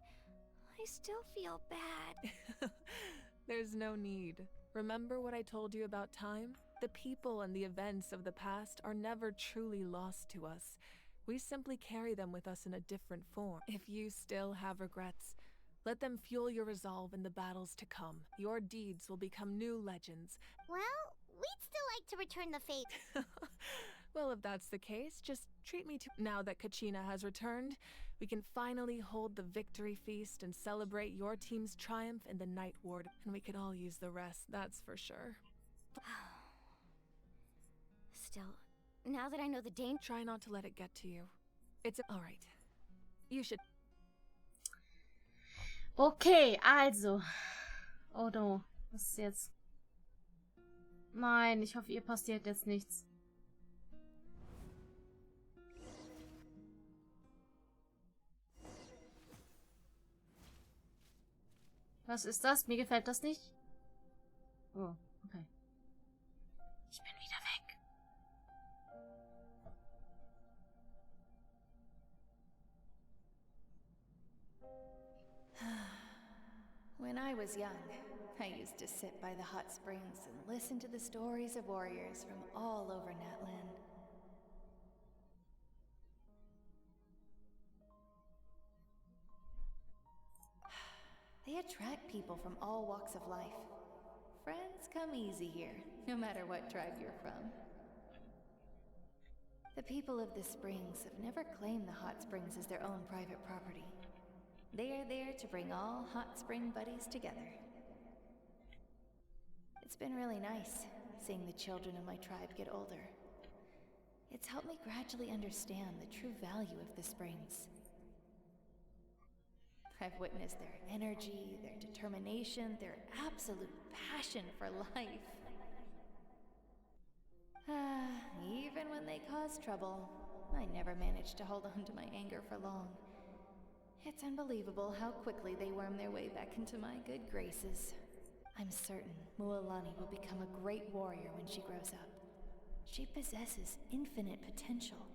I still feel bad. There's no need. Remember what I told you about time? The people and the events of the past are never truly lost to us. We simply carry them with us in a different form. If you still have regrets, let them fuel your resolve in the battles to come. Your deeds will become new legends. Well, we'd still like to return the favor. Well, if that's the case, just treat me to... Now that Kachina has returned, we can finally hold the victory feast and celebrate your team's triumph in the Night Ward. And we could all use the rest, that's for sure. Still, now that I know the danger... Try not to let it get to you. It's... Alright. You should... Okay, also. Oh no, was ist jetzt? Nein, ich hoffe, ihr passiert jetzt nichts. Was ist das? Mir gefällt das nicht. Oh, okay. Ich bin wieder weg. When I was young, I used to sit by the hot springs and listen to the stories of warriors from all over Natlan. They attract people from all walks of life. Friends come easy here, no matter what tribe you're from. The people of the springs have never claimed the hot springs as their own private property. They are there to bring all hot spring buddies together. It's been really nice seeing the children of my tribe get older. It's helped me gradually understand the true value of the springs. I've witnessed their energy, their determination, their absolute passion for life. Even when they cause trouble, I never managed to hold on to my anger for long. It's unbelievable how quickly they worm their way back into my good graces. I'm certain Mualani will become a great warrior when she grows up. She possesses infinite potential.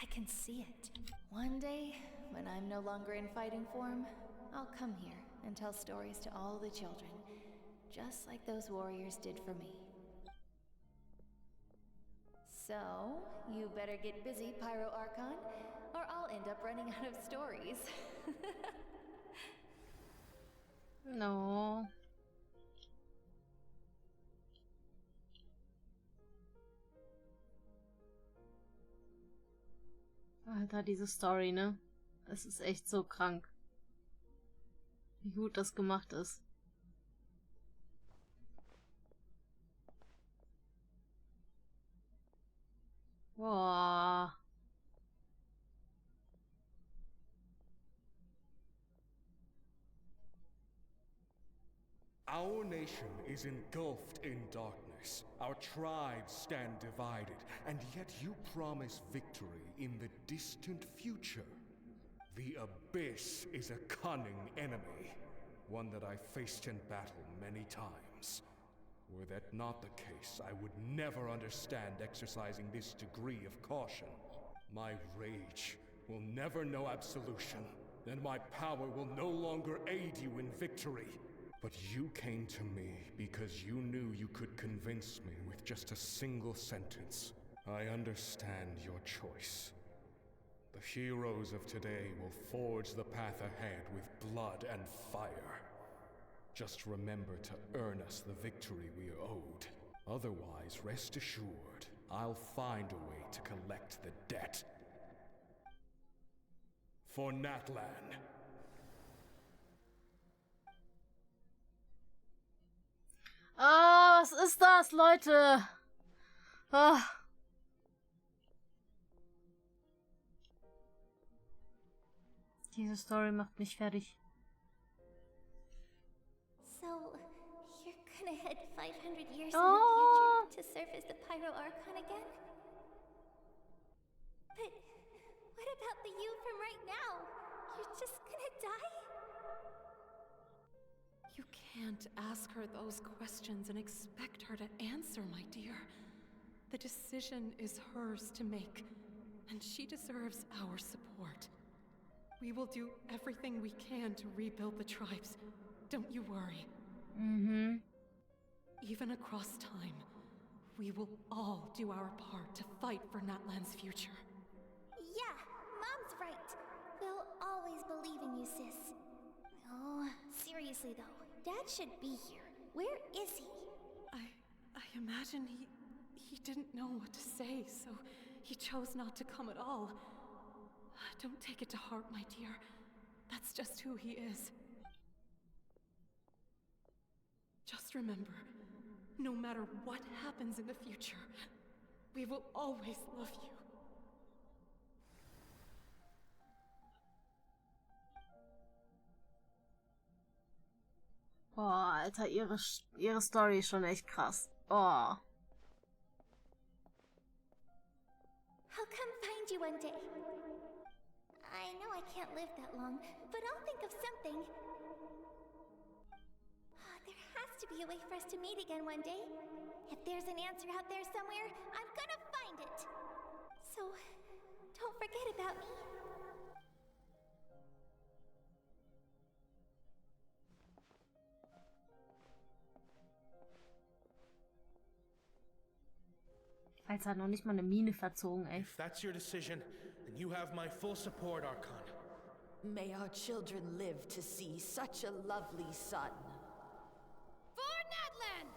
I can see it. One day, when I'm no longer in fighting form, I'll come here and tell stories to all the children, just like those warriors did for me. So, you better get busy, Pyro Archon, or I'll end up running out of stories. No. Alter, diese Story, ne? Das ist echt so krank. Wie gut das gemacht ist. Boah. Our nation is engulfed in darkness. Our tribes stand divided, and yet you promise victory in the distant future. The Abyss is a cunning enemy. one that I faced in battle many times. Were that not the case, I would never understand exercising this degree of caution. My rage will never know absolution, and my power will no longer aid you in victory. But you came to me because you knew you could convince me with just a single sentence. I understand your choice. The heroes of today will forge the path ahead with blood and fire. Just remember to earn us the victory we are owed. Otherwise, rest assured, I'll find a way to collect the debt. For Natlan. Ah, was ist das, Leute? Ah. Diese Story macht mich fertig. So, you're gonna head 500 years in the future to serve as the Pyro Archon again? But what about the you from right now? You're just gonna die? You can't ask her those questions and expect her to answer, my dear. The decision is hers to make, and she deserves our support. We will do everything we can to rebuild the tribes. Don't you worry. Mhm. Even across time, we will all do our part to fight for Natlan's future. Yeah, Mom's right. We'll always believe in you, sis. Oh, seriously though, Dad should be here. Where is he? I imagine he didn't know what to say, so he chose not to come at all. Don't take it to heart, my dear. That's just who he is. Just remember, no matter what happens in the future, we will always love you. Boah, Alter, ihre Story ist schon echt krass. Oh. I'll come find you one day. I know I can't live that long, but I'll think of something. There has to be a way for us to meet again one day. If there's an answer out there somewhere, I'm gonna find it. So, don't forget about me. Alter, noch nicht mal eine Mine verzogen, ey. If that's your decision, then you have my full support, Archon. May our children live to see such a lovely son. For Natlan!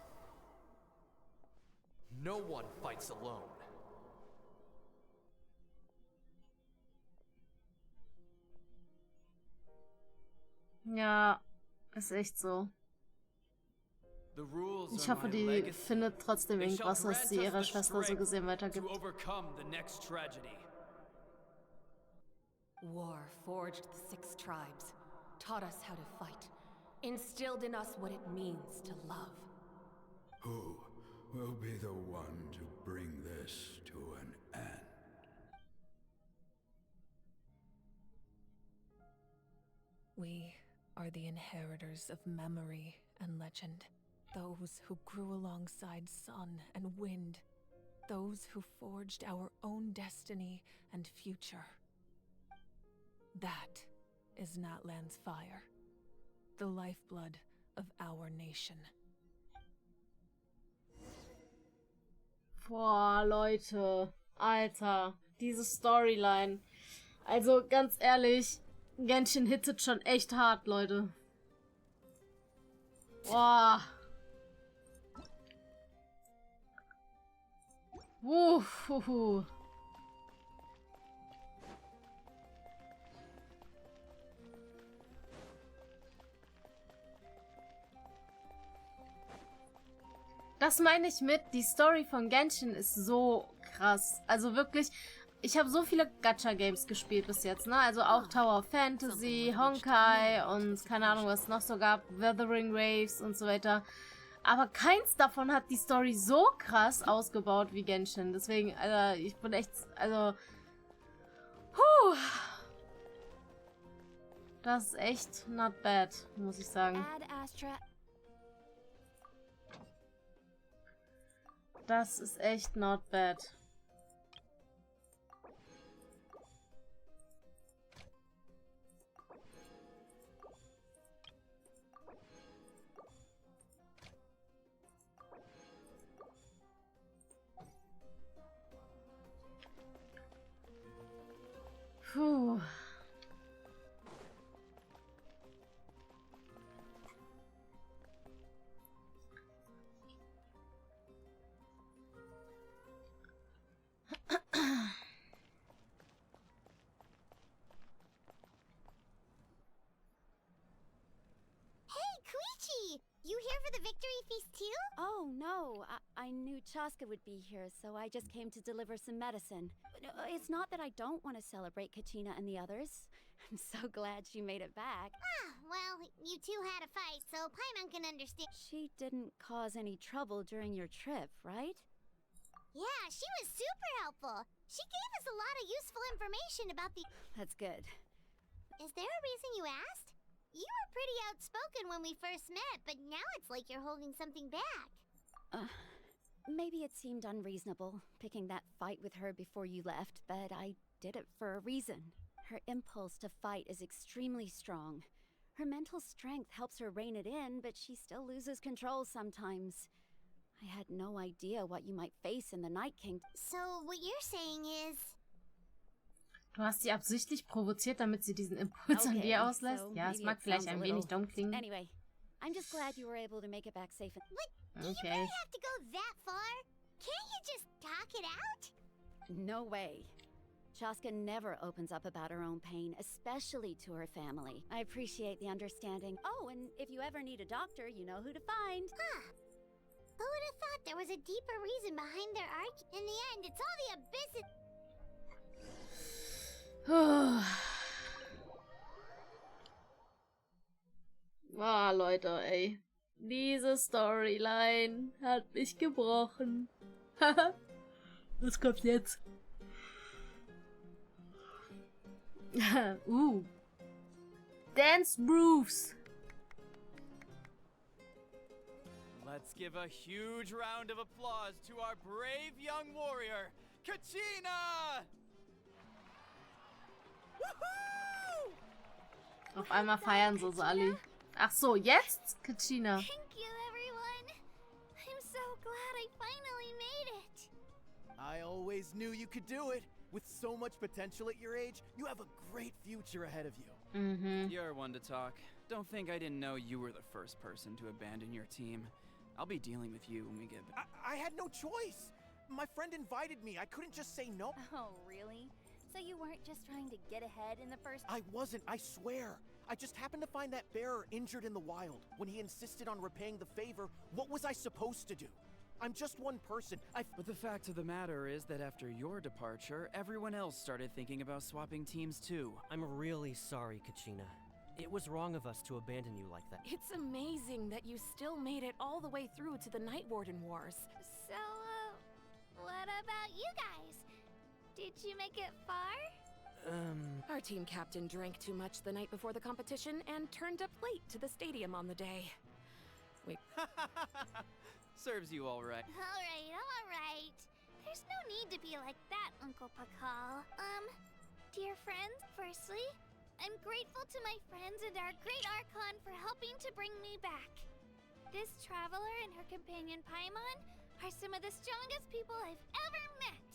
No one fights alone. Ja, ist echt so. Ich hoffe, die findet trotzdem irgendwas, was sie ihrer Schwester so gesehen weitergibt. War forged the 6 tribes, taught us how to fight, instilled in us what it means to love. Who will be the one to bring this to an end? We are the inheritors of memory and legend. Those who grew alongside sun and wind. Those who forged our own destiny and future. That is Natlan's fire. The lifeblood of our nation. Boah, Leute. Alter, diese Storyline. Also, ganz ehrlich, Genshin hittet schon echt hart, Leute. Boah. Wuhuhu. Das meine ich mit, die Story von Genshin ist so krass. Also wirklich, ich habe so viele Gacha-Games gespielt bis jetzt, ne? Also auch Tower of Fantasy, Honkai und keine Ahnung, was es noch so gab, Wuthering Waves und so weiter. Aber keins davon hat die Story so krass ausgebaut wie Genshin. Deswegen, Alter, ich bin echt, also... Das ist echt not bad, muss ich sagen. Das ist echt not bad. Puh. You here for the victory feast too? Oh, no. I knew Chaska would be here, so I just came to deliver some medicine. It's not that I don't want to celebrate Kachina and the others. I'm so glad she made it back. Ah, well, you two had a fight, so Paimon can understand. She didn't cause any trouble during your trip, right? Yeah, she was super helpful. She gave us a lot of useful information about the... That's good. Is there a reason you asked? You were pretty outspoken when we first met, but now it's like you're holding something back. Maybe it seemed unreasonable, picking that fight with her before you left, but I did it for a reason. Her impulse to fight is extremely strong. Her mental strength helps her rein it in, but she still loses control sometimes. I had no idea what you might face in the Night Kingdom. So what you're saying is... Du hast sie absichtlich provoziert, damit sie diesen Impuls an dir auslässt? Ja, es mag vielleicht ein wenig dumm klingen. Anyway, I'm just glad you were able to make it back safe. What? Do you really have to go that far? Can't you just talk it out? No way. Chaska never opens up about her own pain, especially to her family. I appreciate the understanding. Oh, and if you ever need a doctor, you know who to find. Huh. Who would have thought there was a deeper reason behind their arc? In the end, it's all the abyss. Ah, Leute, ey. Diese Storyline hat mich gebrochen. Was kommt jetzt? Dance Moves. Let's give a huge round of applause to our brave young warrior, Kachina! Auf einmal feiern sie alle. Ach so, jetzt Kachina. Thank you, everyone. I'm so glad I finally made it. I always knew you could do it. With so much potential at your age, you have a great future ahead of you. You're one to talk. Don't think I didn't know you were the first person to abandon your team. I'll be dealing with you when we get back. I had no choice. My friend invited me. I couldn't just say no. Oh, really? So you weren't just trying to get ahead in the first... I wasn't, I swear. I just happened to find that bearer injured in the wild. When he insisted on repaying the favor, what was I supposed to do? I'm just one person. But the fact of the matter is that after your departure, everyone else started thinking about swapping teams too. I'm really sorry, Kachina. It was wrong of us to abandon you like that. It's amazing that you still made it all the way through to the Night Warden Wars. So, what about you guys? Did you make it far? Our team captain drank too much the night before the competition and turned up late to the stadium on the day. We... Serves you all right. Alright. There's no need to be like that, Uncle Pakal. Dear friends, firstly, I'm grateful to my friends and our great Archon for helping to bring me back. This traveler and her companion Paimon are some of the strongest people I've ever met.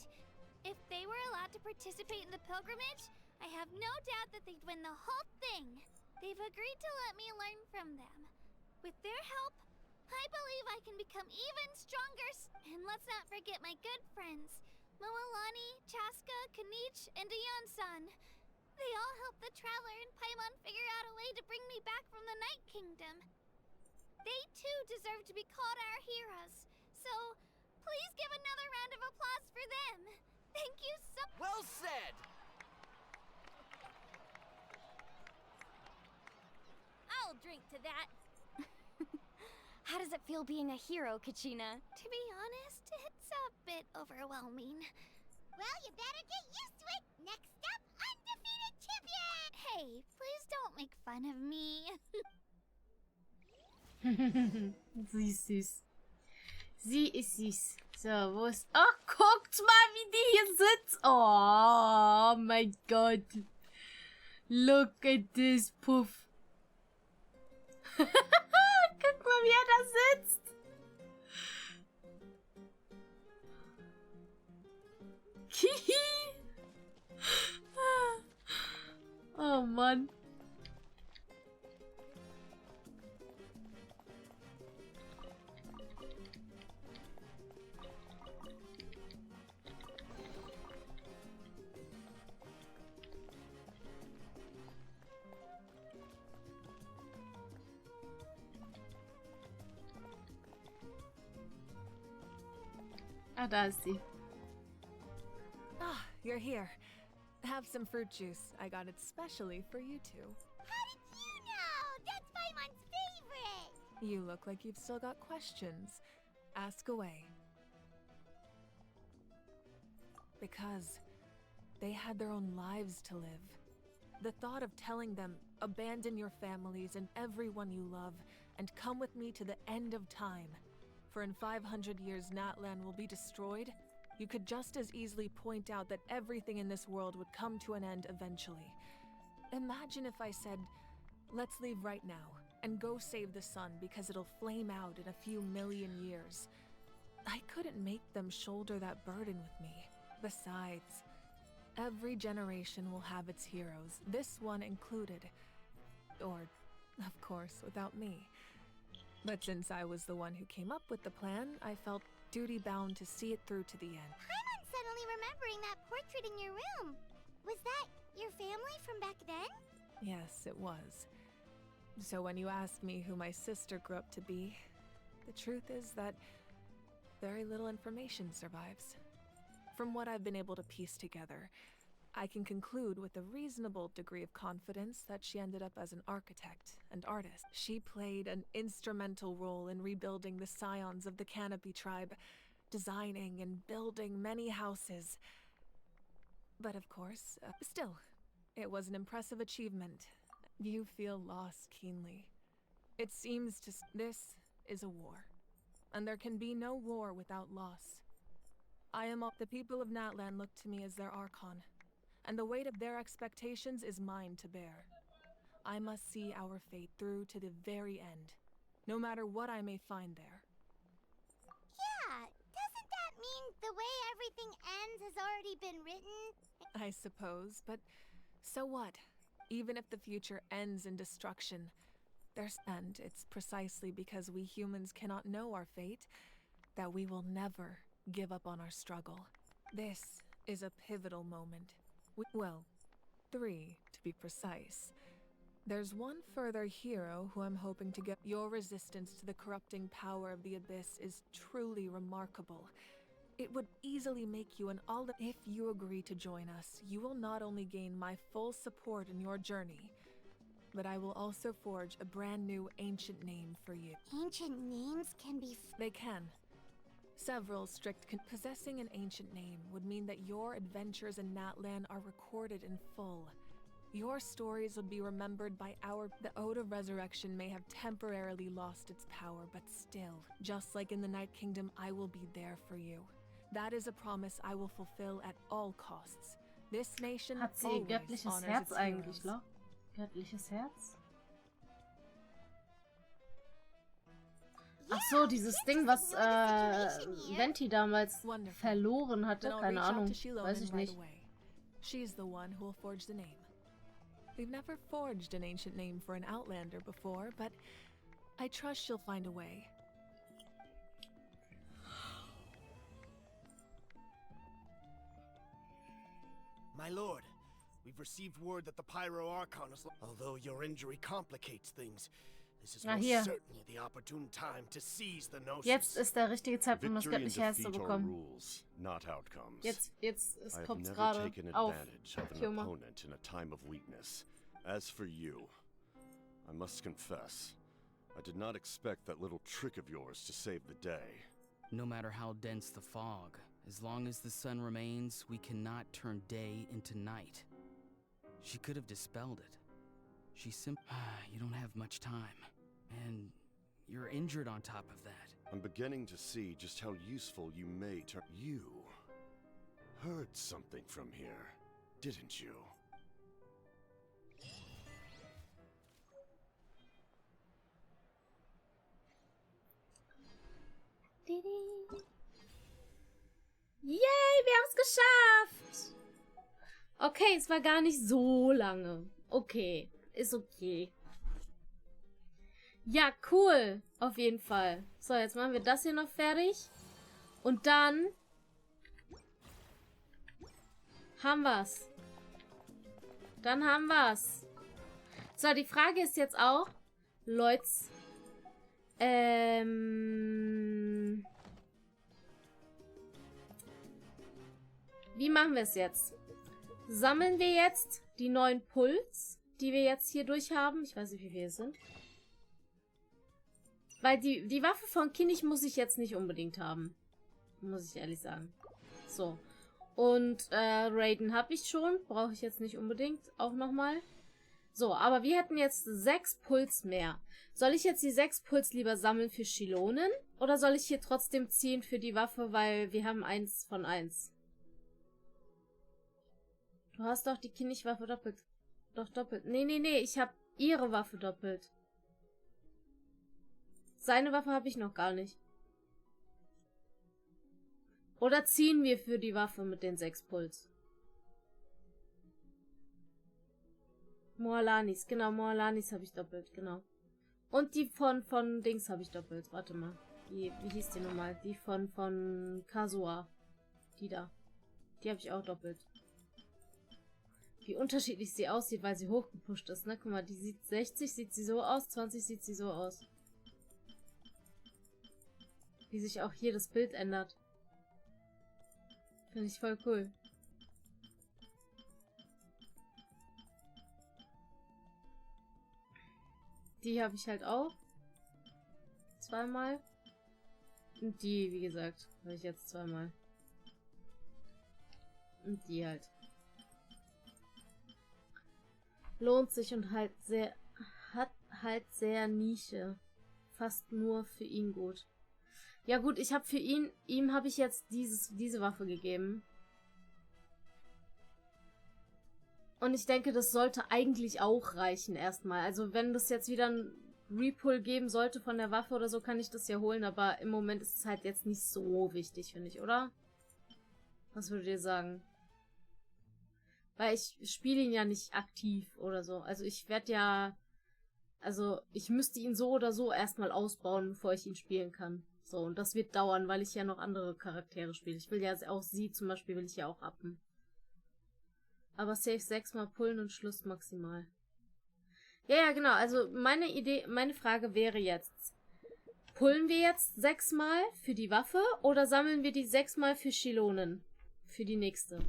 If they were allowed to participate in the pilgrimage, I have no doubt that they'd win the whole thing. They've agreed to let me learn from them. With their help, I believe I can become even stronger. And let's not forget my good friends, Moalani, Chaska, Kanich, and Dion-san. They all helped the Traveler and Paimon figure out a way to bring me back from the Night Kingdom. They too deserve to be called our heroes. So, please give another round of applause for them. Thank you so much. Well said! I'll drink to that. How does it feel being a hero, Kachina? To be honest, it's a bit overwhelming. Well, you better get used to it. Next up, undefeated champion! Hey, please don't make fun of me. Sie ist süß. Sie ist süß. So, wo ist... Ach, guckt mal, wie die hier sitzt. Oh mein Gott. Look at this Puff. Guck mal, wie er da sitzt. Oh Mann. Ah, da ist sie. Ah, you're here. Have some fruit juice. I got it specially for you two. How did you know? That's Paimon's favorite! You look like you've still got questions. Ask away. Because they had their own lives to live. The thought of telling them, abandon your families and everyone you love, and come with me to the end of time. For in 500 years Natlan will be destroyed, you could just as easily point out that everything in this world would come to an end eventually. Imagine if I said, let's leave right now, and go save the sun because it'll flame out in a few million years. I couldn't make them shoulder that burden with me. Besides, every generation will have its heroes, this one included. Or, of course, without me. But since I was the one who came up with the plan, I felt duty-bound to see it through to the end. Paimon's suddenly remembering that portrait in your room. Was that your family from back then? Yes, it was. So when you asked me who my sister grew up to be, the truth is that very little information survives. From what I've been able to piece together, I can conclude with a reasonable degree of confidence that she ended up as an architect and artist. She played an instrumental role in rebuilding the scions of the Canopy tribe, designing and building many houses. But of course, still, it was an impressive achievement. You feel loss keenly. It seems this is a war, and there can be no war without loss. The people of Natlan look to me as their archon, and the weight of their expectations is mine to bear. I must see our fate through to the very end, no matter what I may find there. Yeah, doesn't that mean the way everything ends has already been written? I suppose, but so what? Even if the future ends in destruction, and it's precisely because we humans cannot know our fate that we will never give up on our struggle. This is a pivotal moment. Well, 3 to be precise. There's one further hero who I'm hoping to get. Your resistance to the corrupting power of the Abyss is truly remarkable. It would easily make you an all. If you agree to join us, you will not only gain my full support in your journey, but I will also forge a brand new ancient name for you. Ancient names can be. They can. Several strict possessing an ancient name would mean that your adventures in Natlan are recorded in full. Your stories would be remembered by the Ode of Resurrection may have temporarily lost its power, but still, just like in the Night Kingdom, I will be there for you. That is a promise I will fulfill at all costs. This nation Hat sie always göttliches honors Herz its eigentlich, heroes. ne? Göttliches Herz? Ach so, dieses Ding, was Venti damals verloren hatte, Then I'll keine reach out Ahnung, to Shiloh weiß and ich right nicht. away. She's the one who will forge the name. We've never forged an ancient name for an Outlander before, but I trust she'll find a way. My lord, we've received word that the Pyro Archon is. Although your injury complicates things, this is most hier. certainly the opportune time to seize the Gnosis. Jetzt ist der richtige Zeitpunkt, um das Victory and göttliche Herz zu defeat are bekommen. rules, not outcomes. Jetzt I have kommt's never gerade taken auf. advantage of an Firma. opponent in a time of weakness. As for you, I must confess, I did not expect that little trick of yours to save the day. No matter how dense the fog, As long as the sun remains, we cannot turn day into night. She could have dispelled it. She you don't have much time. And you're injured on top of that. I'm beginning to see just how useful you may turn. You heard something from here, didn't you? Yay, wir haben es geschafft! Okay, es war gar nicht so lange. Okay, ist okay. Ja, cool. Auf jeden Fall. So, jetzt machen wir das hier noch fertig. Und dann haben wir's. Dann haben wir's. So, die Frage ist jetzt auch, Leute, wie machen wir es jetzt? Sammeln wir jetzt die neuen Puls, die wir jetzt hier durch haben? Ich weiß nicht, wie viele es sind. Weil die Waffe von Kinnig muss ich jetzt nicht unbedingt haben. Muss ich ehrlich sagen. So. Und Raiden habe ich schon. Brauche ich jetzt nicht unbedingt. Auch nochmal. So, aber wir hätten jetzt 6 Puls mehr. Soll ich jetzt die 6 Puls lieber sammeln für Shilonen? Oder soll ich hier trotzdem ziehen für die Waffe, weil wir haben 1 von 1? Du hast doch die Kinnig-Waffe doppelt. Doch, doppelt. Nee, nee, nee. Ich habe ihre Waffe doppelt. Seine Waffe habe ich noch gar nicht. Oder ziehen wir für die Waffe mit den 6 Puls? Moalanis, genau, Moalanis habe ich doppelt, genau. Und die von Dings habe ich doppelt. Warte mal. Wie hieß die nochmal? Die von Kasua. Die da. Die habe ich auch doppelt. Wie unterschiedlich sie aussieht, weil sie hochgepusht ist, ne? Guck mal, die sieht 60, sieht sie so aus, 20 sieht sie so aus. Wie sich auch hier das Bild ändert. Finde ich voll cool. Die habe ich halt auch. 2-mal. Und die, wie gesagt, habe ich jetzt 2-mal. Und die halt. Lohnt sich und hat halt sehr Nische. Fast nur für ihn gut. Ja gut, ich habe für ihm habe ich jetzt diese Waffe gegeben. Und ich denke, das sollte eigentlich auch reichen erstmal. Also wenn das jetzt wieder ein Repull geben sollte von der Waffe oder so, kann ich das ja holen. Aber im Moment ist es halt jetzt nicht so wichtig, finde ich, oder? Was würdet ihr sagen? Weil ich spiele ihn ja nicht aktiv oder so. Also ich werde ja... Also ich müsste ihn so oder so erstmal ausbauen, bevor ich ihn spielen kann. So, und das wird dauern, weil ich ja noch andere Charaktere spiele. Ich will ja auch sie zum Beispiel, will ich ja auch uppen. Aber safe 6-mal pullen und Schluss maximal. Ja, genau. Also meine Frage wäre jetzt, pullen wir jetzt 6-mal für die Waffe oder sammeln wir die 6-mal für Shilonen? Für die nächste.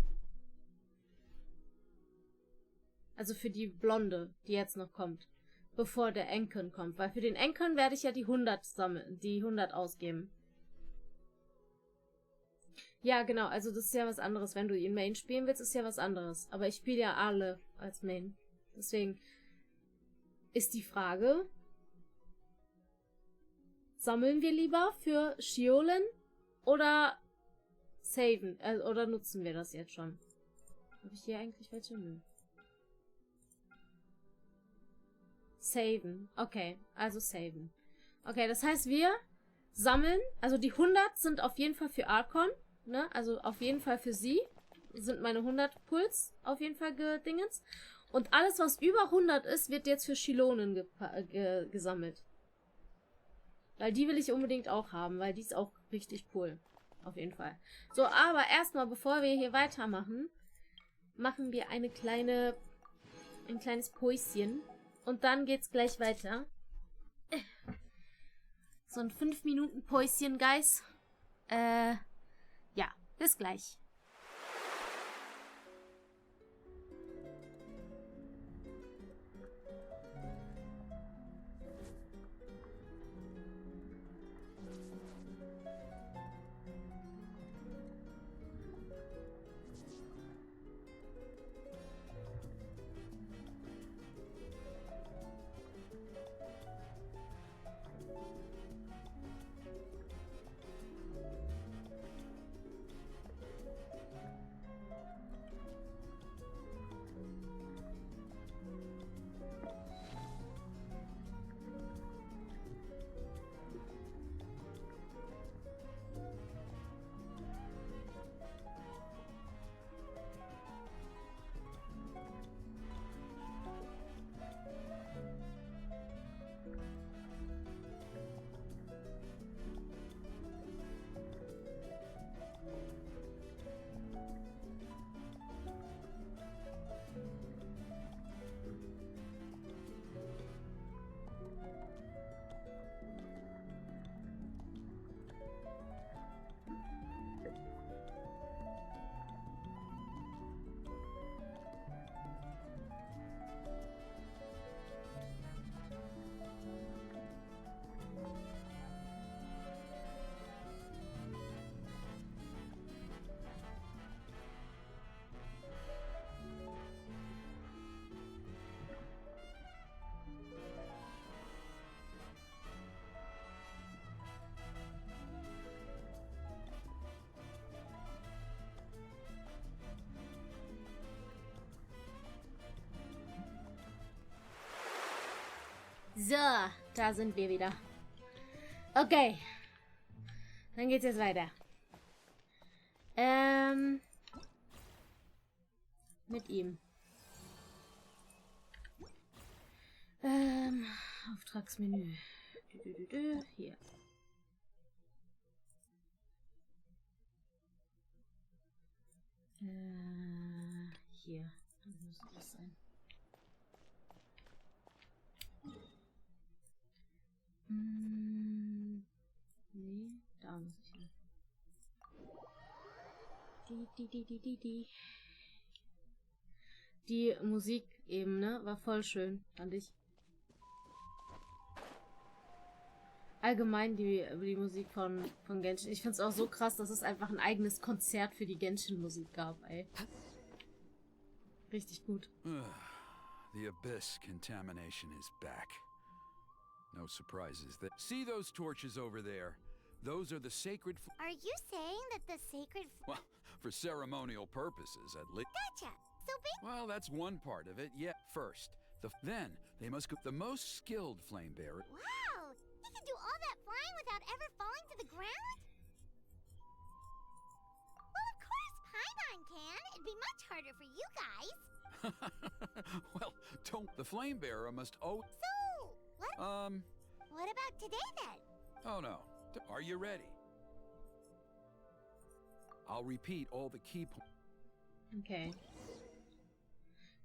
Also für die Blonde, die jetzt noch kommt. Bevor der Enken kommt. Weil für den Enken werde ich ja die 100 sammeln, die 100 ausgeben. Ja, genau, also das ist ja was anderes. Wenn du ihn Main spielen willst, ist ja was anderes. Aber ich spiele ja alle als Main. Deswegen ist die Frage, sammeln wir lieber für Shiolen oder saven? Oder nutzen wir das jetzt schon? Habe ich hier eigentlich welche? Nö. Saven. Okay, also saven. Okay, das heißt, wir sammeln, also die 100 sind auf jeden Fall für Archon, ne? Also auf jeden Fall für sie sind meine 100 Puls auf jeden Fall gedingens. Und alles, was über 100 ist, wird jetzt für Shilonen gesammelt. Weil die will ich unbedingt auch haben, weil die ist auch richtig cool. Auf jeden Fall. So, aber erstmal, bevor wir hier weitermachen, machen wir ein kleines Päuschen. Und dann geht's gleich weiter. So ein 5-Minuten-Päuschen, Guys. Ja, bis gleich. So, da sind wir wieder. Okay. Dann geht's jetzt weiter. Mit ihm. Auftragsmenü. Hier. Hier. Das müsste das sein. Nee, da muss ich hin. Die Musik eben, ne? War voll schön, fand ich. Allgemein die Musik von Genshin. Ich find's auch so krass, dass es einfach ein eigenes Konzert für die Genshin-Musik gab, ey. Richtig gut. The abyss contamination is back. No surprises there. See those torches over there? Those are the sacred... Are you saying that the sacred... Well, for ceremonial purposes, at least. Gotcha! So big... Well, that's one part of it. Yeah, first. Then, they must go... The most skilled flame bearer... Wow! He can do all that flying without ever falling to the ground? Well, of course Paimon can. It'd be much harder for you guys. Well, don't... The flame bearer must... Oh... So, what... What about today, then? Oh, no. Are you ready? I'll repeat all the key points. Okay.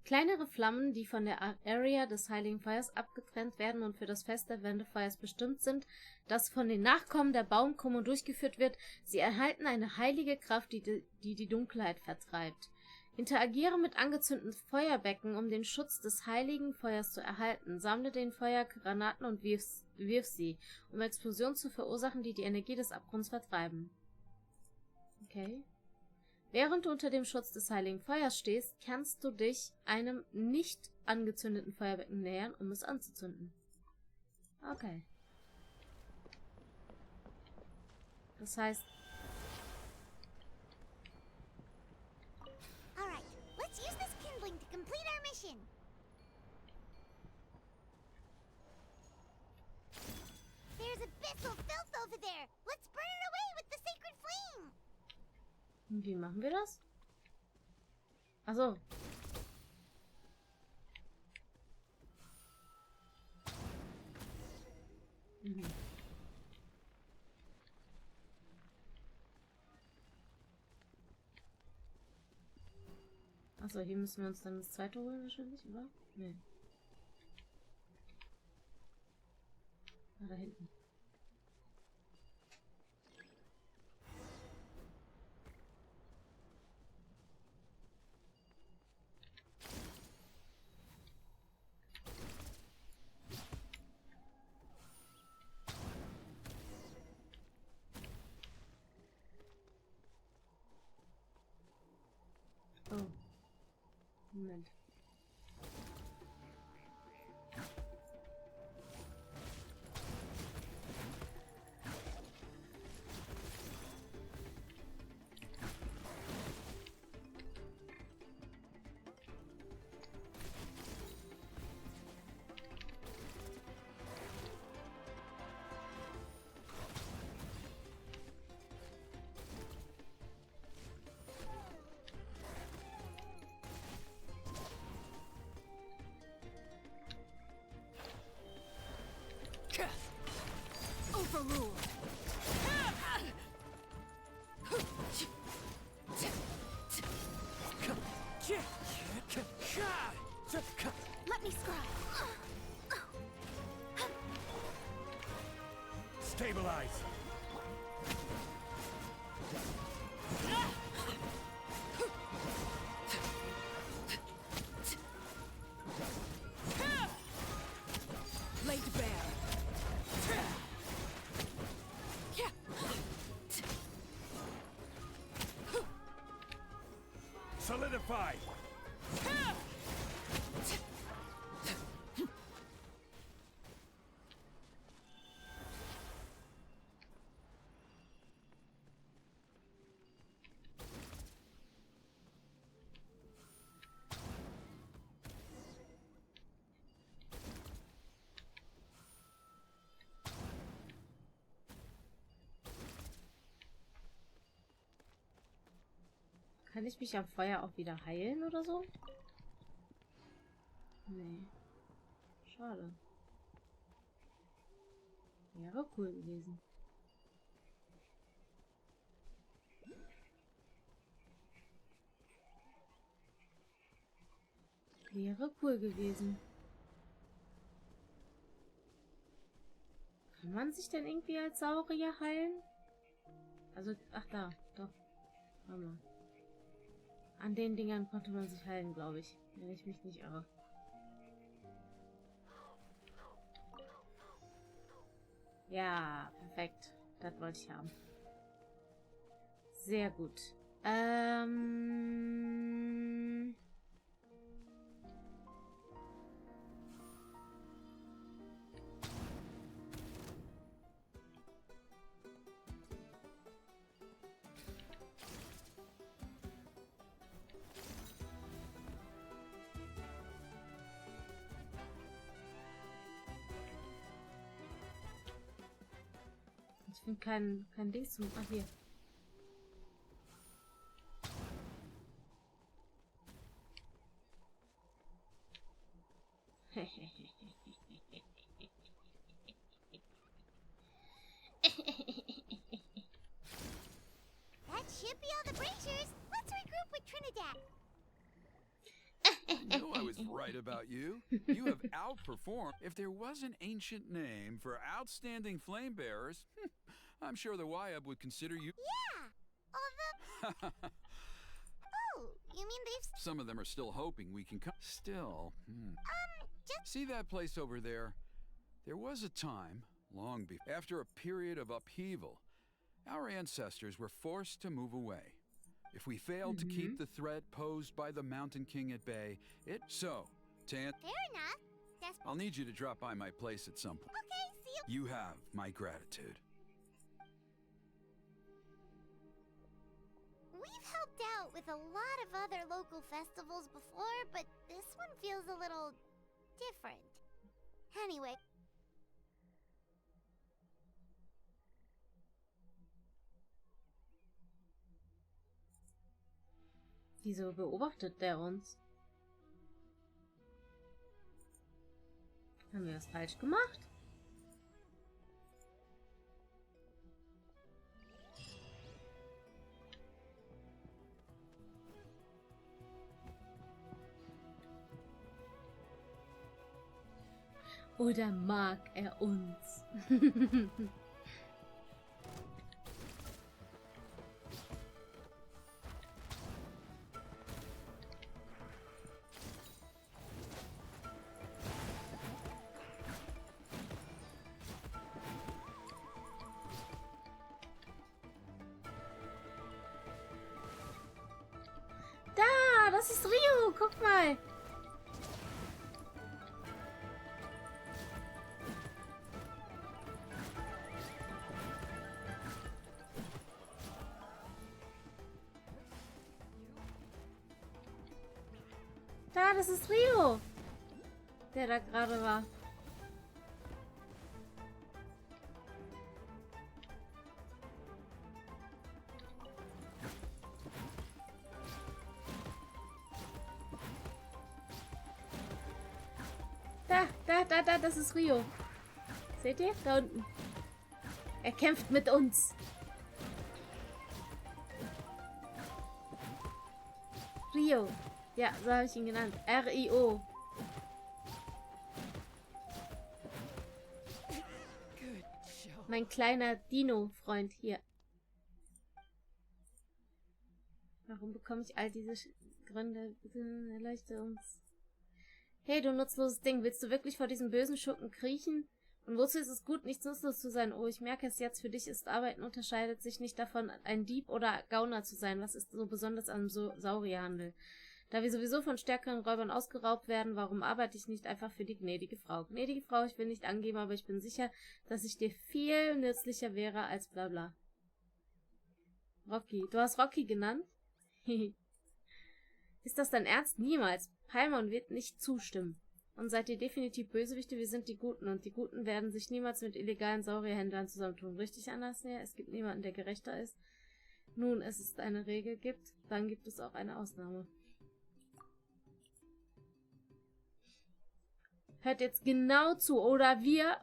Kleinere Flammen, die von der Area des Heiligen Feuers abgetrennt werden und für das Fest der Wendefeuers bestimmt sind, das von den Nachkommen der Baumkrone durchgeführt wird. Sie erhalten eine heilige Kraft, die Dunkelheit vertreibt. Interagiere mit angezündeten Feuerbecken, um den Schutz des heiligen Feuers zu erhalten. Sammle den Feuergranaten und wirf sie, um Explosionen zu verursachen, die die Energie des Abgrunds vertreiben. Okay. Während du unter dem Schutz des heiligen Feuers stehst, kannst du dich einem nicht angezündeten Feuerbecken nähern, um es anzuzünden. Okay. Das heißt... Alright, let's use this kindling to complete our mission. There's abyssal filth over there. Let's burn it away with the sacred flame. Wie machen wir das? Achso. Mhm. Achso, hier müssen wir uns dann das zweite holen wahrscheinlich, oder? Nee. Ah, da hinten. Oh. Moment. Overruled. Let me scribe. Stabilize. Laid bare. Solidify. Kann ich mich am Feuer auch wieder heilen oder so? Nee. Schade. Wäre cool gewesen. Wäre cool gewesen. Kann man sich denn irgendwie als Saurier heilen? Also, ach da, doch. Warte mal. An den Dingern konnte man sich heilen, glaube ich. Wenn ich mich nicht irre. Ja, perfekt. Das wollte ich haben. Sehr gut. Ich finde kein Ding zum... Ach, hier. That should be all the bracers. Let's regroup with Trinidad. I knew I was right about you. You have outperformed. If there was an ancient name for outstanding flame bearers, I'm sure the Wyab would consider you. Yeah! All the... Oh, you mean they've... Some of them are still hoping we can come. Still, just... See that place over there? There was a time, long before, after a period of upheaval, our ancestors were forced to move away. If we failed to keep the threat posed by the Mountain King at bay, So, Tant... Fair enough. That's... I'll need you to drop by my place at some point. Okay, see you... You have my gratitude. We've helped out with a lot of other local festivals before, but this one feels a little... different. Anyway... Wieso beobachtet der uns? Haben wir was falsch gemacht? Oder mag er uns? Das ist Rio, guck mal. Da, das ist Rio, der da gerade war. Da, das ist Rio. Seht ihr? Da unten. Er kämpft mit uns. Rio. Ja, so habe ich ihn genannt. R-I-O. Mein kleiner Dino-Freund hier. Warum bekomme ich all diese Gründe? Bitte erleuchte uns. Hey, du nutzloses Ding, willst du wirklich vor diesem bösen Schurken kriechen? Und wozu ist es gut, nichts nutzlos zu sein? Oh, ich merke es jetzt, für dich ist Arbeiten unterscheidet sich nicht davon, ein Dieb oder Gauner zu sein. Was ist so besonders am Saurierhandel? Da wir sowieso von stärkeren Räubern ausgeraubt werden, warum arbeite ich nicht einfach für die gnädige Frau? Gnädige Frau, ich will nicht angeben, aber ich bin sicher, dass ich dir viel nützlicher wäre als blabla. Rocky. Du hast Rocky genannt? Ist das dein Ernst? Niemals. Paimon wird nicht zustimmen. Und seid ihr definitiv Bösewichte? Wir sind die Guten. Und die Guten werden sich niemals mit illegalen Saurierhändlern zusammentun. Richtig, Anasnia? Es gibt niemanden, der gerechter ist. Nun, es ist eine Regel gibt, dann gibt es auch eine Ausnahme. Hört jetzt genau zu, oder wir...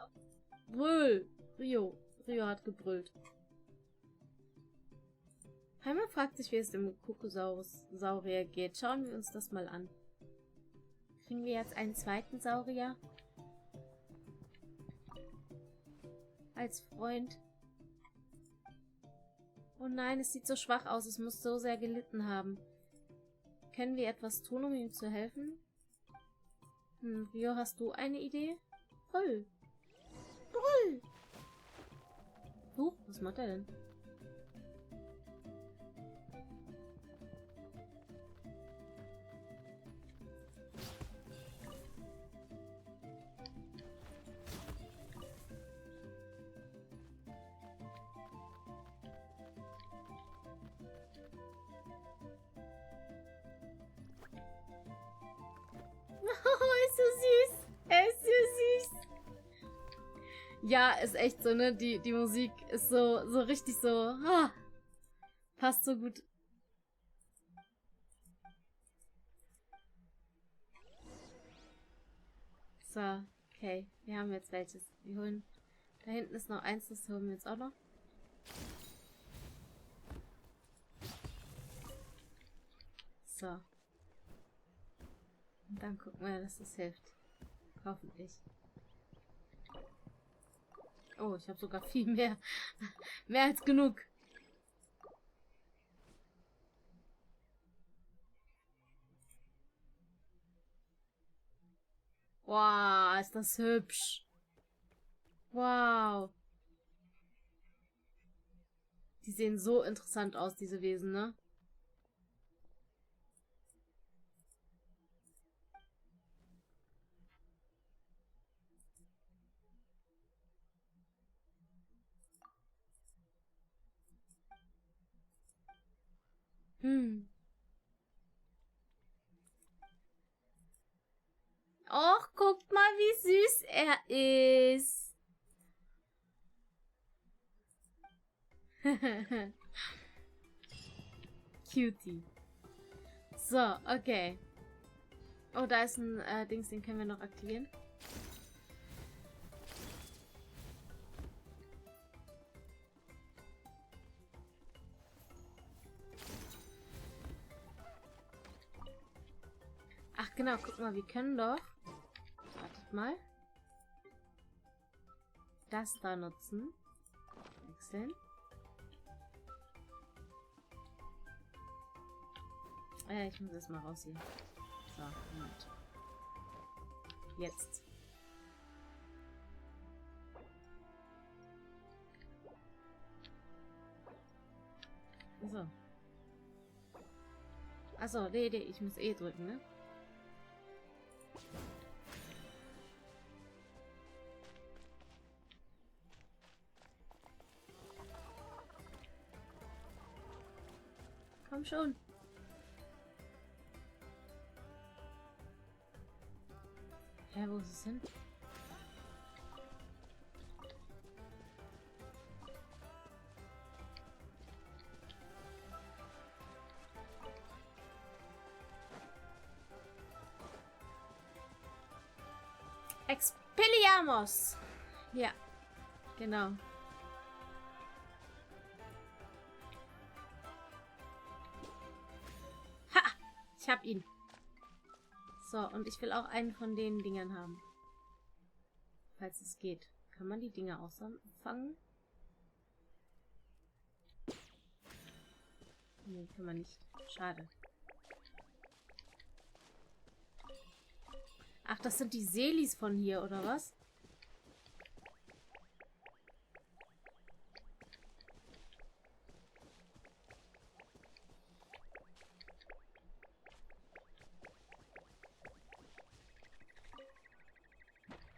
Brüll. Rio hat gebrüllt. Heimer fragt sich, wie es dem Kokosaurus-Saurier geht. Schauen wir uns das mal an. Kriegen wir jetzt einen zweiten Saurier? Als Freund? Oh nein, es sieht so schwach aus. Es muss so sehr gelitten haben. Können wir etwas tun, um ihm zu helfen? Rio, hast du eine Idee? Brüll! Brüll! Was macht er denn? Ja, ist echt so, ne? Die Musik ist so richtig so... passt so gut. So, okay. Wir haben jetzt welches. Wir holen... Da hinten ist noch eins, das holen wir jetzt auch noch. So. Und dann gucken wir, dass das hilft. Hoffentlich. Oh, ich habe sogar viel mehr. Mehr als genug. Wow, ist das hübsch. Wow. Die sehen so interessant aus, diese Wesen, ne? Och, guckt mal, wie süß er ist. Cutie. So, okay. Oh, da ist ein Dings, den können wir noch aktivieren. Ach genau, guck mal, wir können doch... Wartet mal. Das da nutzen. Wechseln. Ich muss das mal rausziehen. So, Moment. Jetzt. So. Achso, nee, ich muss eh drücken, ne? Komm schon. Hä, wo ist es hin? Expelliarmus! Ja, genau. Ich hab ihn. So, und ich will auch einen von den Dingern haben. Falls es geht. Kann man die Dinger auch fangen? Nee, kann man nicht. Schade. Ach, das sind die Seelis von hier, oder was?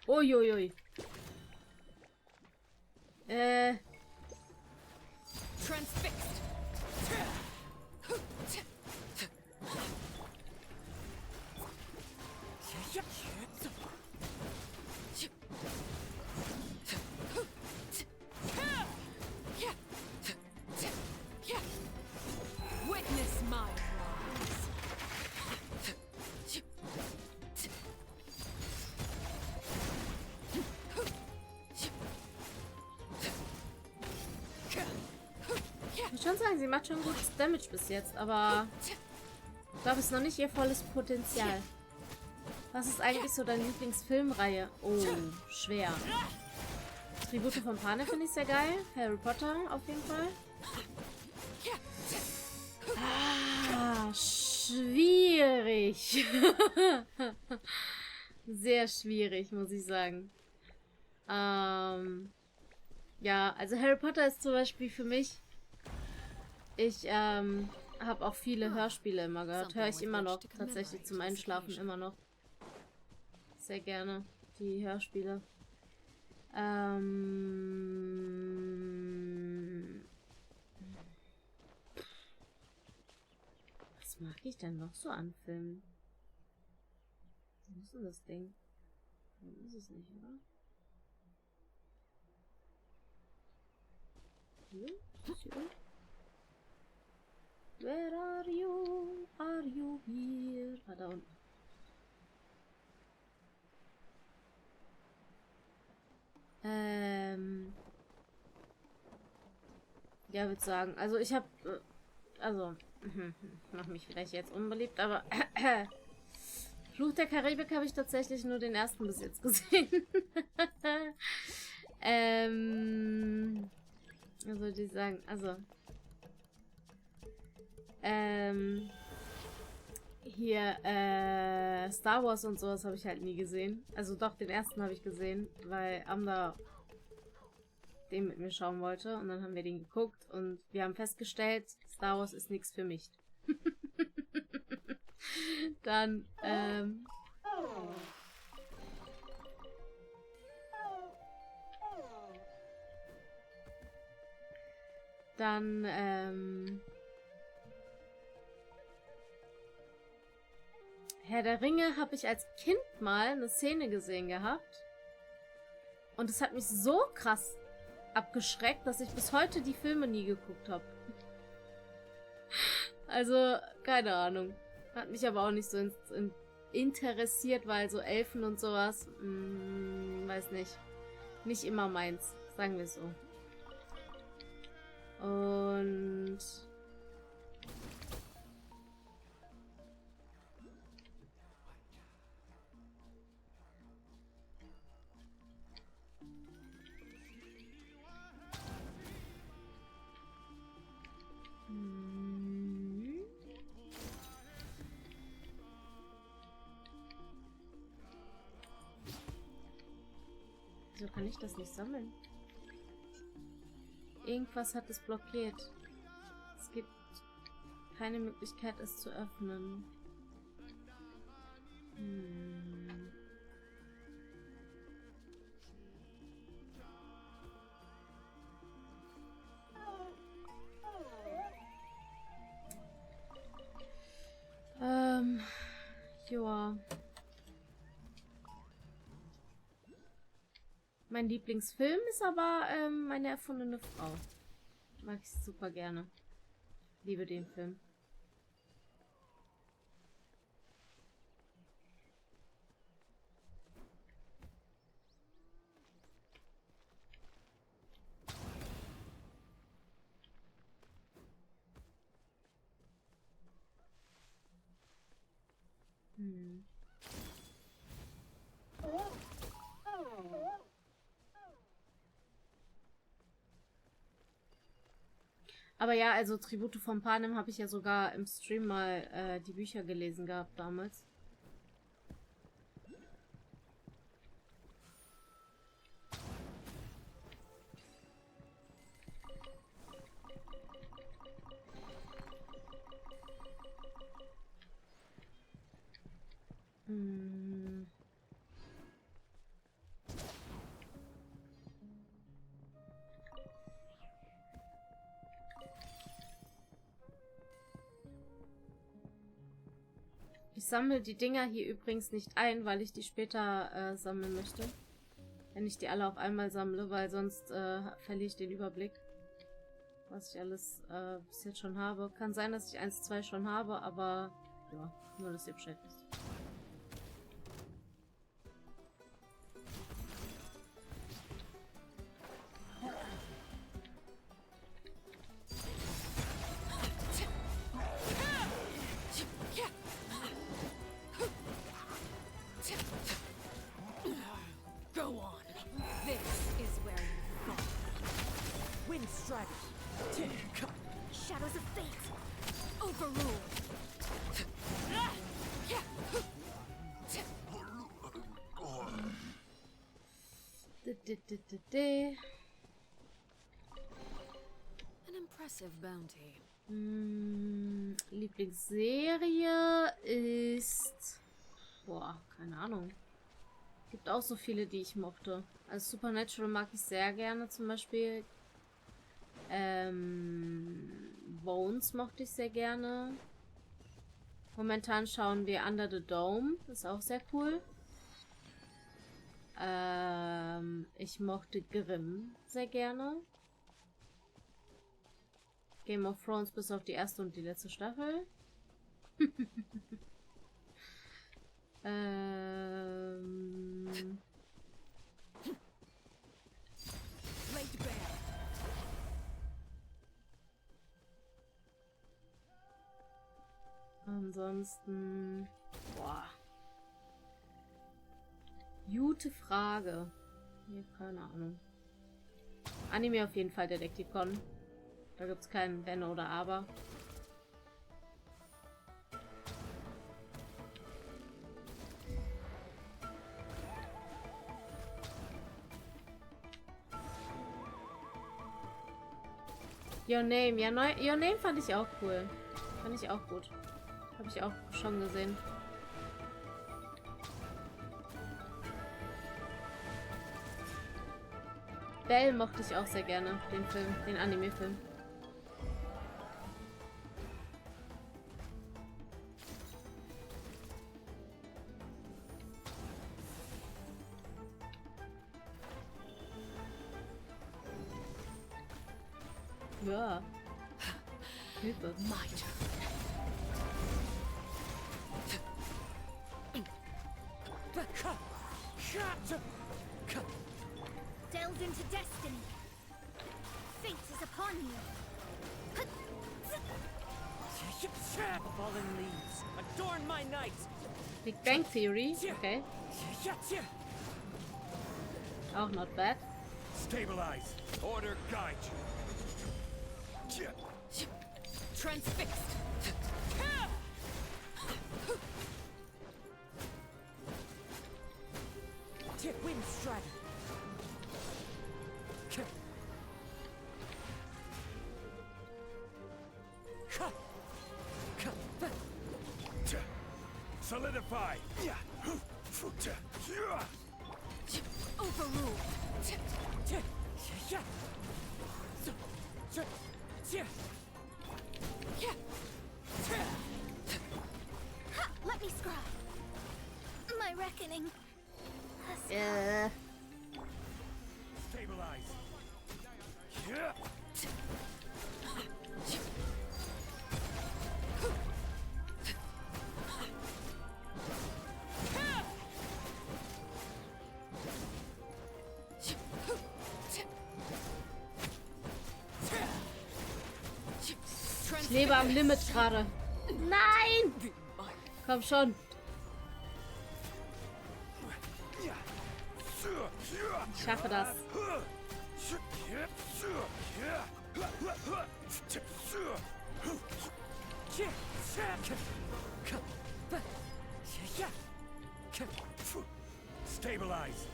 Uiuiui. Transfixed. my rise. Ich muss schon sagen, sie macht schon gutes Damage bis jetzt, aber ich glaube, es ist noch nicht ihr volles Potenzial. Was ist eigentlich so deine Lieblingsfilmreihe? Oh, schwer. Tribute von Panem finde ich sehr geil. Harry Potter auf jeden Fall. Ah, schwierig. Sehr schwierig, muss ich sagen. Ja, also Harry Potter ist zum Beispiel für mich. Ich habe auch viele Hörspiele immer gehört. Höre ich immer noch, tatsächlich zum Einschlafen immer noch. Sehr gerne die Hörspiele. Was mag ich denn noch so an Filmen? Wo ist denn das Ding? Wo ist es nicht, oder? Hier? Ist das hier unten? Where are you? Are you here? Ah, da unten. Ja, würde sagen. Also ich habe, ich mache mich vielleicht jetzt unbeliebt, aber Fluch der Karibik habe ich tatsächlich nur den ersten bis jetzt gesehen. Was würde ich sagen? Also hier Star Wars und sowas habe ich halt nie gesehen. Also doch, den ersten habe ich gesehen, weil Amda den mit mir schauen wollte und dann haben wir den geguckt und wir haben festgestellt, Star Wars ist nichts für mich. Dann Herr der Ringe habe ich als Kind mal eine Szene gesehen gehabt. Und es hat mich so krass abgeschreckt, dass ich bis heute die Filme nie geguckt habe. Also, keine Ahnung. Hat mich aber auch nicht so interessiert, weil so Elfen und sowas, weiß nicht. Nicht immer meins, sagen wir so. Und wieso kann ich das nicht sammeln? Irgendwas hat es blockiert. Es gibt keine Möglichkeit, es zu öffnen. Joa. Mein Lieblingsfilm ist aber meine erfundene Frau. Mag ich super gerne. Liebe den Film. Aber ja, also Tribute von Panem habe ich ja sogar im Stream mal die Bücher gelesen gehabt damals. Ich sammle die Dinger hier übrigens nicht ein, weil ich die später sammeln möchte. Wenn ich die alle auf einmal sammle, weil sonst verliere ich den Überblick. was ich alles bis jetzt schon habe. Kann sein, dass ich 1, 2 schon habe, aber ja, nur, dass ihr Bescheid wisst. Go on. This is where you fall. Wind strike. Shadows of fate. Overruled. An impressive bounty. Lieblingsserie ist... Boah, keine Ahnung. Gibt auch so viele, die ich mochte. Also Supernatural mag ich sehr gerne zum Beispiel. Bones mochte ich sehr gerne. Momentan schauen wir Under the Dome. Ist auch sehr cool. Ich mochte Grimm sehr gerne. Game of Thrones bis auf die erste und die letzte Staffel. Ansonsten... Boah. Gute Frage. Nee, keine Ahnung. Anime auf jeden Fall, Detektivcon. Da gibt es kein Wenn oder Aber. Your Name. Ja, Your Name fand ich auch cool. Fand ich auch gut. Habe ich auch schon gesehen. Bell mochte ich auch sehr gerne, den Film, den Anime-Film. Ja. Hilfe. Delve into destiny. Fate is upon you. Fallen leaves adorn my night. Big Bang Theory, okay. Auch not bad. Stabilize. Order guide you. Transfixed. Wind strike. Solidify. Overruled. Let me scribe. My reckoning. Stabilize. Ich lebe am Limit gerade. Nein! Komm schon. Ich schaffe das. Stabilize.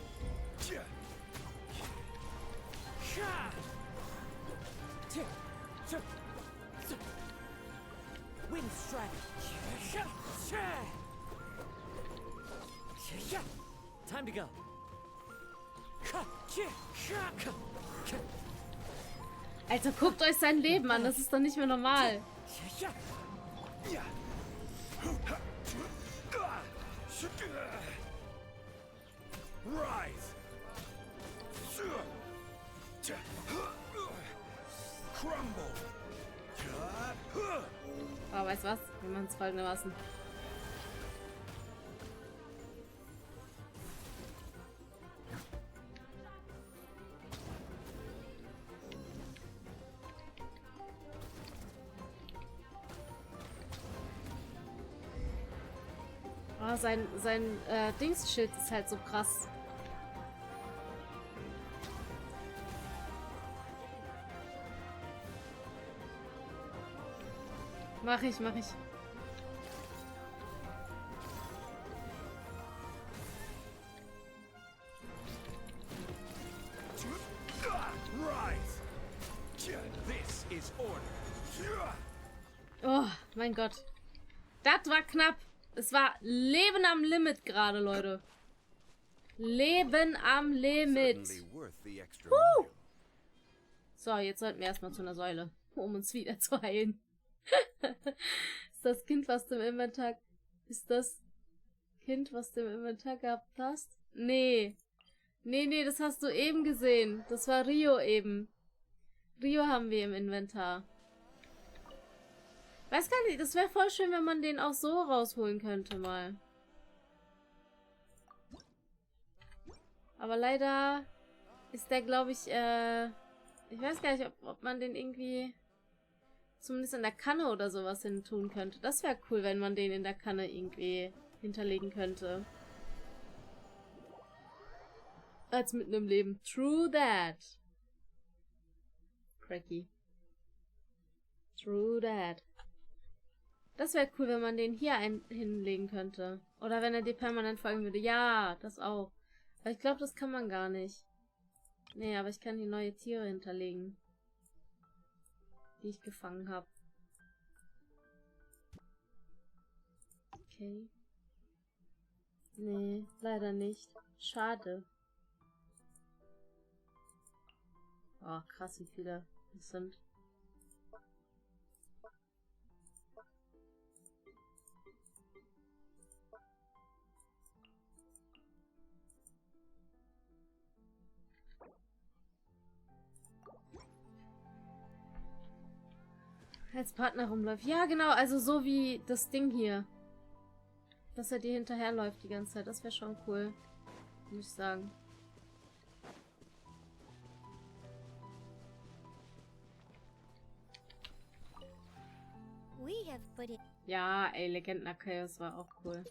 Wind strike. Time to go. Also guckt euch sein Leben an, das ist doch nicht mehr normal. Rise. Crumble. weißt du was? Wir machen es folgendermaßen. Oh, sein Dingsschild ist halt so krass. Mach ich. Oh, mein Gott. Das war knapp. Es war Leben am Limit gerade, Leute. Leben am Limit. So, jetzt sollten wir erstmal zu einer Säule, um uns wieder zu heilen. Ist das Kind, was du im Inventar... Ist das Kind, was du im Inventar gehabt hast? Nee. Nee, das hast du eben gesehen. Das war Rio eben. Rio haben wir im Inventar. Weiß gar nicht, das wäre voll schön, wenn man den auch so rausholen könnte mal. Aber leider ist der, glaube ich, ich weiß gar nicht, ob man den irgendwie zumindest in der Kanne oder sowas hin tun könnte. Das wäre cool, wenn man den in der Kanne irgendwie hinterlegen könnte. Als mitten im Leben. True that. Cracky. True that. Das wäre cool, wenn man den hier hinlegen könnte. Oder wenn er dir permanent folgen würde. Ja, das auch. Aber ich glaube, das kann man gar nicht. Nee, aber ich kann hier neue Tiere hinterlegen. Die ich gefangen habe. Okay. Nee, leider nicht. Schade. Oh, krass, wie viele es sind. Als Partner rumläuft. Ja, genau, also so wie das Ding hier. Dass er dir hinterherläuft die ganze Zeit. Das wäre schon cool. Muss ich sagen. Ja, ey, Legenden Arceus war auch cool.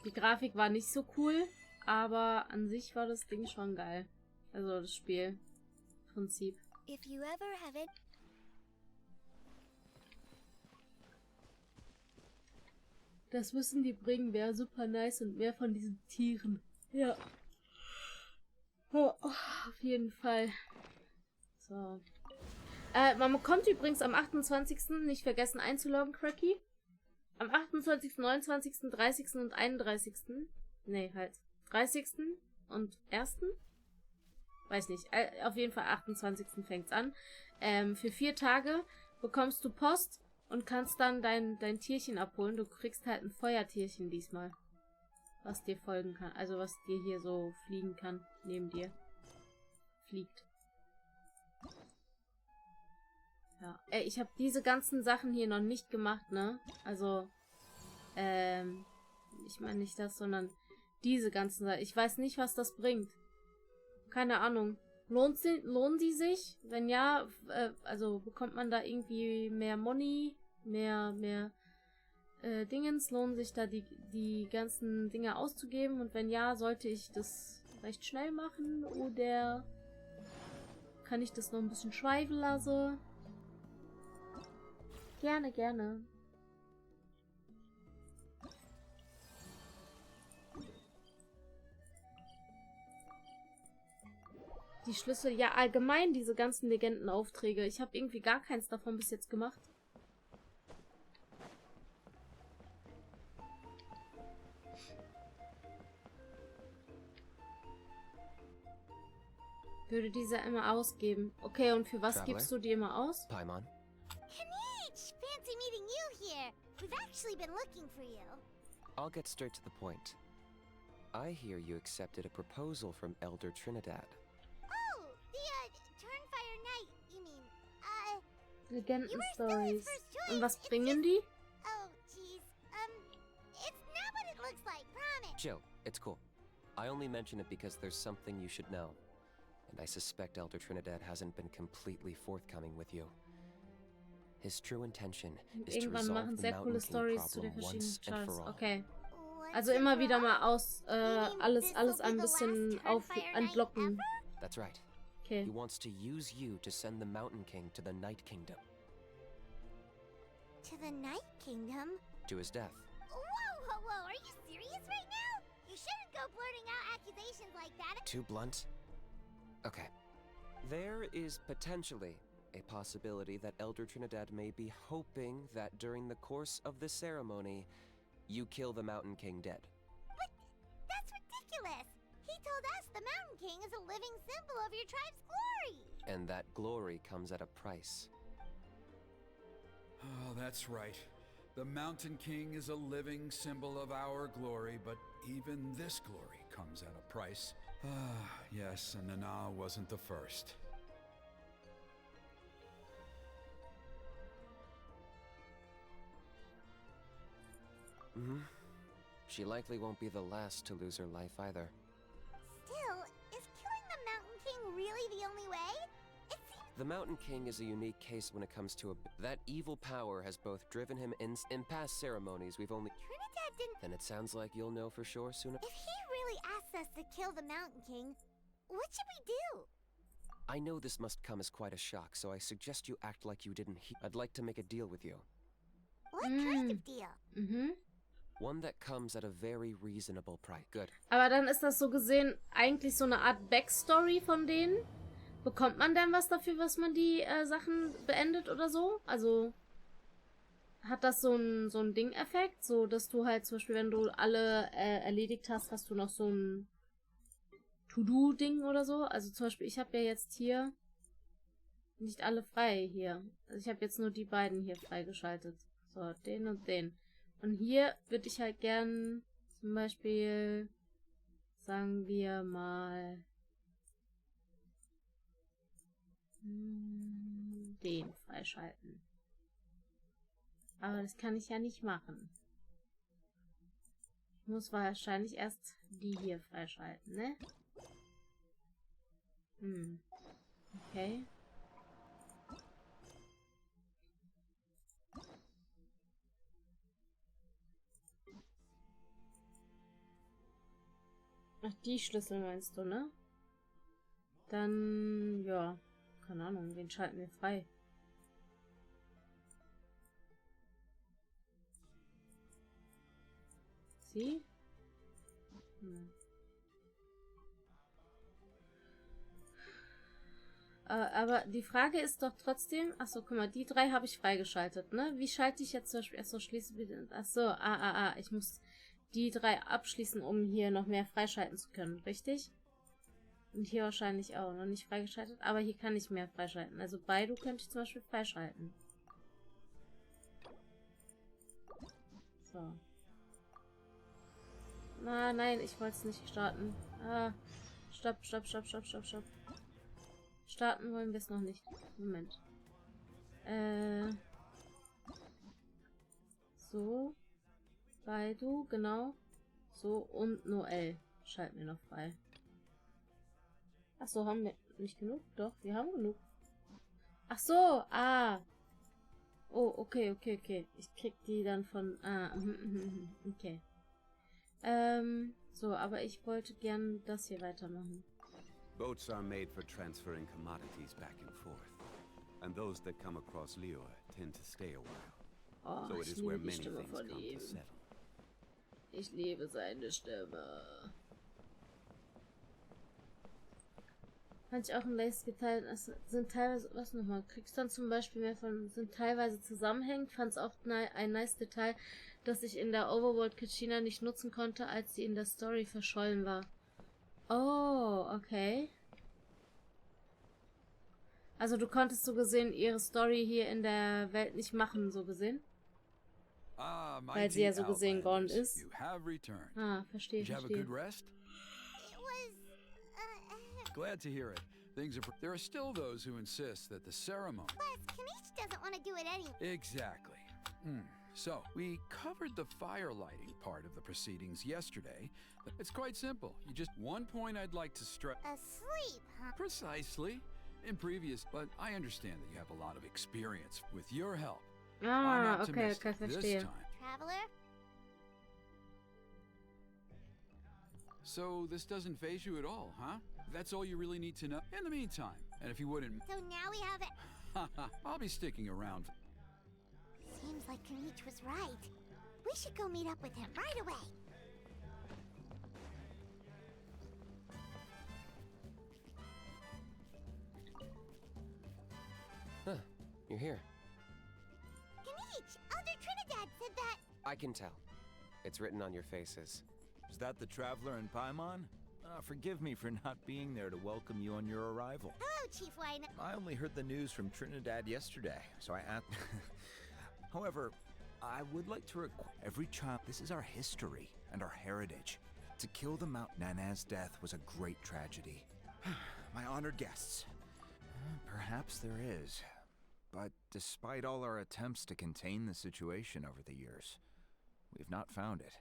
Die Grafik war nicht so cool, aber an sich war das Ding schon geil. Also das Spielprinzip. Das müssen die bringen, wäre super nice und mehr von diesen Tieren. Ja. Oh, auf jeden Fall. So. Man kommt übrigens am 28. nicht vergessen einzuloggen, Cracky. Am 28., 29., 30. und 31. Nee, halt. 30. und 1. Weiß nicht. Auf jeden Fall 28. fängt's an. Für 4 Tage bekommst du Post und kannst dann dein Tierchen abholen. Du kriegst halt ein Feuertierchen diesmal. Was dir folgen kann. Also was dir hier so fliegen kann. Neben dir. Fliegt. Ja. Ich habe diese ganzen Sachen hier noch nicht gemacht, ne? Also, ich meine nicht das, sondern diese ganzen Sachen. Ich weiß nicht, was das bringt. Keine Ahnung. Lohnen die sich? Wenn ja, also bekommt man da irgendwie mehr Money, mehr Dingens? Lohnen sich da die ganzen Dinge auszugeben? Und wenn ja, sollte ich das recht schnell machen? Oder kann ich das noch ein bisschen schweifen lassen? Gerne, gerne. Die Schlüssel, ja allgemein diese ganzen Legendenaufträge. Ich habe irgendwie gar keins davon bis jetzt gemacht. Würde dieser immer ausgeben. Okay, und für was gibst du die immer aus? Paimon. Fancy meeting you here. We've actually been looking for you. I'll get straight to the point. I hear you accepted a proposal from Elder Trinidad. Oh, the, Turnfire Knight, you mean. Legenden-Stories. Und was bringen die? Oh, jeez. It's not what it looks like, promise. Chill, it's cool. I only mention it because there's something you should know. And I suspect Elder Trinidad hasn't been completely forthcoming with you. His true intention is to Irgendwann resolve machen the sehr Mountain coole King Stories zu den problem verschiedenen once and Charts. for all. Okay. Also immer wieder mal alles ein bisschen entlocken. That's right. Okay. He wants to use you to send the Mountain King to the Night Kingdom. To the Night Kingdom? To his death. Whoa, are you serious right now? You shouldn't go blurting out accusations like that. Too blunt? Okay. There is potentially a possibility that Elder Trinidad may be hoping that during the course of the ceremony, you kill the Mountain King dead. But that's ridiculous. He told us the Mountain King is a living symbol of your tribe's glory. And that glory comes at a price. Oh, that's right. The Mountain King is a living symbol of our glory, but even this glory comes at a price. Ah, yes, and Nana wasn't the first. She likely won't be the last to lose her life either. Still, is killing the Mountain King really the only way? It seems The Mountain King is a unique case when it comes to that evil power has both driven him in past ceremonies we've only... Trinidad didn't... Then it sounds like you'll know for sure soon. If he really asks us to kill the Mountain King, what should we do? I know this must come as quite a shock, so I suggest you act like you didn't I'd like to make a deal with you. What kind of deal? One that comes at a very reasonable price. Good. Aber dann ist das so gesehen eigentlich so eine Art Backstory von denen. Bekommt man denn was dafür, was man die Sachen beendet oder so? Also hat das so ein Ding-Effekt? So, dass du halt zum Beispiel, wenn du alle erledigt hast, hast du noch so ein To-Do-Ding oder so? Also zum Beispiel, ich habe ja jetzt hier nicht alle frei hier. Also ich habe jetzt nur die beiden hier freigeschaltet. So, den und den. Und hier würde ich halt gern zum Beispiel, sagen wir mal, den freischalten. Aber das kann ich ja nicht machen. Ich muss wahrscheinlich erst die hier freischalten, ne? Okay. Ach, die Schlüssel meinst du, ne? Dann, ja, keine Ahnung, den schalten wir frei. Sie? Aber die Frage ist doch trotzdem, achso, guck mal, die drei habe ich freigeschaltet, ne? Wie schalte ich jetzt zum Beispiel, achso, schließe bitte, achso, ich muss die drei abschließen, um hier noch mehr freischalten zu können, richtig? Und hier wahrscheinlich auch, noch nicht freigeschaltet, aber hier kann ich mehr freischalten. Also beide könnte ich zum Beispiel freischalten. So. Nein, ich wollte es nicht starten. Stopp. Starten wollen wir es noch nicht. Moment. So. Baidu, genau. So, und Noel schalten wir noch frei. Achso, haben wir nicht genug? Doch, wir haben genug. Ach so, Oh, okay. Ich krieg die dann von... okay. So, aber ich wollte gern das hier weitermachen. Boats are made for transferring commodities back and forth. And those that come across Lior tend to stay a while. So it is where many things come to settle. Ich liebe seine Stimme. Fand ich auch ein nice geteilt. Es sind teilweise, was nochmal, kriegst dann zum Beispiel mehr von, sind teilweise zusammenhängend. Fand es auch ein nice Detail, das ich in der Overworld Kachina nicht nutzen konnte, als sie in der Story verschollen war. Oh, okay. Also du konntest so gesehen ihre Story hier in der Welt nicht machen, so gesehen. Weil sie ja so gesehen gone ist. Verstehe. Did you have a good rest? It was, Glad to hear it. There are still those who insist that the ceremony... Plus, Kanish doesn't want to do it anyway. Exactly. So, we covered the fire lighting part of the proceedings yesterday. It's quite simple. One point I'd like to stress... Asleep, huh? Precisely. In previous... But I understand that you have a lot of experience. With your help, I'm Ah, okay, optimistic okay, this verstehe. time. Traveler? So, this doesn't faze you at all, huh? That's all you really need to know? In the meantime, and if you wouldn't... So now we have it. I'll be sticking around. Seems like Kanish was right. We should go meet up with him right away. Huh, you're here. Kanish, Elder Trinidad said that... I can tell. It's written on your faces. Is that the Traveler and Paimon? Forgive me for not being there to welcome you on your arrival. Hello, Chief Wine. I only heard the news from Trinidad yesterday, so I asked... However, I would like to every child... This is our history and our heritage. To kill the Mount Nana's death was a great tragedy. My honored guests. Perhaps there is. But despite all our attempts to contain the situation over the years, we've not found it.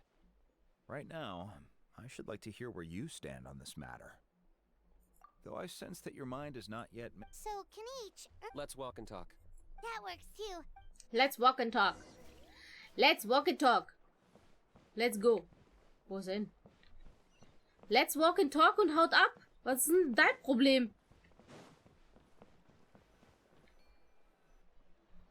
Right now, I should like to hear where you stand on this matter. Though I sense that your mind is not yet... So, Kanish... Let's walk and talk. That works too. Let's walk and talk. Let's walk and talk. Let's go. Wo ist er hin? Let's walk and talk und haut ab. Was ist denn dein Problem?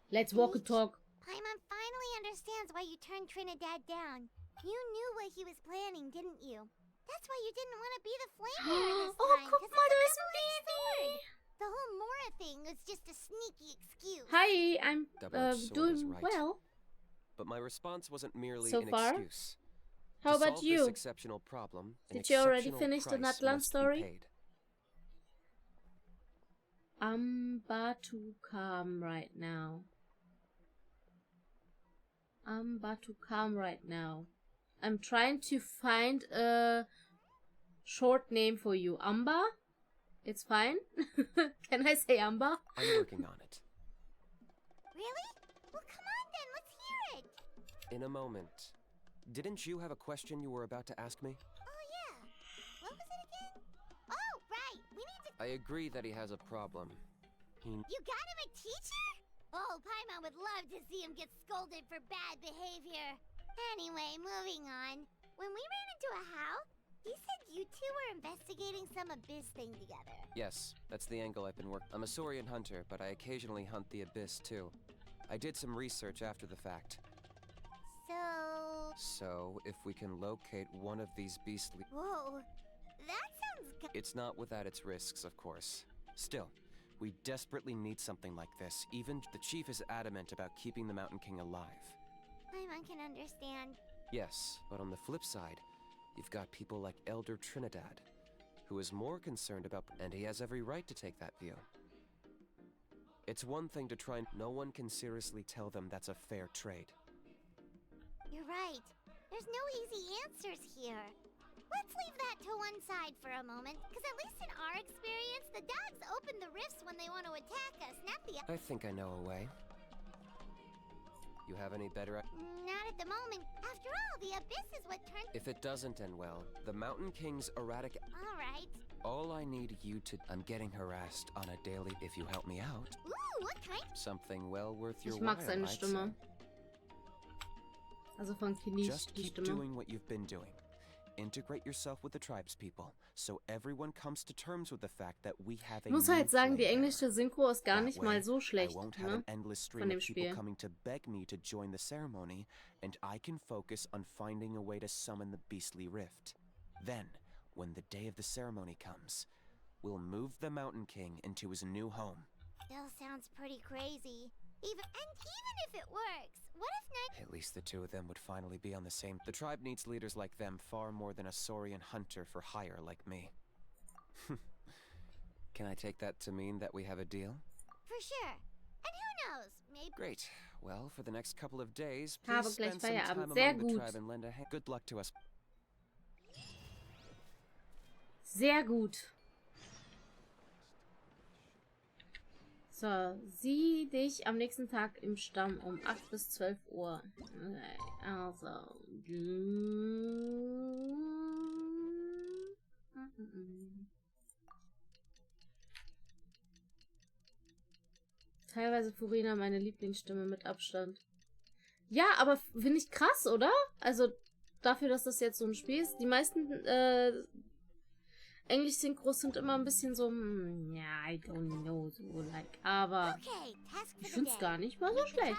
Let's walk and talk. Paimon finally understands why you turned Trinidad down. You knew what he was planning, didn't you? That's why you didn't want to be the Flamebearer this Oh, time. guck 'cause mal, da it's ist a ein double-edged Baby. sword. The whole Mora thing was just a sneaky excuse. Hi, I'm Double-edged sword is doing right. well. But my response wasn't merely So an far? excuse. How To about solve you? This exceptional problem, an Did you already exceptional finish the price Natlan must be story? paid. I'm about to come right now. I'm about to come right now. I'm trying to find a short name for you. Amba? It's fine? Can I say Amba? I'm working on it. Really? Well, come on then, let's hear it. In a moment. Didn't you have a question you were about to ask me? Oh, yeah. What was it again? Oh, right. We need to... I agree that he has a problem. You got him a teacher? Oh, Paimon would love to see him get scolded for bad behavior. Anyway, moving on. When we ran into a house, he said you two were investigating some Abyss thing together. Yes, that's the angle I've been working. I'm a Saurian hunter, but I occasionally hunt the Abyss too. I did some research after the fact. So, if we can locate one of these beastly... Whoa, that sounds good. It's not without its risks, of course. Still, we desperately need something like this. Even the chief is adamant about keeping the Mountain King alive. Paimon can understand. Yes, but on the flip side, you've got people like Elder Trinidad, who is more concerned about... And he has every right to take that view. It's one thing to try and... No one can seriously tell them that's a fair trade. You're right. There's no easy answers here. Let's leave that to one side for a moment, because at least in our experience, the dogs open the rifts when they want to attack us, not the... I think I know a way. You have any better... Not at the moment. After all, the Abyss is what turned... If it doesn't end well, the Mountain King's erratic... All right. All I need you to... I'm getting harassed on a daily... If you help me out... Ooh, what kind? Something well worth your Ich while, mag seine I'd Stimme. say. Also von Kinish Just die keep Stimme. doing what you've been doing. Integrate yourself with the tribespeople, so everyone comes to terms with the fact that we have a Ich muss new halt sagen, die flame englische Synchro ist gar That nicht way, mal so I schlecht, won't have ne? an endless Von stream dem of people Spiel. coming to beg me to join the ceremony, and I can focus on finding a way to summon the beastly rift. Then, when the day of the ceremony comes, we'll move the Mountain King into his new home. Still sounds pretty crazy. Even if it works, what if not... At least the two of them would finally be on the same... The tribe needs leaders like them far more than a Saurian hunter for hire like me. Can I take that to mean that we have a deal? For sure. And who knows, maybe... Great. Well, for the next couple of days, Habe please gleich spend some time Feierabend. Sehr among the gut. tribe and lend a hand. Good luck to us. Sehr gut. So, sieh dich am nächsten Tag im Stamm um 8 bis 12 Uhr. Also. Teilweise Furina meine Lieblingsstimme mit Abstand. Ja, aber finde ich krass, oder? Also, dafür, dass das jetzt so ein Spiel ist. Die meisten Englisch-Synchros sind immer ein bisschen so, ja, I don't know, so like. Aber ich finde es gar nicht mal so schlecht.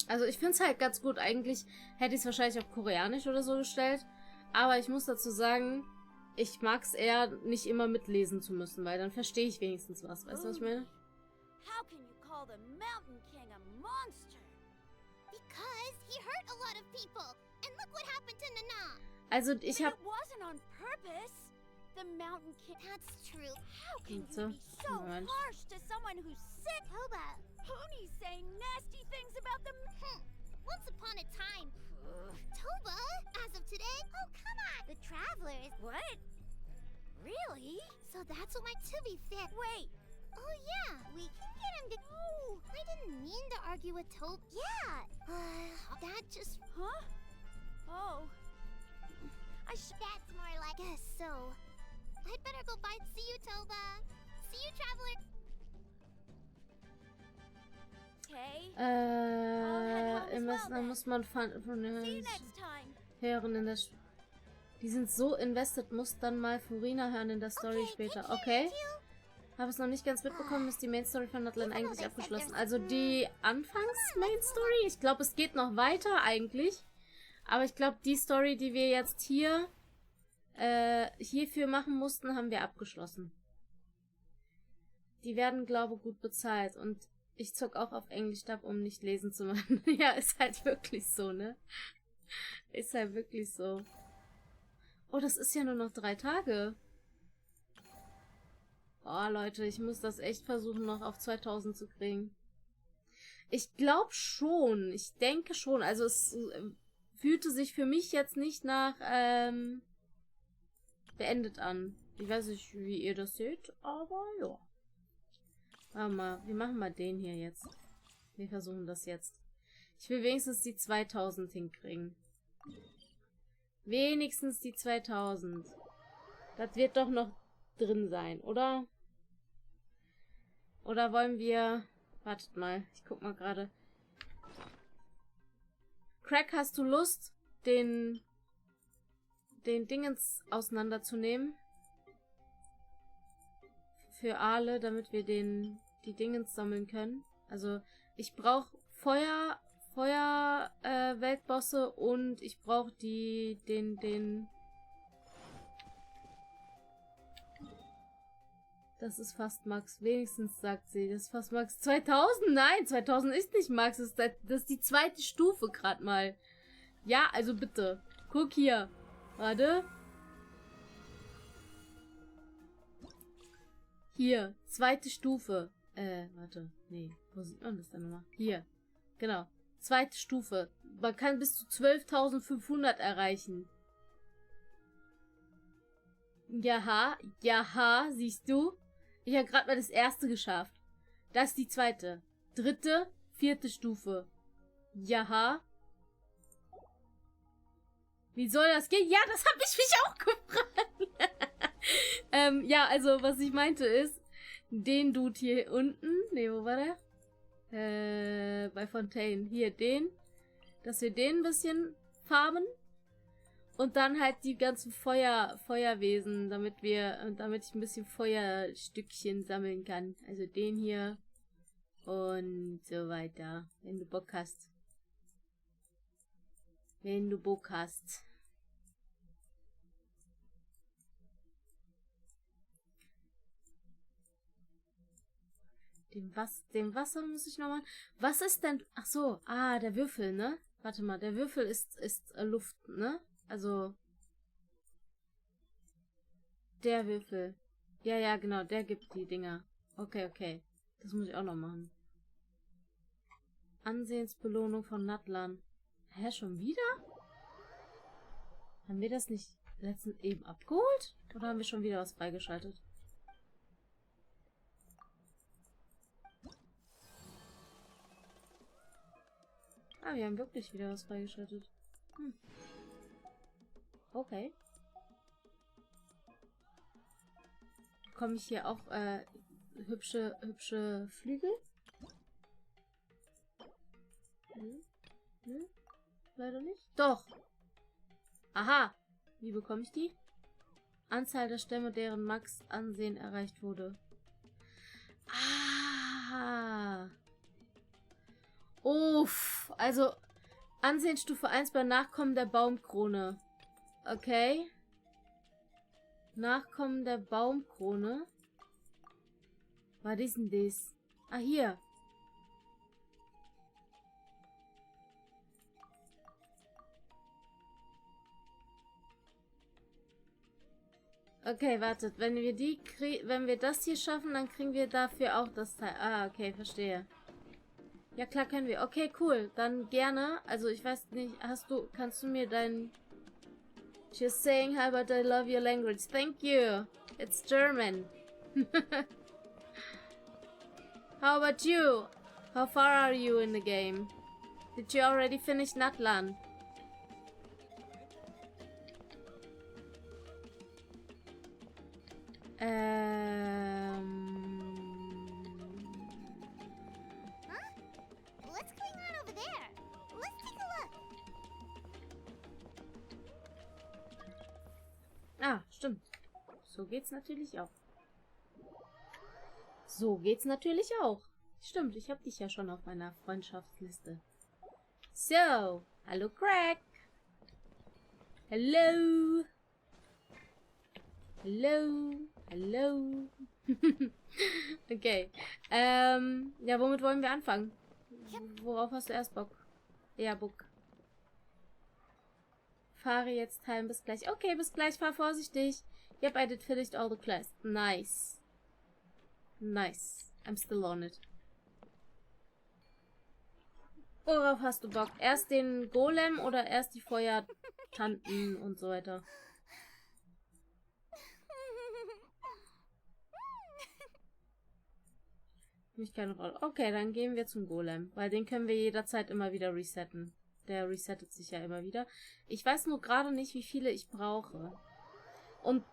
Also, ich finde es halt ganz gut. Eigentlich hätte ich es wahrscheinlich auf Koreanisch oder so gestellt. Aber ich muss dazu sagen, ich mag es eher, nicht immer mitlesen zu müssen, weil dann verstehe ich wenigstens was. Weißt du, was ich meine? How can you call the Mountain King a monster? Because he hurt a lot of people. And look what happened to Nana. Also, ich habe... It wasn't on purpose. The Mountain King... That's true. How can you be so harsh to someone who's sick? Toba, Pony's saying nasty things about the... Once upon a time. Toba, as of today? Oh, come on. The Travelers. What? Really? So that's what my to-be fit. Wait. Oh, yeah. We can get him to... Oh, I didn't mean to argue with Toba. Yeah. That just... Huh? Oh. That's more like... Guess so. I'd better go by. See you, Toba. See you, Traveler. Okay. Da muss man von hören in der... Die sind so invested, muss dann mal Furina hören in der Story später. Okay. Habe es noch nicht ganz mitbekommen, ist die Main Story von Natlan eigentlich abgeschlossen. Also die Anfangs-Main Story, ich glaube, es geht noch weiter eigentlich. Aber ich glaube, die Story, die wir jetzt hierfür machen mussten, haben wir abgeschlossen. Die werden, glaube ich, gut bezahlt. Und ich zock auch auf Englisch ab, um nicht lesen zu machen. Ja, ist halt wirklich so, ne? Ist halt wirklich so. Oh, das ist ja nur noch 3 Tage. Oh, Leute, ich muss das echt versuchen, noch auf 2000 zu kriegen. Ich glaube schon. Ich denke schon. Also es fühlte sich für mich jetzt nicht nach beendet an. Ich weiß nicht, wie ihr das seht, aber ja. Warte mal, wir machen mal den hier jetzt. Wir versuchen das jetzt. Ich will wenigstens die 2000 hinkriegen. Wenigstens die 2000. Das wird doch noch drin sein, oder? Oder wollen wir... Wartet mal, ich guck mal gerade. Crack, hast du Lust, den Dingens auseinanderzunehmen? Für Aale, damit wir die Dingens sammeln können. Also, ich brauche Weltbosse und ich brauche den... Das ist fast Max. Wenigstens sagt sie, das ist fast Max. 2000? Nein, 2000 ist nicht Max. Das ist die 2. Stufe gerade mal. Ja, also bitte. Guck hier. Warte. Hier, 2. Stufe. Warte. Nee, wo sieht man das denn nochmal? Hier. Genau. 2. Stufe. Man kann bis zu 12.500 erreichen. Jaha, siehst du? Ich habe gerade mal das 1. geschafft. Das ist die 2. 3., 4. Stufe. Jaha. Wie soll das gehen? Ja, das habe ich mich auch gefragt. Ja, also, was ich meinte ist, den Dude hier unten. Ne, wo war der? Bei Fontaine. Hier, den. Dass wir den ein bisschen farmen. Und dann halt die ganzen Feuerwesen, damit ich ein bisschen Feuerstückchen sammeln kann. Also den hier und so weiter. Wenn du Bock hast. Wenn du Bock hast. Dem Wasser muss ich noch mal... Was ist denn... Ach so, der Würfel, ne? Warte mal, der Würfel ist Luft, ne? Also, der Würfel. Ja, genau, der gibt die Dinger. Okay. Das muss ich auch noch machen. Ansehensbelohnung von Natlan. Hä, schon wieder? Haben wir das nicht letztens eben abgeholt? Oder haben wir schon wieder was freigeschaltet? Ah, wir haben wirklich wieder was freigeschaltet. Hm. Okay. Bekomme ich hier auch hübsche Flügel? Hm? Leider nicht. Doch! Aha! Wie bekomme ich die? Anzahl der Stämme, deren Max-Ansehen erreicht wurde. Ah! Uff! Also, Ansehensstufe 1 bei Nachkommen der Baumkrone. Okay. Nachkommen der Baumkrone. Was ist denn das? Ah, hier. Okay, wartet. Wenn wir das hier schaffen, dann kriegen wir dafür auch das Teil. Ah, okay, verstehe. Ja, klar können wir. Okay, cool. Dann gerne. Also, ich weiß nicht, kannst du mir dein... She's saying how about I love your language. Thank you. It's German. How about you? How far are you in the game? Did you already finish Natlan? What's going on over there? Let's take a look. Ah, stimmt. So geht's natürlich auch. So geht's natürlich auch. Stimmt, ich habe dich ja schon auf meiner Freundschaftsliste. So, hallo Craig. Hello. Hello. Hallo. Okay. Ja, womit wollen wir anfangen? Worauf hast du erst Bock? Ja, Bock. Fahre jetzt heim, bis gleich. Okay, bis gleich, fahr vorsichtig. Yep, I did finished all the quests. Nice. Nice. I'm still on it. Worauf hast du Bock? Erst den Golem oder erst die Feuertanten und so weiter? Mich keine Rolle. Okay, dann gehen wir zum Golem, weil den können wir jederzeit immer wieder resetten. Der resettet sich ja immer wieder. Ich weiß nur gerade nicht, wie viele ich brauche. Und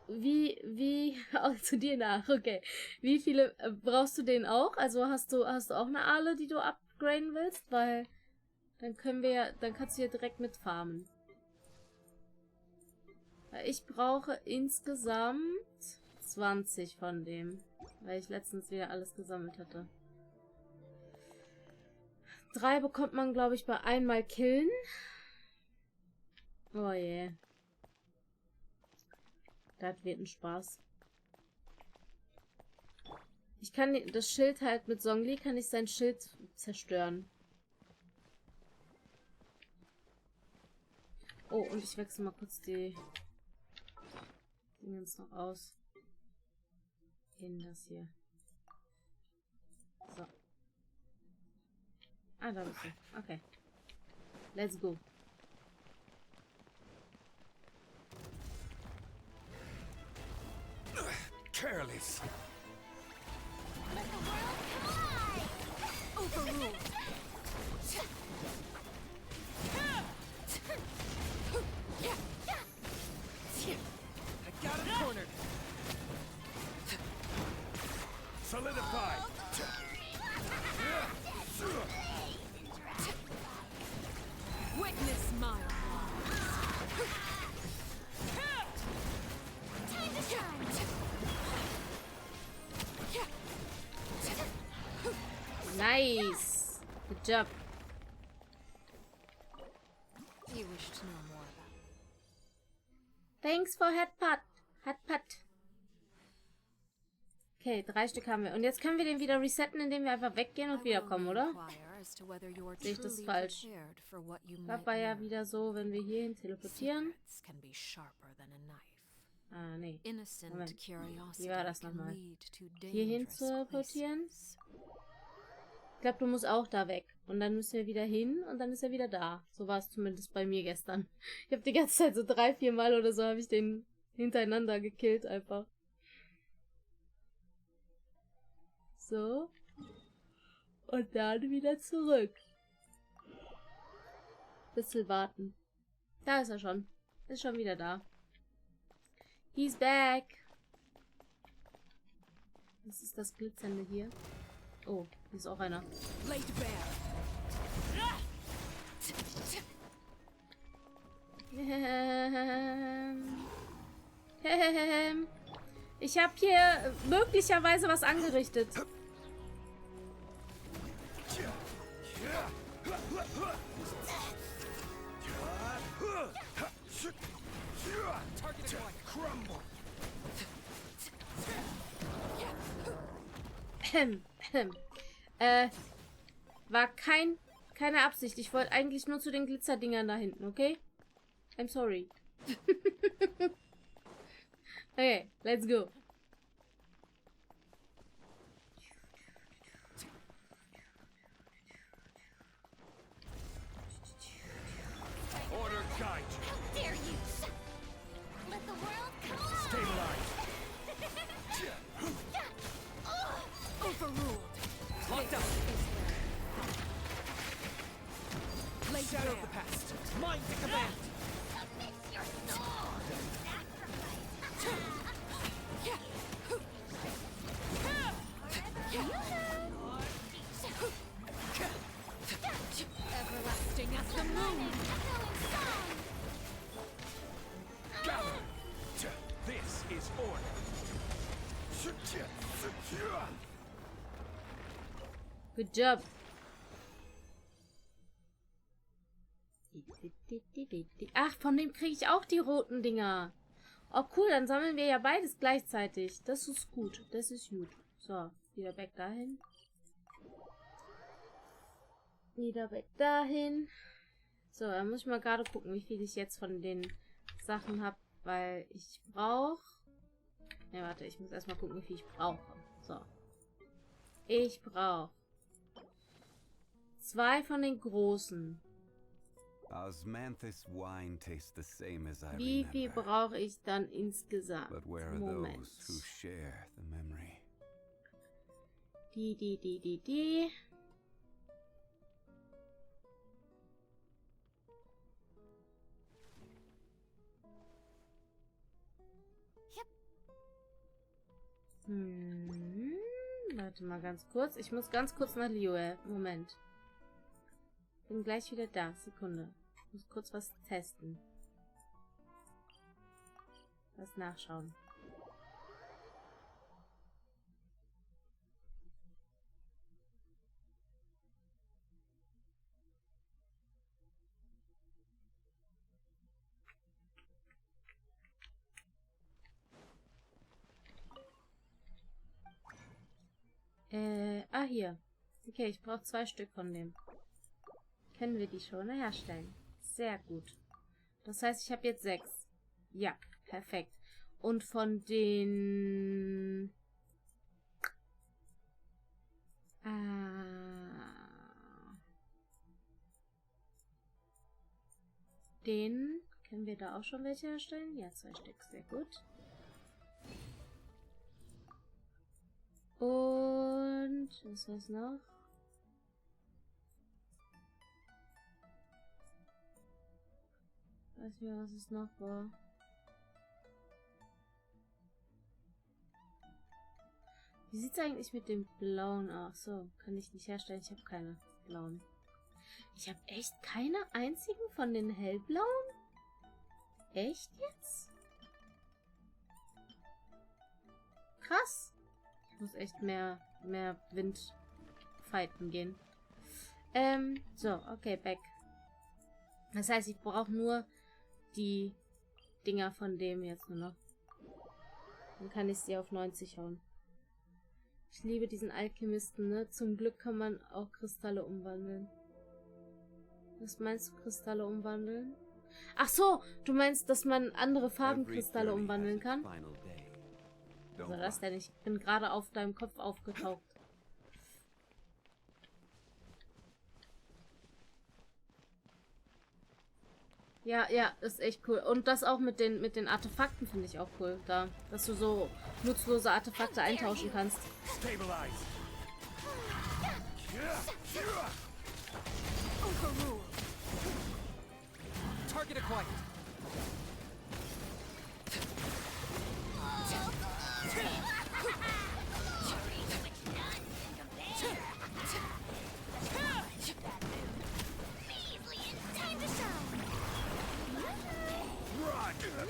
zu dir nach, okay. Wie viele brauchst du den auch? Also hast du auch eine Aale, die du upgraden willst? Weil dann kannst du hier direkt mitfarmen. Weil ich brauche insgesamt 20 von dem. Weil ich letztens wieder alles gesammelt hatte. 3 bekommt man, glaube ich, bei einmal killen. Oh je. Yeah. Das wird ein Spaß. Ich kann das Schild halt mit Songli, kann ich sein Schild zerstören. Oh, und ich wechsle mal kurz die Dingens noch aus. In das hier. So. Ah, da bist du. Okay. Let's go. Careless. Let the world collide! Overruled. I got it cornered. Solidified. Witness my Time to shine! Nice. Good job. You wish to know more about it. Thanks for Headpad. Okay, 3 Stück haben wir. Und jetzt können wir den wieder resetten, indem wir einfach weggehen und wiederkommen, oder? Sehe ich das falsch? Das war ja wieder so, wenn wir hierhin teleportieren. Ah, nee. Moment. Wie war das nochmal? Hierhin teleportieren? Ich glaube, du musst auch da weg. Und dann müssen wir wieder hin und dann ist er wieder da. So war es zumindest bei mir gestern. Ich habe die ganze Zeit so 3-4 Mal oder so habe ich den hintereinander gekillt einfach. So. Und dann wieder zurück. Bisschen warten. Da ist er schon. Ist schon wieder da. He's back. Was ist das Glitzernde hier? Oh, hier ist auch einer. Ich habe hier möglicherweise was angerichtet. War keine Absicht. Ich wollte eigentlich nur zu den Glitzerdingern da hinten, okay? I'm sorry. Okay, let's go. Order guide you. How dare you! Let the world come on! Stabilize. Overruled. Locked up. Lay Shadow of the past. Mind the command. Submit your soul! Everlasting as the moon. Gather. This is order. Good job. Ach, von dem kriege ich auch die roten Dinger. Oh cool, dann sammeln wir ja beides gleichzeitig. Das ist gut. Das ist gut. So, wieder back dahin. Wieder back dahin. So, dann muss ich mal gerade gucken, wie viel ich jetzt von den Sachen habe, weil ich brauche... Ne, warte, ich muss erstmal gucken, wie viel ich brauche. So. Ich brauche 2 von den großen. Osmanthus wine tastes the same as I Wie viel remember. brauche ich dann insgesamt? But where are Moment. those who share the memory? Die. Warte mal ganz kurz. Ich muss ganz kurz nach Liyue. Moment. Bin gleich wieder da. Sekunde. Ich muss kurz was testen. Was nachschauen. Hier. Okay, ich brauche 2 Stück von dem. Können wir die schon herstellen? Sehr gut. Das heißt, ich habe jetzt 6. Ja, perfekt. Und von den... Den... Können wir da auch schon welche herstellen? Ja, 2 Stück. Sehr gut. Und... Was war's noch? Ich weiß nicht, was es noch war. Wie sieht's eigentlich mit dem blauen aus? So, kann ich nicht herstellen. Ich habe keine blauen. Ich habe echt keine einzigen von den hellblauen? Echt jetzt? Krass. Ich muss echt mehr Wind fighten gehen. So, okay, back. Das heißt, ich brauche nur die Dinger von dem jetzt nur noch. Dann kann ich sie auf 90 hauen. Ich liebe diesen Alchemisten, ne? Zum Glück kann man auch Kristalle umwandeln. Was meinst du, Kristalle umwandeln? Ach so, du meinst, dass man andere Farbenkristalle umwandeln kann? Was war das denn? Ich bin gerade auf deinem Kopf aufgetaucht. Ja, ist echt cool. Und das auch mit den Artefakten finde ich auch cool. Da, dass du so nutzlose Artefakte eintauschen kannst. Target acquired.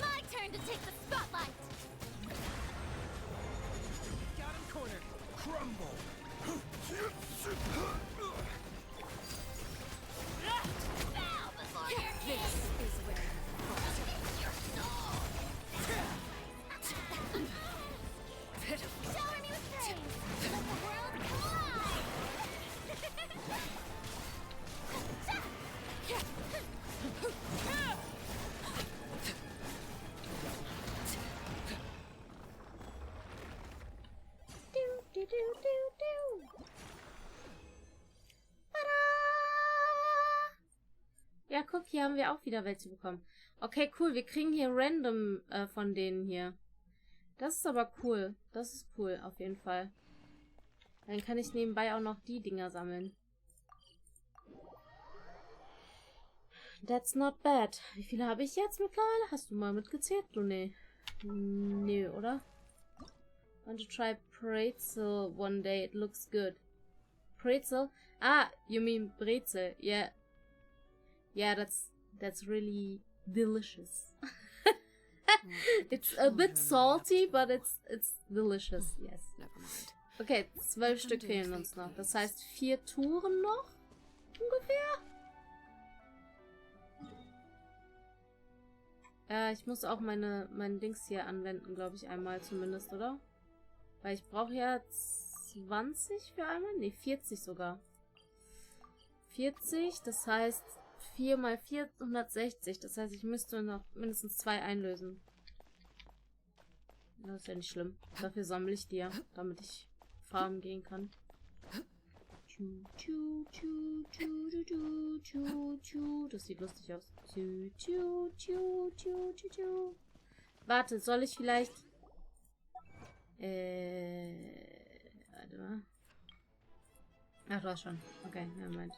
My turn to take the spotlight. Got him cornered. Crumble. Bow before your king. This is where Your soul. Shower me with praise. Let the world collide. Ja, guck, hier haben wir auch wieder welche bekommen. Okay, cool. Wir kriegen hier random von denen hier. Das ist aber cool. Das ist cool, auf jeden Fall. Dann kann ich nebenbei auch noch die Dinger sammeln. That's not bad. Wie viele habe ich jetzt mittlerweile? Hast du mal mitgezählt? Du, nee. Nee, oder? Want to try pretzel one day. It looks good. Pretzel? Ah, you mean Brezel. Yeah. Yeah, that's really delicious. It's a bit salty, but it's delicious. Yes. Okay, 12 Stück fehlen uns noch. Das heißt 4 Touren noch? Ungefähr? Ich muss auch mein Dings hier anwenden, glaube ich, einmal zumindest, oder? Weil ich brauche ja 20 für einmal? Ne, 40 sogar. 40, das heißt 4 mal 4, 160. Das heißt, ich müsste noch mindestens 2 einlösen. Das ist ja nicht schlimm. Dafür sammle ich die ja, damit ich farmen gehen kann. Das sieht lustig aus. Warte, soll ich vielleicht... warte mal. Ach, du hast schon. Okay, Moment.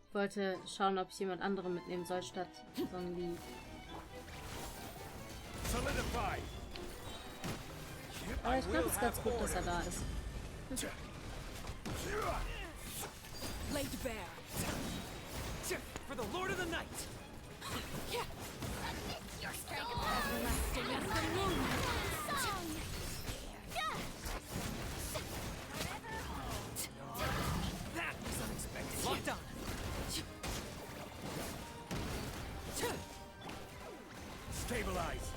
Ich wollte schauen, ob ich jemand anderen mitnehmen soll, statt Song wie... Aber ich glaube, es ist ganz gut, dass er da ist. Laid bare. For the Lord of the Night. Your strength. Everlasting as the moon. That was unexpected. Locked on. Stabilize.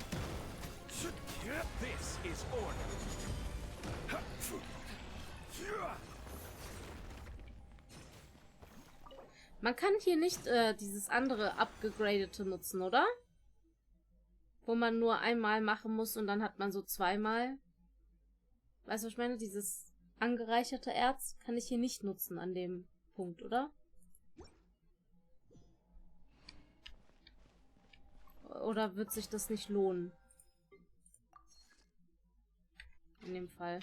This is order. Man kann hier nicht dieses andere abgegradete nutzen, oder? Wo man nur einmal machen muss und dann hat man so zweimal. Weißt du, was ich meine? Dieses angereicherte Erz kann ich hier nicht nutzen an dem Punkt, oder? Oder wird sich das nicht lohnen? In dem Fall.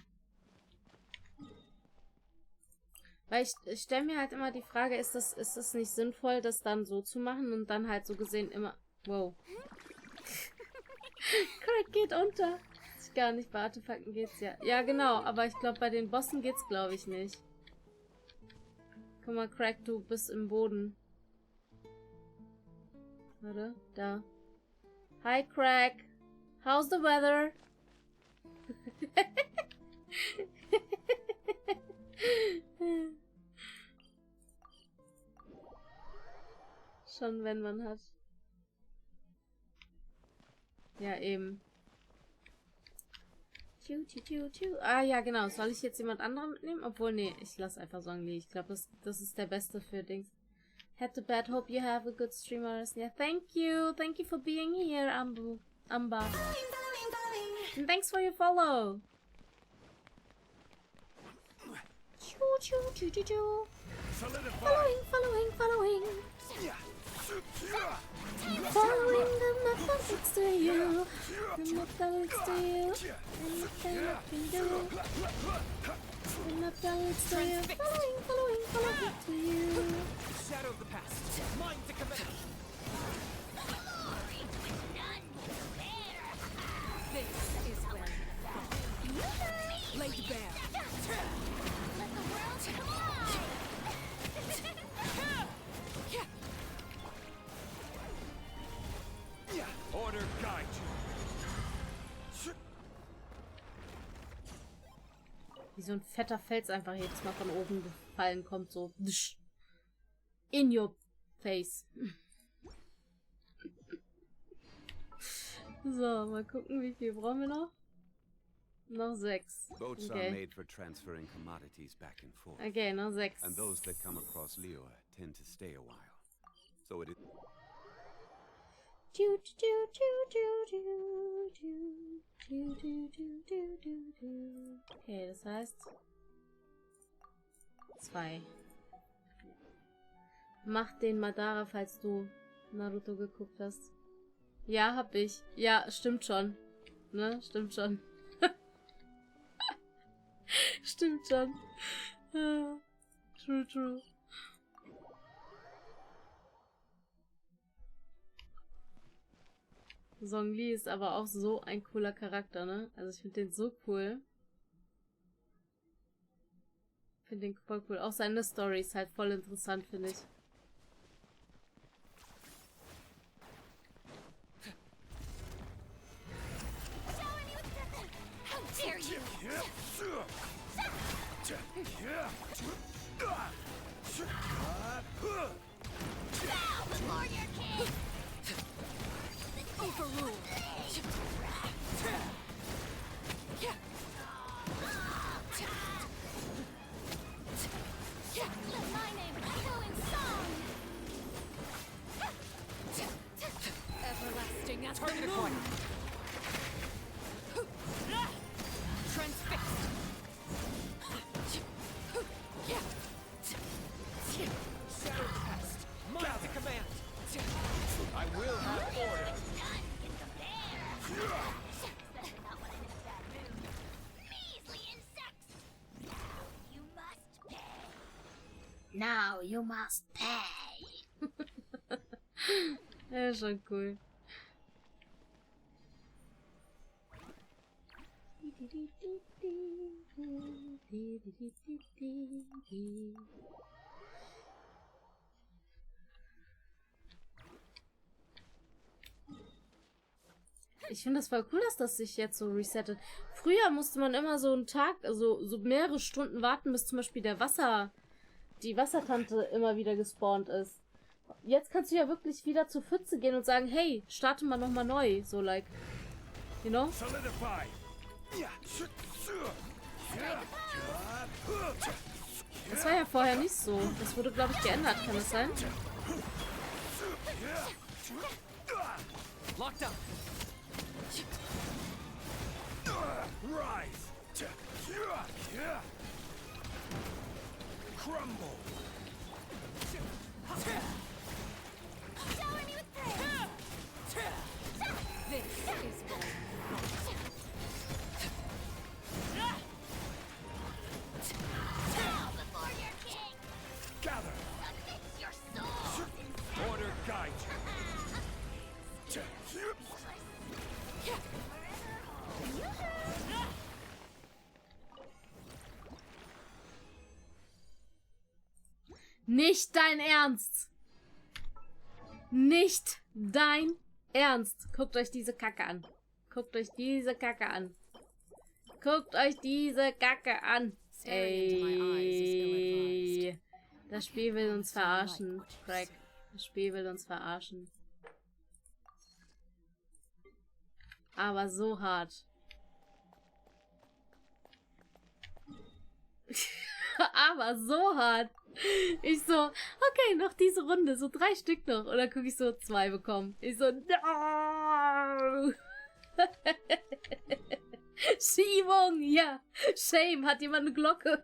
Weil ich stelle mir halt immer die Frage, ist das nicht sinnvoll, das dann so zu machen und dann halt so gesehen immer... Wow. Craig geht unter. Ist gar nicht, bei Artefakten geht's ja. Ja, genau, aber ich glaube, bei den Bossen geht's, glaube ich, nicht. Guck mal, Craig, du bist im Boden. Warte, da. Hi, Craig. How's the weather? Schon, wenn man hat. Ja, eben. Ah, ja, genau. Soll ich jetzt jemand anderen mitnehmen? Obwohl, nee, ich lasse einfach Song Lee. Ich glaube, das ist der beste für Dings. Had to bad. Hope you have a good stream, Arasnia. Thank you. Thank you for being here, Amba. And thanks for your follow. Following. And my belly's to you. And nothing I can do. And my belly's to you. Following to you. Shadow of the past. Mine to command. This is where you fall. Laid bare. Let the world collide! Order guide you. Wie so ein fetter Fels einfach jedes Mal von oben gefallen kommt, so in your face. So, mal gucken, wie viel brauchen wir noch? Noch 6. Boats are made for transferring commodities back and forth. Okay, noch 6. And those that come across Liyue tend to stay a while. So it is. Okay, das heißt 2. Mach den Madara, falls du Naruto geguckt hast. Ja, hab ich. Ja, stimmt schon. Ne, stimmt schon. Stimmt schon. True, true. Song Lee ist aber auch so ein cooler Charakter, ne? Also ich finde den so cool. Ich finde den voll cool. Auch seine Story ist halt voll interessant, finde ich. How dare you! Bow before your king! Overruled. Let my name echo in song! Everlasting as Target the moon. acquired. Transfixed. Shadow of the past. Mine to command. I will have order. Measly insects! You must pay! Now you must pay. Ja, schon cool. Ich finde das voll cool, dass das sich jetzt so resettet. Früher musste man immer so einen Tag, also so mehrere Stunden warten, bis zum Beispiel die Wassertante immer wieder gespawnt ist. Jetzt kannst du ja wirklich wieder zur Pfütze gehen und sagen, hey, starte mal nochmal neu. So like, you know? Solidify. Das war ja vorher nicht so. Das wurde, glaube ich, geändert. Kann das sein? Locked up. Rise. Crumble. Shower me with praise! This is where Bow before your king! Gather. Affix your soul! Order guide you. Nicht dein Ernst! Nicht dein Ernst! Guckt euch diese Kacke an. Guckt euch diese Kacke an. Guckt euch diese Kacke an. Ey. Das Spiel will uns verarschen, Craig. Das Spiel will uns verarschen. Aber so hart. Aber so hart. Ich so, okay, noch diese Runde, so 3 Stück noch. Und dann gucke ich so 2 bekommen. Ich so, no! Schiebung, ja. Shame, hat jemand eine Glocke?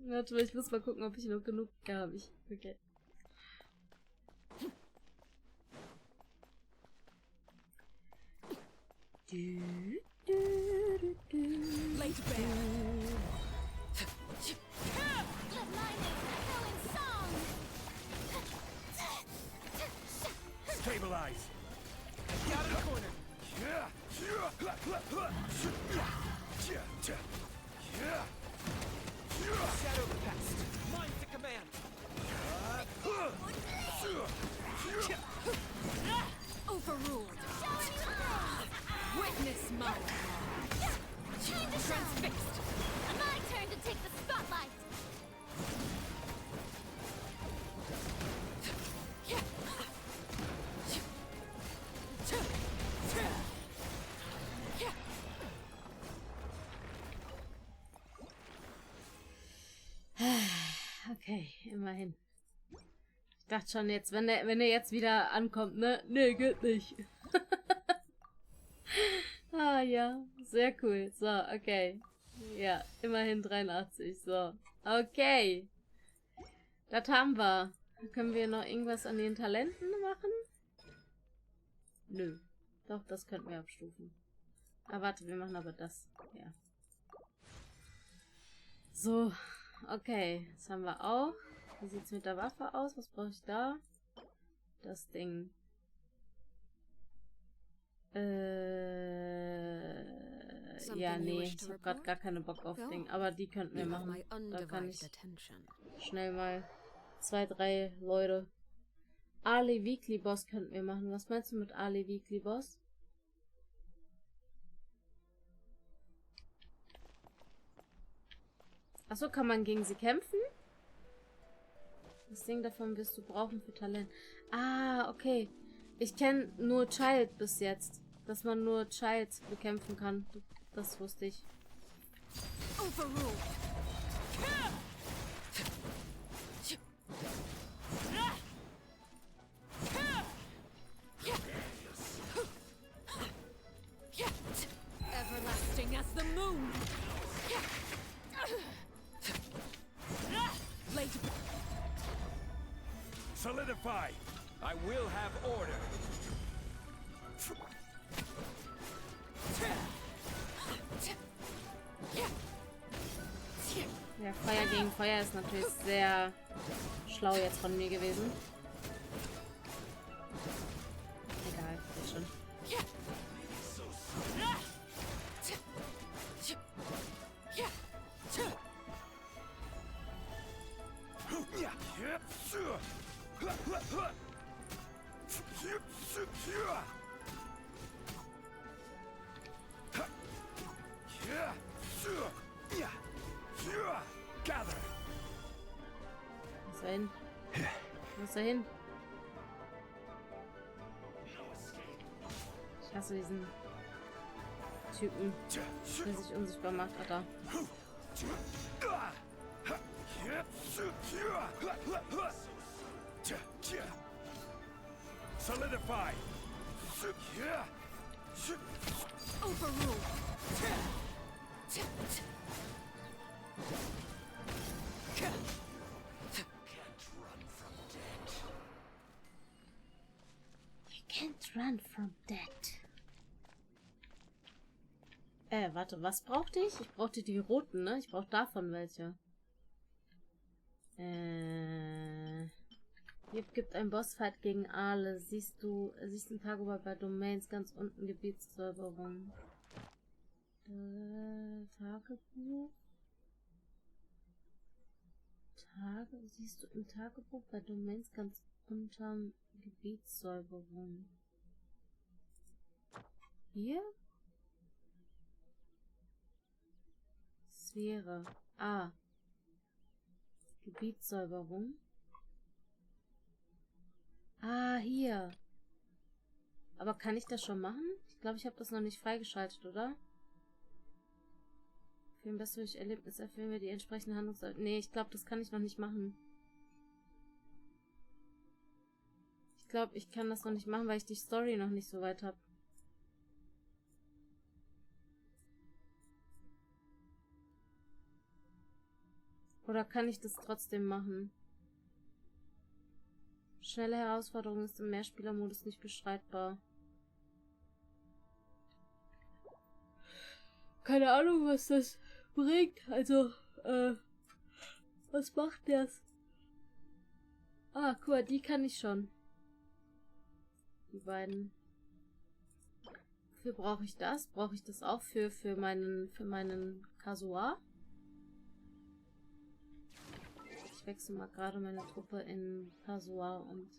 Warte mal, ich muss mal gucken, ob ich noch genug... Ja, habe ich. Okay. Late bear. Let my name echo in song. Stabilize. Get out of the corner. Shadow the past. Mind to command. Overruled. Witness my Transfixed. My turn to take the spotlight. Okay, immerhin. Ich dachte schon jetzt, wenn er jetzt wieder ankommt, ne? Nee, geht nicht. Ah ja, sehr cool. So, okay. Ja, immerhin 83. So, okay. Das haben wir. Können wir noch irgendwas an den Talenten machen? Nö. Doch, das könnten wir abstufen. Ah, warte, wir machen aber das. Ja. So, okay. Das haben wir auch. Wie sieht es mit der Waffe aus? Was brauche ich da? Das Ding. Ja, nee, ich habe gerade gar keine Bock auf Ding. Aber die könnten wir machen. Da kann ich schnell mal 2, 3 Leute. Ali Weekly Boss könnten wir machen. Was meinst du mit Ali Weekly Boss? Achso, kann man gegen sie kämpfen? Das Ding davon wirst du brauchen für Talent. Ah, okay. Ich kenne nur Child bis jetzt. Dass man nur Child bekämpfen kann. Das wusste ich. Overruled. Everlasting as the moon. Late. Solidify. I will have order. Ja, Feuer gegen Feuer ist natürlich sehr schlau jetzt von mir gewesen. Egal, geht schon. Wo ist er hin? Wo ist er hin? Ich hasse diesen Typen, der sich unsichtbar macht, Alter. Solidify. Overruled. You can't run from dead. Warte, was brauchte ich? Ich brauchte die roten, ne? Ich brauche davon welche. Hier gibt ein Bossfight gegen Aale. Siehst ein Tagebuch bei Domains ganz unten, Gebietssäuberung. Tagebuch. Siehst du im Tagebuch bei Domains ganz unterm Gebietssäuberung. Hier? Sphäre. Ah. Gebietssäuberung. Ah, hier. Aber kann ich das schon machen? Ich glaube, ich habe das noch nicht freigeschaltet, oder? Für ein besseres Erlebnis erfüllen wir die entsprechenden Handlungs... Nee, ich glaube, das kann ich noch nicht machen. Ich glaube, ich kann das noch nicht machen, weil ich die Story noch nicht so weit habe. Oder kann ich das trotzdem machen? Schnelle Herausforderung ist im Mehrspielermodus nicht bestreitbar. keine Ahnung, was das bringt. Also, was macht das? Ah, guck mal, die kann ich schon. Die beiden. Wofür brauche ich das? Brauche ich das auch für meinen Kasuar? Ich wechsle mal gerade meine Truppe in Kasuar und...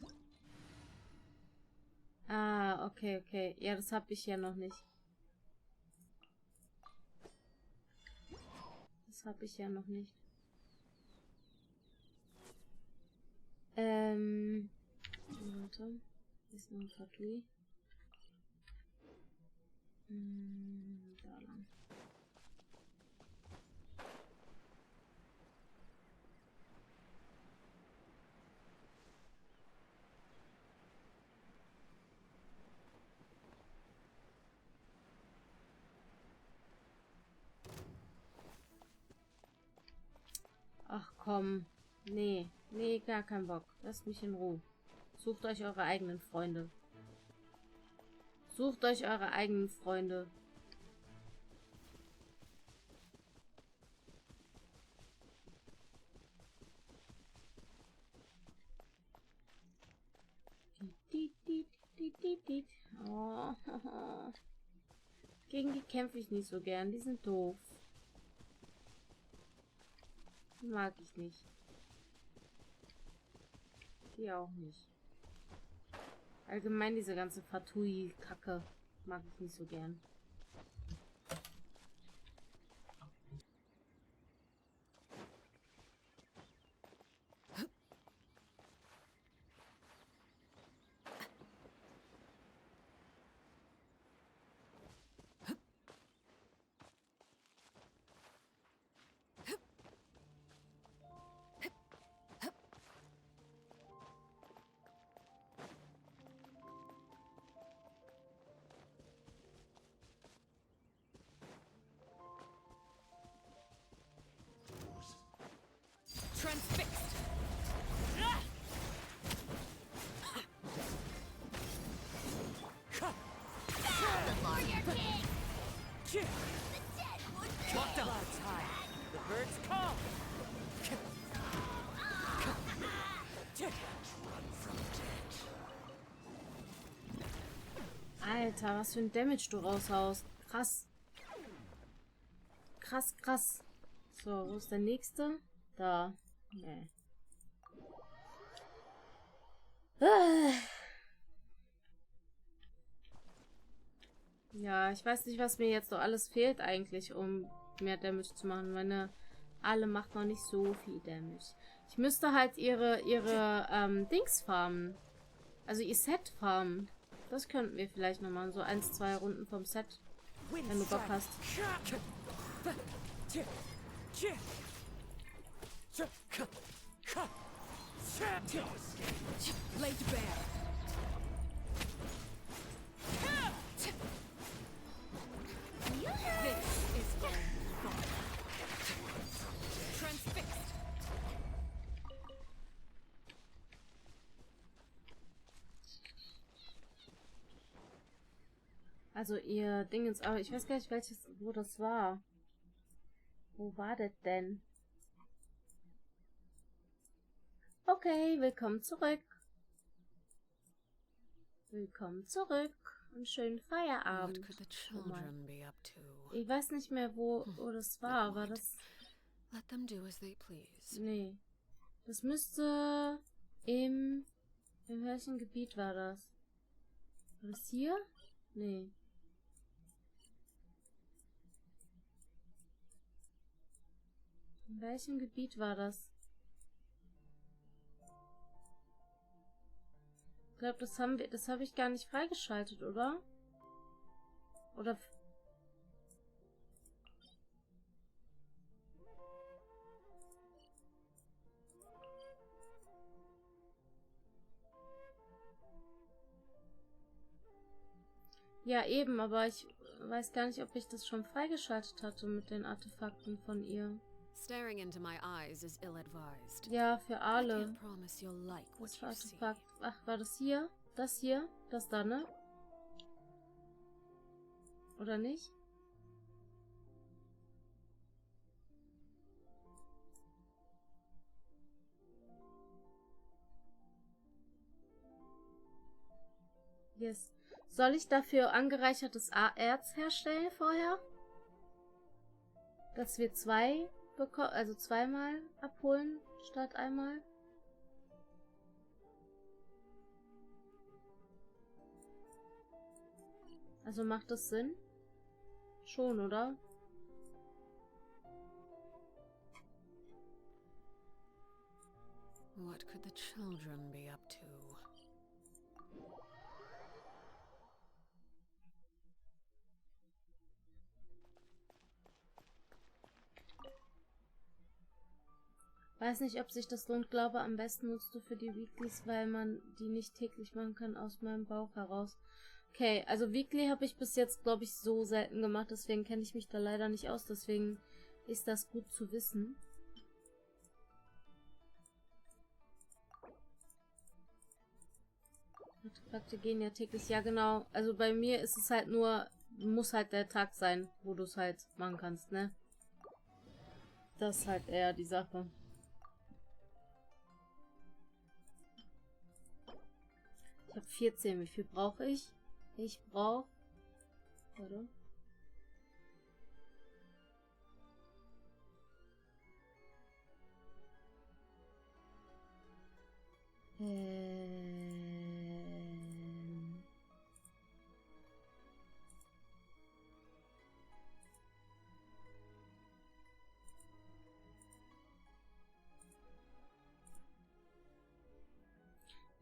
Ah, okay, okay. Ja, das habe ich ja noch nicht. Das habe ich ja noch nicht. Warte. Hier ist noch ein Fatui. Da lang. Ach komm. Nee. Nee, gar kein Bock. Lasst mich in Ruhe. Sucht euch eure eigenen Freunde. Sucht euch eure eigenen Freunde. Oh. Gegen die kämpfe ich nicht so gern. Die sind doof. Die mag ich nicht. Die auch nicht. Allgemein diese ganze Fatui-Kacke mag ich nicht so gern. Transfixed. Before your king! The dead would be Locked up. The birds come. Alter, was für ein Damage du raushaust. Krass. Krass, krass. So, wo ist der nächste? Da. Nee. Ja, ich weiß nicht, was mir jetzt noch alles fehlt eigentlich, um mehr Damage zu machen. Meine alle macht noch nicht so viel Damage. Ich müsste halt ihre Dings farmen. Also ihr Set farmen. Das könnten wir vielleicht noch machen. So 1, 2 Runden vom Set. Wenn du Bock hast. laid bare. This is where you fall. Transfixed. Also ihr Ding ins Auge. Ich weiß gar nicht, wo das war. Wo war das denn? Okay, willkommen zurück. Willkommen zurück und schönen Feierabend. Ich weiß nicht mehr, wo das war. War das... Let them do as they please. Nee. Das müsste in welchem Gebiet war das? War das hier? Nee. In welchem Gebiet war das? Ich glaube, das habe ich gar nicht freigeschaltet, oder? Oder... Ja, eben, aber ich weiß gar nicht, ob ich das schon freigeschaltet hatte mit den Artefakten von ihr. Staring into my eyes is ill-advised. Ja, für alle. I can't promise you'll like what Das you Artefakt. Ach, war das hier? Das hier? Das da, ne? Oder nicht? Yes. Soll ich dafür angereichertes Erz herstellen vorher? Dass wir 2 bekommen, also zweimal abholen statt einmal? Also macht das Sinn? Schon, oder? What could the children be up to? Weiß nicht, ob sich das lohnt. Glaube, am besten nutzt du für die Weeklies, weil man die nicht täglich machen kann aus meinem Bauch heraus. Okay, also Weekly habe ich bis jetzt, glaube ich, so selten gemacht. Deswegen kenne ich mich da leider nicht aus. Deswegen ist das gut zu wissen. Artefakte gehen ja täglich. Ja, genau. Also bei mir ist es halt nur, muss halt der Tag sein, wo du es halt machen kannst, ne? Das ist halt eher die Sache. Ich habe 14. Wie viel brauche ich? Ich brauche... Warte.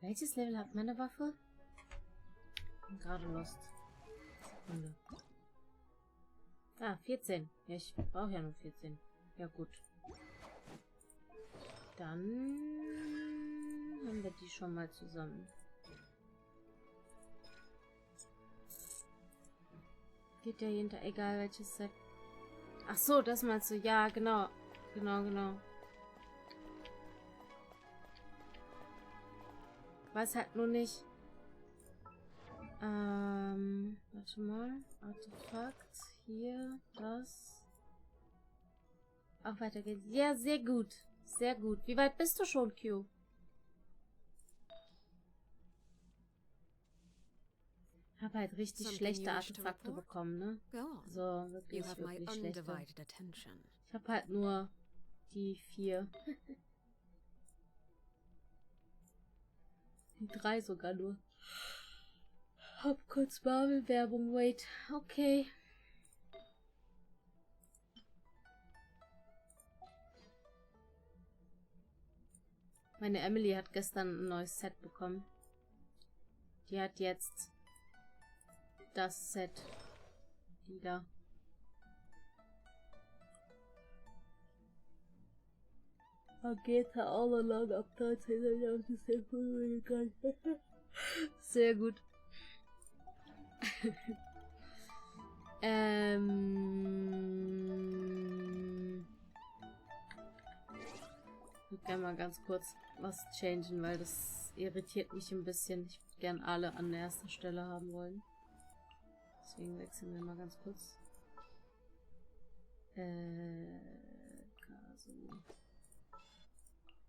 Welches Level hat meine Waffe? Bin gerade lost. Sekunde. Ah, 14. Ja, ich brauche ja nur 14. Ja, gut. Dann haben wir die schon mal zusammen. Geht ja hinter, egal welches Set. Ach so, das meinst du. Ja, genau. Genau. Weiß halt nur nicht. Warte mal. Artefakt. Hier, das. Auch weiter geht's. Ja, sehr gut. Sehr gut. Wie weit bist du schon, Q? Ich habe halt richtig schlechte Artefakte bekommen, ne? So, wirklich schlechte. Ich habe halt nur die 4. Die 3 sogar nur. Hab kurz Marvel-Werbung, wait. Okay. Meine Emily hat gestern ein neues Set bekommen. Die hat jetzt das Set wieder. Geht all along up 13 sehr gut. Ich würde gerne mal ganz kurz was changen, weil das irritiert mich ein bisschen. Ich würde gerne alle an der ersten Stelle haben wollen. Deswegen wechseln wir mal ganz kurz.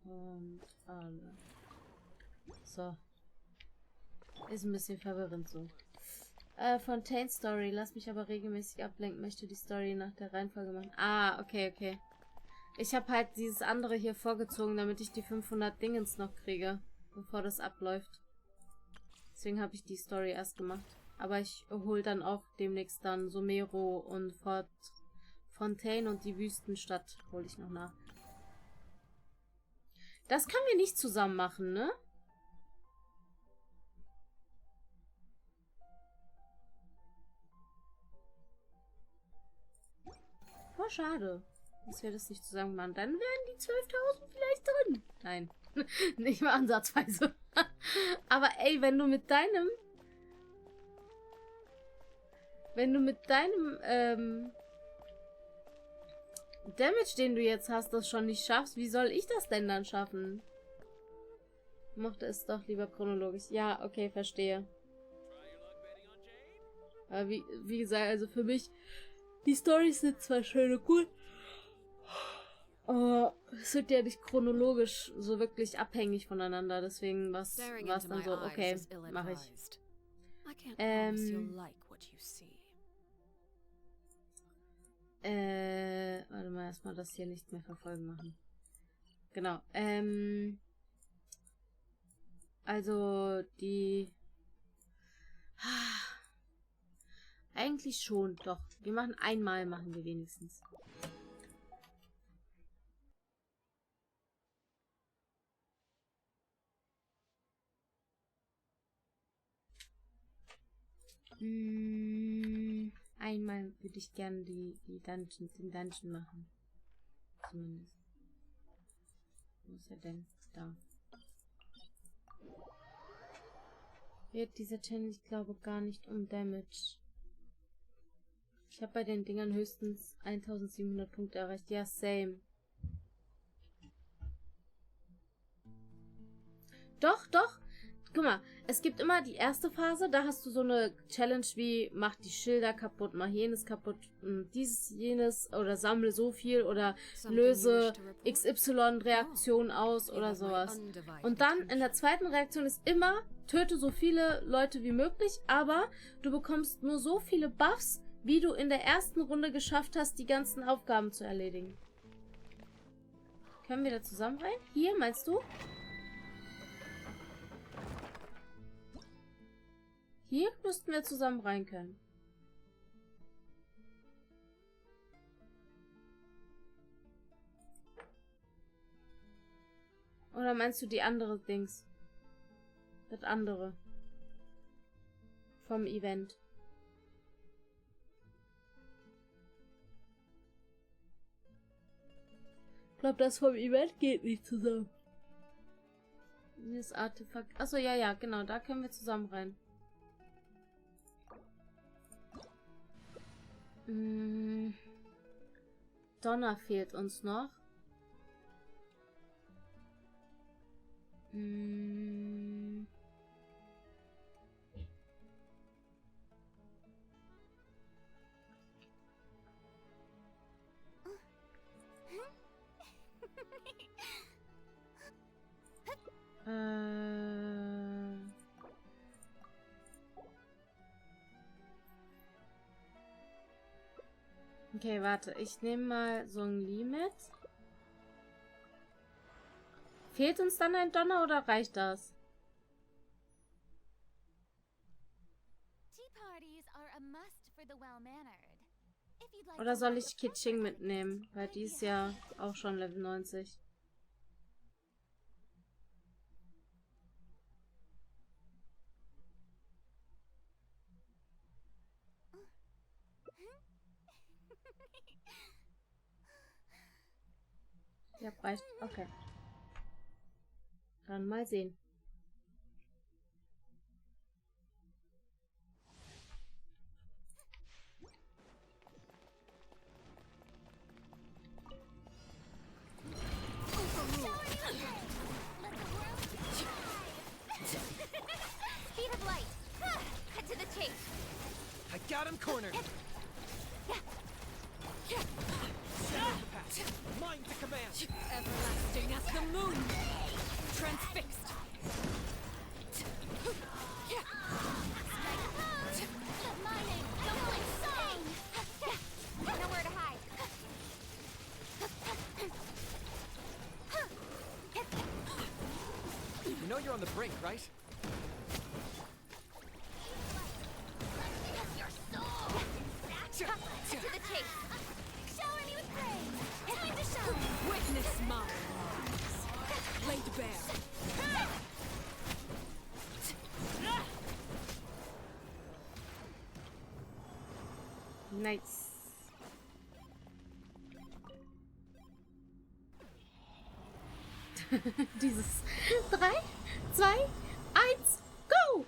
Und alle. So. Ist ein bisschen verwirrend so. Fontaine Story. Lass mich aber regelmäßig ablenken. Möchte die Story nach der Reihenfolge machen. Ah, okay. Ich habe halt dieses andere hier vorgezogen, damit ich die 500 Dingens noch kriege, bevor das abläuft. Deswegen habe ich die Story erst gemacht. Aber ich hole dann auch demnächst dann Somero und Fontaine und die Wüstenstadt hole ich noch nach. Das können wir nicht zusammen machen, ne? Voll schade, dass wir das nicht zusammen machen. Dann wären die 12.000 vielleicht drin. Nein, nicht mal ansatzweise. Aber ey, wenn du mit deinem Damage, den du jetzt hast, das schon nicht schaffst, wie soll ich das denn dann schaffen? Mochte es doch lieber chronologisch. Ja, okay, verstehe. Aber wie gesagt, also für mich, die Storys sind zwar schön und gut, aber es sind ja nicht chronologisch so wirklich abhängig voneinander. Deswegen war es dann so, okay, mache ich. I can't promise you'll like what you see. Warte mal, erstmal das hier nicht mehr verfolgen machen. Genau, also die... Eigentlich schon, doch. Wir machen einmal, machen wir wenigstens. Einmal würde ich gerne den Dungeon machen. Zumindest. Wo ist er denn? Da. Wird dieser Challenge, ich glaube, gar nicht um Damage. Ich habe bei den Dingern höchstens 1700 Punkte erreicht. Ja, same. Doch, doch. Guck mal, es gibt immer die erste Phase, da hast du so eine Challenge wie mach die Schilder kaputt, mach jenes kaputt, dieses, jenes oder sammle so viel oder löse XY-Reaktion aus oder sowas. Und dann in der zweiten Reaktion ist immer, töte so viele Leute wie möglich, aber du bekommst nur so viele Buffs, wie du in der ersten Runde geschafft hast, die ganzen Aufgaben zu erledigen. Können wir da zusammen rein? Hier, meinst du? Hier müssten wir zusammen rein können. Oder meinst du die andere Dings? Das andere. Vom Event. Ich glaube, das vom Event geht nicht zusammen. Das Artefakt. Achso, ja, ja, genau. Da können wir zusammen rein. Donner fehlt uns noch. Okay, warte. Ich nehme mal so ein Limit. Fehlt uns dann ein Donner oder reicht das? Oder soll ich Kitsching mitnehmen? Weil die ist ja auch schon Level 90. Ja, reicht. Okay. Dann mal sehen. Speed of light. Cut to the chase. I got him cornered. Mine to command. Everlasting as the moon. Transfixed. Nowhere to hide. You know you're on the brink, right? To the chase. Shower me with praise. Time to shine. Witness my wrongs. Laid bare. Nice. Dieses 3, 2, 1, go!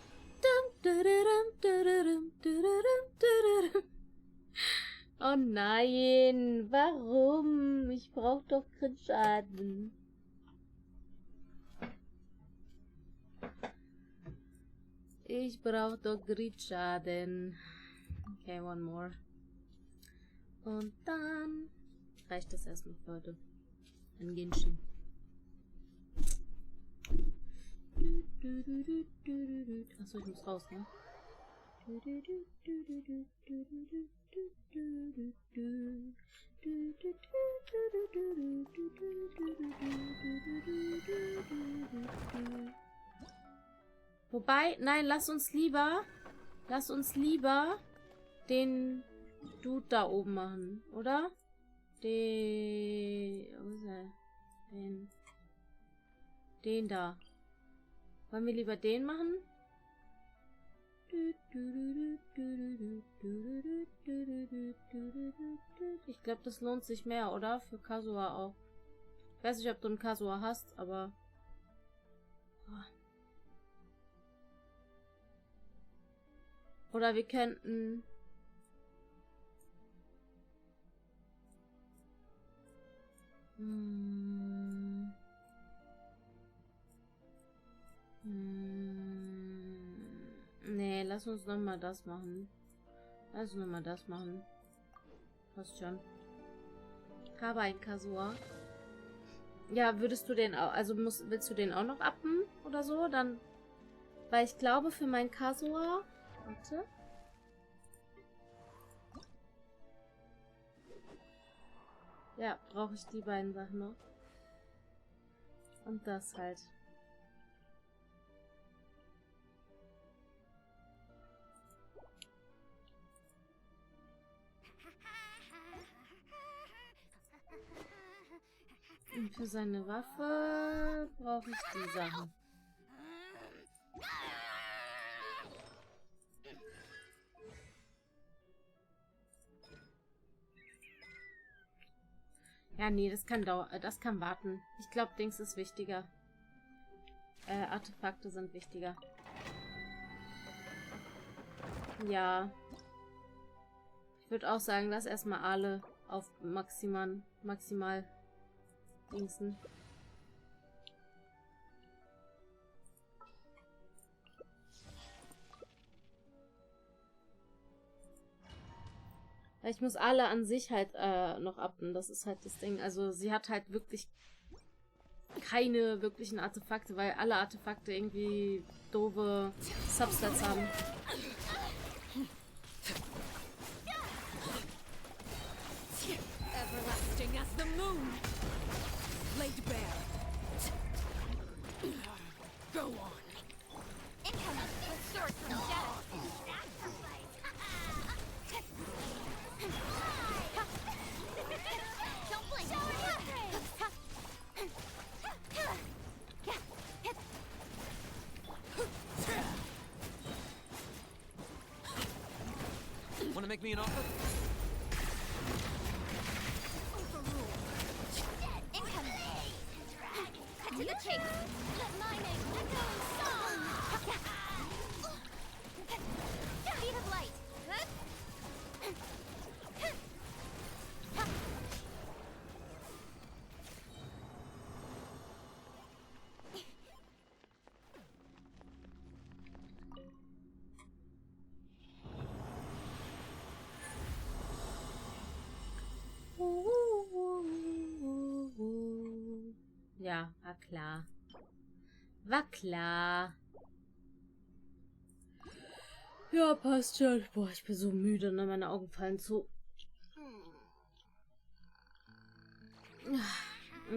Oh nein, warum? Ich brauche doch Crit-Schaden. Ich brauche doch Crit-Schaden. Okay, one more. Und dann reicht das erstmal für heute. Ein Genshin. Achso, ich muss raus, ne? Wobei, nein, lass uns lieber den Dude da oben machen, oder? Wo ist er? Den da. Wollen wir lieber den machen? Ich glaube, das lohnt sich mehr, oder? Für Kasua auch. Ich weiß nicht, ob du einen Kasua hast, aber... Oder wir könnten... Nee, lass uns nochmal das machen. Passt schon. Habe ein Kasua. Ja, würdest du den auch... Also willst du den auch noch uppen oder so? Dann... Weil ich glaube, für meinen Kasua... Warte. Ja, brauche ich die beiden Sachen noch. Und das halt. Und für seine Waffe brauche ich die Sachen. Ja, nee, das kann warten. Ich glaube, Dings ist wichtiger. Artefakte sind wichtiger. Ja. Ich würde auch sagen, lass erstmal alle auf maximal Dingsen. Ich muss alle an sich halt noch uppen. Das ist halt das Ding. Also sie hat halt wirklich keine wirklichen Artefakte, weil alle Artefakte irgendwie doofe Substats haben. Everlasting as the moon, laid bare. Go on. Incoming with sword from Shadow. Don't blink. Wanna make me an offer? To the chase. Let my name echo song. Speed of light. Ja, war klar. War klar. Ja, passt schon. Boah, ich bin so müde, ne? Meine Augen fallen zu.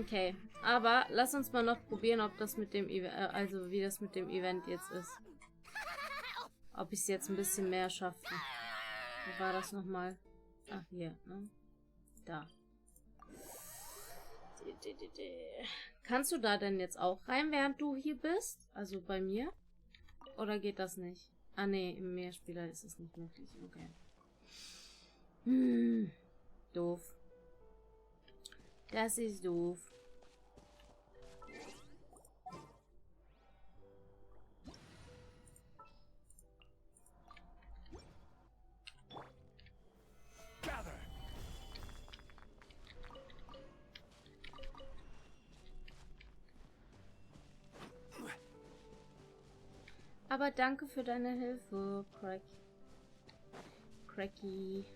Okay, aber lass uns mal noch probieren, ob das mit dem also wie das mit dem Event jetzt ist. Ob ich es jetzt ein bisschen mehr schaffe. Wo war das nochmal? Ach, hier, ne? Da. Kannst du da denn jetzt auch rein, während du hier bist? Also bei mir? Oder geht das nicht? Ah ne, im Mehrspieler ist es nicht möglich. Okay. Doof. Das ist doof. Aber danke für deine Hilfe, Cracky.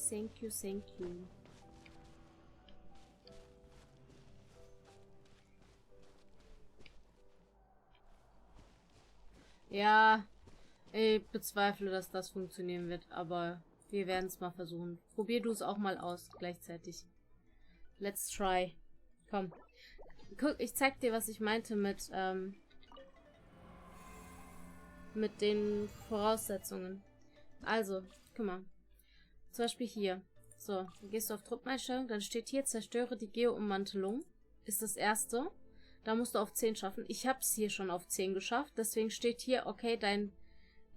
Thank you, thank you. Ja, Ich bezweifle, dass das funktionieren wird, aber wir werden es mal versuchen. Probier du es auch mal aus, gleichzeitig. Let's try. Komm. Guck, ich zeig dir, was ich meinte mit den Voraussetzungen. Also, guck mal. Zum Beispiel hier. So, dann gehst du auf Truppeneinstellung, dann steht hier, zerstöre die Geo-Ummantelung. Ist das erste. Da musst du auf 10 schaffen. Ich habe es hier schon auf 10 geschafft. Deswegen steht hier, okay, dein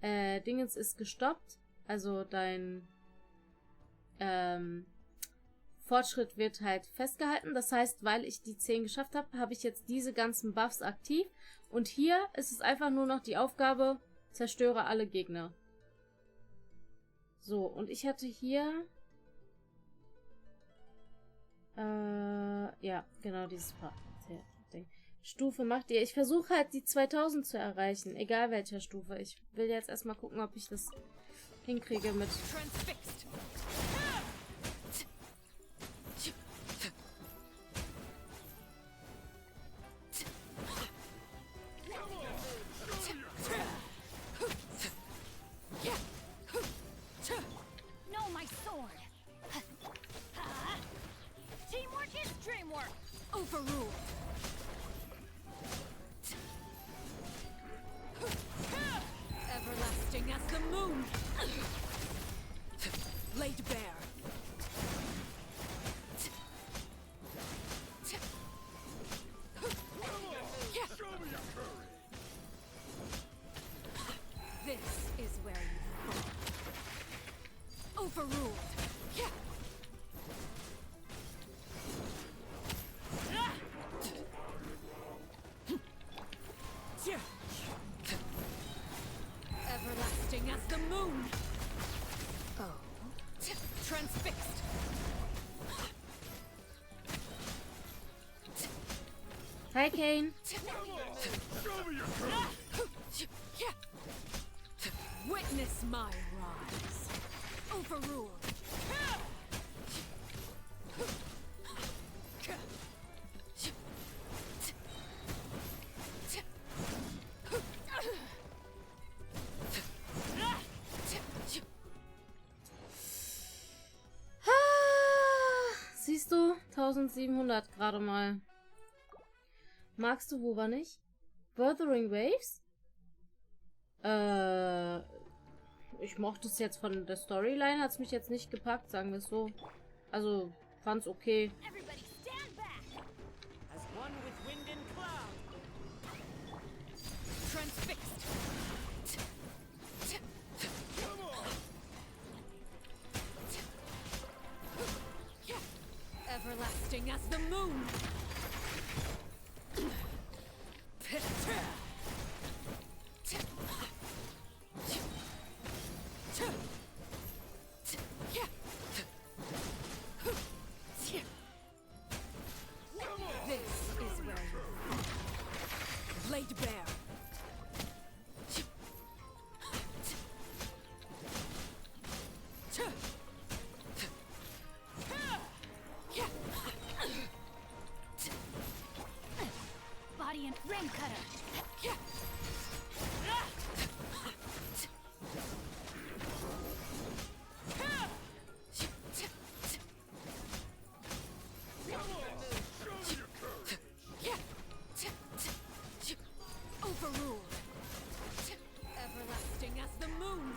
Dingens ist gestoppt. Also dein Fortschritt wird halt festgehalten. Das heißt, weil ich die 10 geschafft habe, habe ich jetzt diese ganzen Buffs aktiv. Und hier ist es einfach nur noch die Aufgabe, zerstöre alle Gegner. So, und ich hatte hier... ja, genau dieses Ding. Stufe macht ihr. Ich versuche halt die 2000 zu erreichen, egal welcher Stufe. Ich will jetzt erstmal gucken, ob ich das hinkriege mit... Transfixed. No, my sword. Teamwork is dreamwork. Overruled. Everlasting as the moon. Laid bare. This is where you fall. Overruled. Everlasting as the moon. Oh. Transfixed. Hi, Kane. Witness my rise. Overruled. Siehst du? 1700 gerade mal. Magst du Wuba nicht? Wuthering Waves? Ich mochte es jetzt von der Storyline, hat es mich jetzt nicht gepackt, sagen wir es so. Also, fand's okay. As one with wind and cloud. Transfixed. Everlasting as the moon. This is where you laid bare. Body and ring cutter. Overruled. Everlasting as the moon.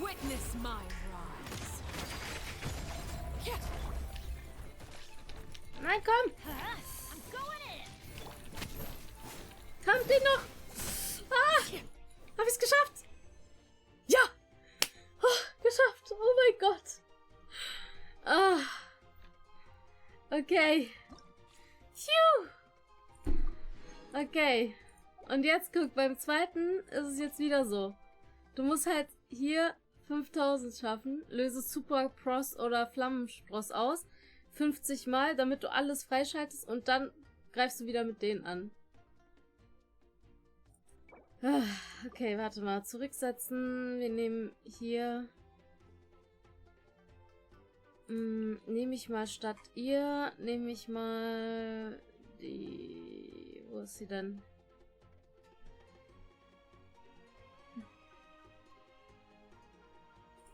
Witness my rise. Nein, komm! I'm going in. Kommt den noch! Ah! Hab ich's geschafft? Ja! Oh, geschafft! Oh mein Gott! Ah! Okay. Phew! Okay. Und jetzt guck, beim zweiten ist es jetzt wieder so. Du musst halt hier 5000 schaffen, löse Super Cross oder Flammenspross aus, 50 Mal, damit du alles freischaltest und dann greifst du wieder mit denen an. Okay, warte mal, zurücksetzen, wir nehmen hier Nehme ich mal statt ihr, nehme ich mal die... Wo ist sie denn?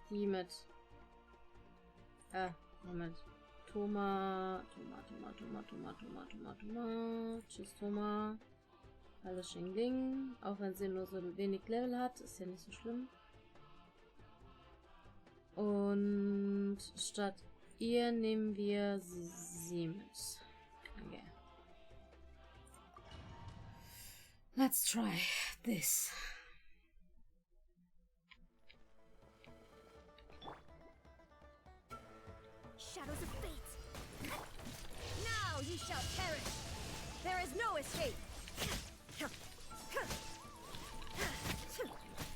Die mit... Moment. Toma. Tschüss, Toma. Alles Xingling. Auch wenn sie nur so wenig Level hat, ist ja nicht so schlimm. Und statt ihr nehmen wir sie mit. Okay. Let's try this. Shadows of fate. Now you shall perish. There is no escape.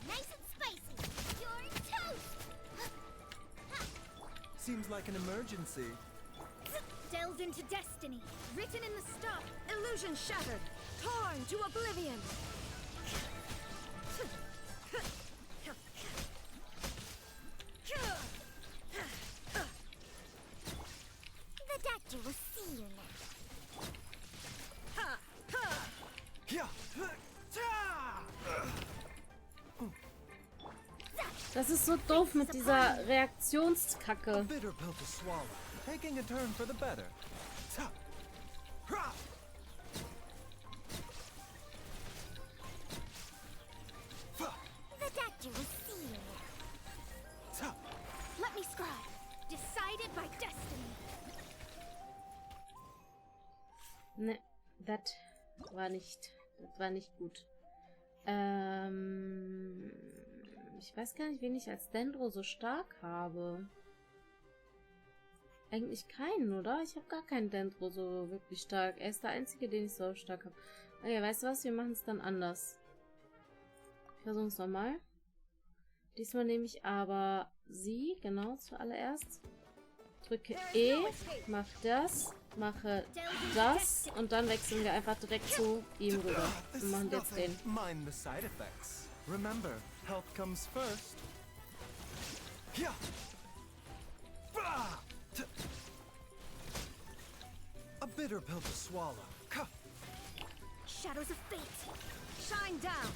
Nice and spicy. You're toast. Seems like an emergency. Delved into destiny. Written in the star. Illusion shattered. Torn to oblivion. The doctor will see you now. Das ist so doof mit dieser Reaktionskacke. Bitter pill to swallow, taking a turn for the better. The doctor will see you now. Let me scribe. Decided by destiny. Ne, das war nicht gut. Ich weiß gar nicht, wen ich als Dendro so stark habe. Eigentlich keinen, oder? Ich habe gar keinen Dendro so wirklich stark. Er ist der einzige, den ich so stark habe. Okay, weißt du was? Wir machen es dann anders. Ich versuche es nochmal. Diesmal nehme ich aber sie, genau, zuallererst. Drücke E, mache das, mache das und dann wechseln wir einfach direkt zu ihm rüber. Wir machen jetzt den. Mind the side effects. Remember, health comes first. A bitter pill to swallow. Shadows of fate. Shine down.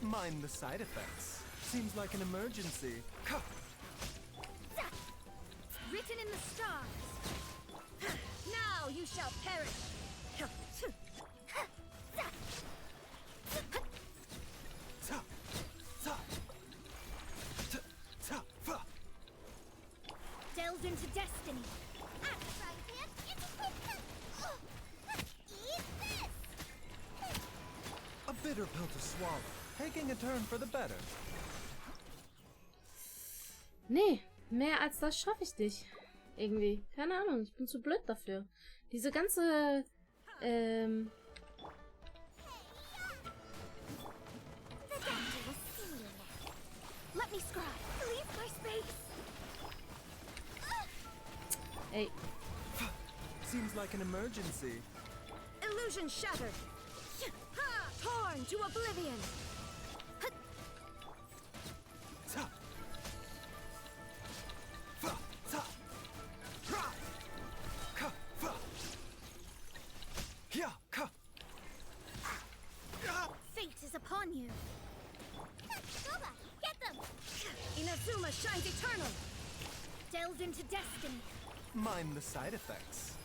Mind the side effects. Seems like an emergency. Written in the stars. Now you shall perish. Delved into destiny. A bitter pill to swallow, taking a turn for the better. Nee, mehr als das schaffe ich nicht. Irgendwie. Keine Ahnung, ich bin zu blöd dafür. Diese ganze, Let me scribe. Leave my space. Ey. Seems like an emergency. Illusion shattered. Torn to oblivion. Fate is upon you. Goba, get them. Inazuma shines eternal. Delved into destiny. Mind the side effects.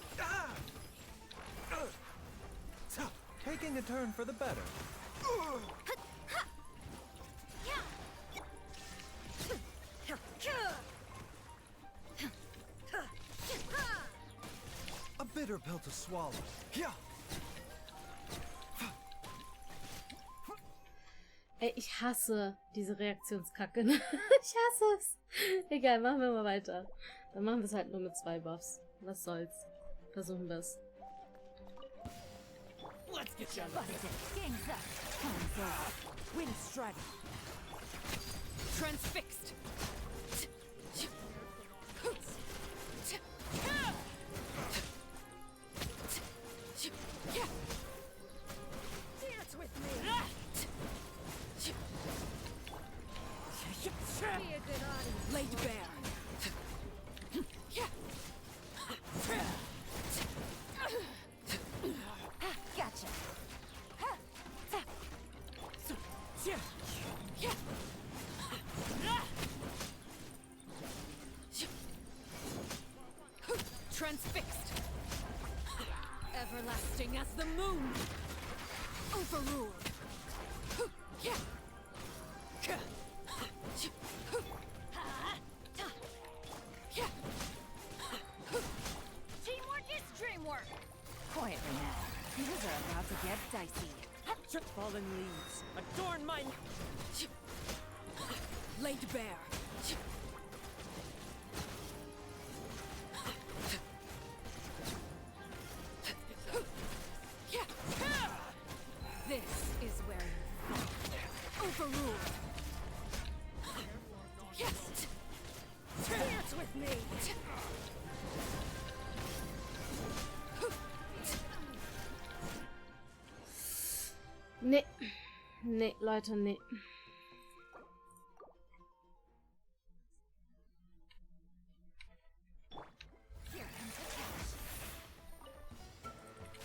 Taking a turn for the better. A bitter pill to swallow. Ey, ich hasse diese Reaktionskacke. Ich hasse es. Egal, machen wir mal weiter. Dann machen wir es halt nur mit 2 Buffs. Was soll's. Versuchen wir es. Let's get you busted. Game's up. Time's up. Wind strike. Transfixed. Dance with me. Transfixed. Everlasting as the moon. Overruled. Teamwork is dreamwork. Quietly now. Things are about to get dicey. Fallen leaves, adorn my... Laid bare. This is where you fall. Overruled. Dance with me. Nee. Nee, Leute, nee.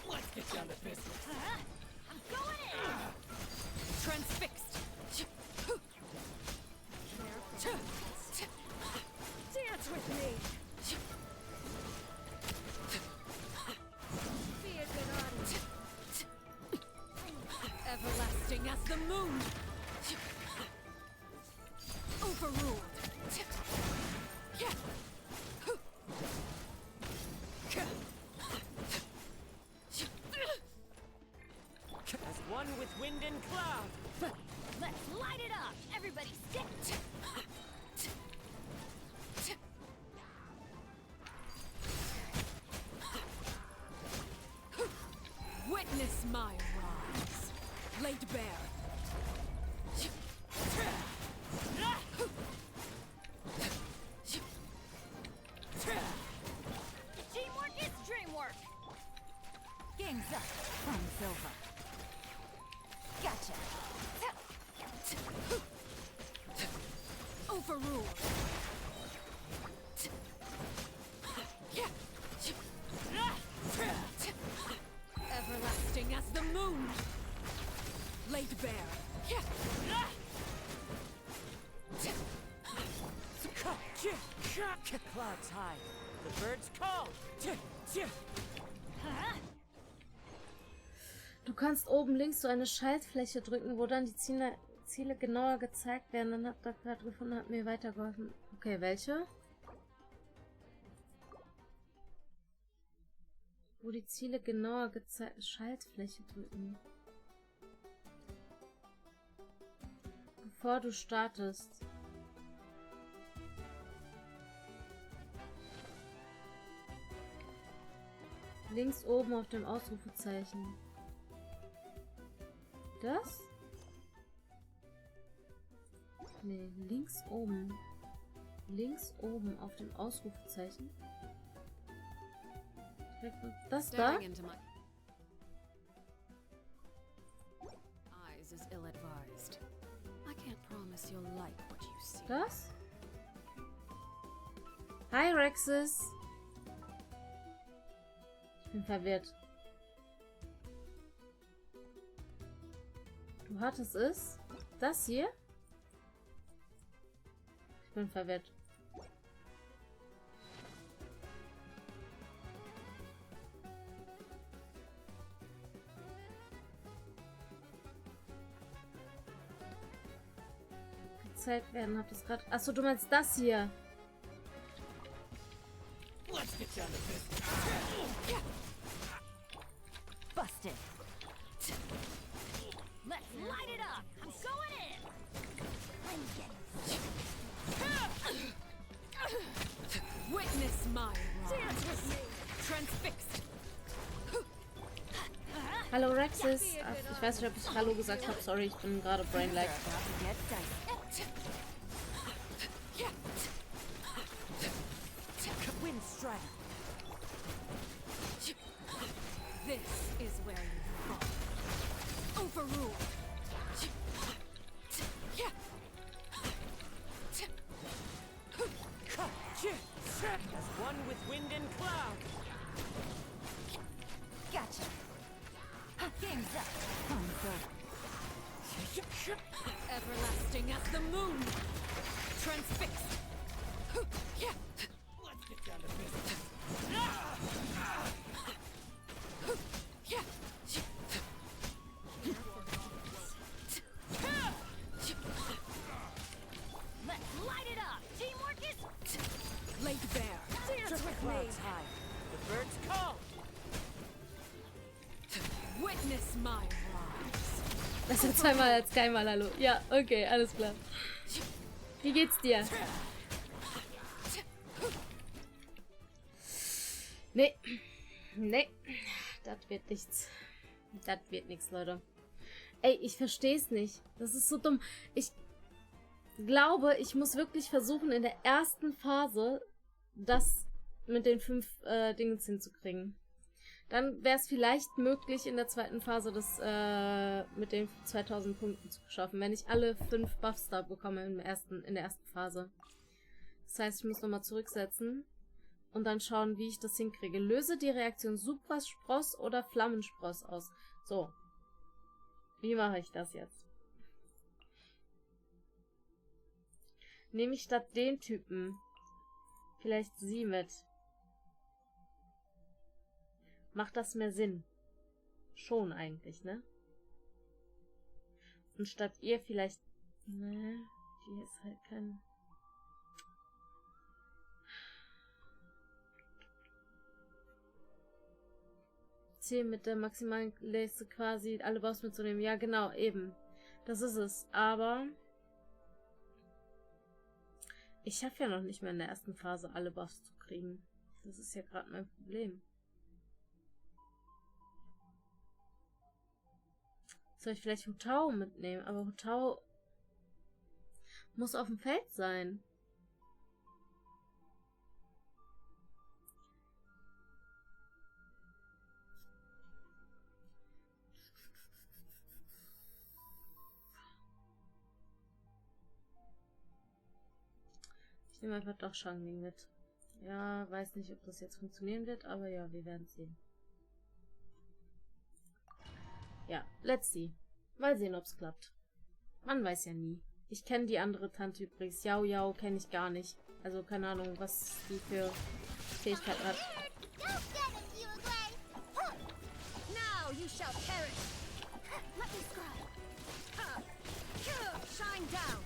Let's get down to business. I'm going in. Transfixed. Dance with me. Be a good audience. Everlasting as the moon. Overruled. As one with wind and cloud. Let's light it up. Everybody stick. Witness my rise. Laid bare. Teamwork is dreamwork. Game's up. Fun's over. Gotcha. Overruled. Everlasting as the moon. Laid bare. Clouds high. The birds call. Du kannst oben links so eine Schaltfläche drücken, wo dann die Ziele genauer gezeigt werden. Dann habt ihr gerade gefunden, hat mir weitergeholfen. Okay, welche? Wo die Ziele genauer gezeigt... Schaltfläche drücken. Bevor du startest. Links oben auf dem Ausrufezeichen. Das? Nee, links oben. Links oben auf dem Ausrufezeichen. Das da? Eyes is ill-advised. I can't promise you'll like what you see. Das? Hi, Rexus. Ich bin verwirrt. Du hattest es? Das hier? Ich bin verwirrt. Gezeigt werden, habt ihr es gerade. Achso, du meinst das hier. Let's get down to business. Busted. Let's light it up. I'm going in. I'm getting. Witness my rise. Dance with me. Transfixed. Hallo Rexus. Ach, ich weiß nicht, ob ich Hallo gesagt habe. Sorry, ich bin gerade brainlag. Wind strike. This is where you fall. Overruled. As one with wind and cloud. Gotcha. Game's up. Fun's over. Everlasting as the moon. Transfixed. Let's get down to business. despair. Dance with me. The birds call. Witness my rise. Das ist zweimal als keinmal, hallo. Ja, okay, alles klar. Wie geht's dir? Nee. Nee. Das wird nichts. Das wird nichts, Leute. Ey, ich versteh's nicht. Das ist so dumm. Ich glaube, ich muss wirklich versuchen, in der ersten Phase das mit den 5 Dingens hinzukriegen. Dann wäre es vielleicht möglich, in der zweiten Phase das mit den 2000 Punkten zu schaffen, wenn ich alle 5 Buffs da bekomme in der ersten Phase. Das heißt, ich muss nochmal zurücksetzen und dann schauen, wie ich das hinkriege. Löse die Reaktion Supraspross oder Flammenspross aus. So. Wie mache ich das jetzt? Nehme ich statt den Typen vielleicht sie mit? Macht das mehr Sinn? Schon eigentlich, ne? Und statt ihr vielleicht... Ne, die ist halt kein... Ziel mit der maximalen Leiste quasi alle Boss mitzunehmen. Ja, genau, eben. Das ist es. Aber... ich schaffe ja noch nicht mehr in der ersten Phase alle Buffs zu kriegen. Das ist ja gerade mein Problem. Soll ich vielleicht Hutao mitnehmen? Aber Hutao muss auf dem Feld sein. Ich nehme einfach doch Shangling mit. Ja, weiß nicht, ob das jetzt funktionieren wird, aber ja, wir werden sehen. Ja, let's see. Mal sehen, ob es klappt. Man weiß ja nie. Ich kenne die andere Tante übrigens. Yao Yao kenne ich gar nicht. Also keine Ahnung, was die für Fähigkeiten hat. Now you shall perish. Let me scry. Shine down.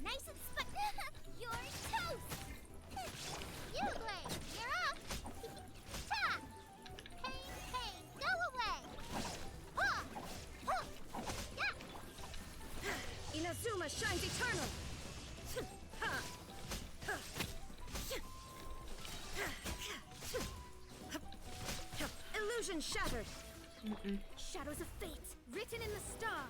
Nice and spun. You're toast. You away. You're up. Ta. Pain, pain, go away. Ha. Ha. Yeah. Inazuma shines eternal. Illusion shattered. Shadows of fate written in the star.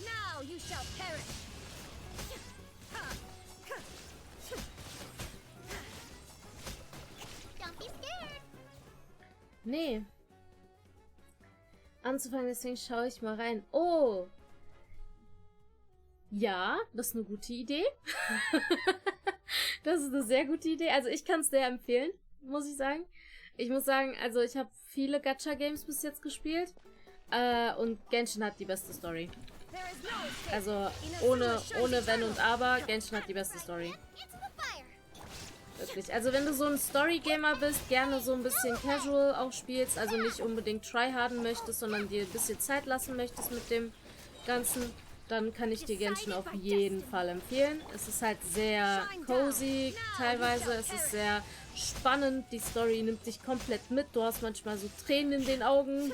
Now you shall perish. Don't be scared. Nee. Anzufangen, deswegen schaue ich mal rein. Oh! Ja, das ist eine gute Idee. Das ist eine sehr gute Idee. Also ich kann es sehr empfehlen, muss ich sagen. Ich muss sagen, also ich habe viele Gacha-Games bis jetzt gespielt. Und Genshin hat die beste Story. Also ohne Wenn und Aber, Genshin hat die beste Story. Wirklich. Also wenn du so ein Story-Gamer bist, gerne so ein bisschen casual auch spielst, also nicht unbedingt tryharden möchtest, sondern dir ein bisschen Zeit lassen möchtest mit dem Ganzen, dann kann ich dir Genshin auf jeden Fall empfehlen. Es ist halt sehr cozy teilweise, es ist sehr spannend, die Story nimmt dich komplett mit, du hast manchmal so Tränen in den Augen.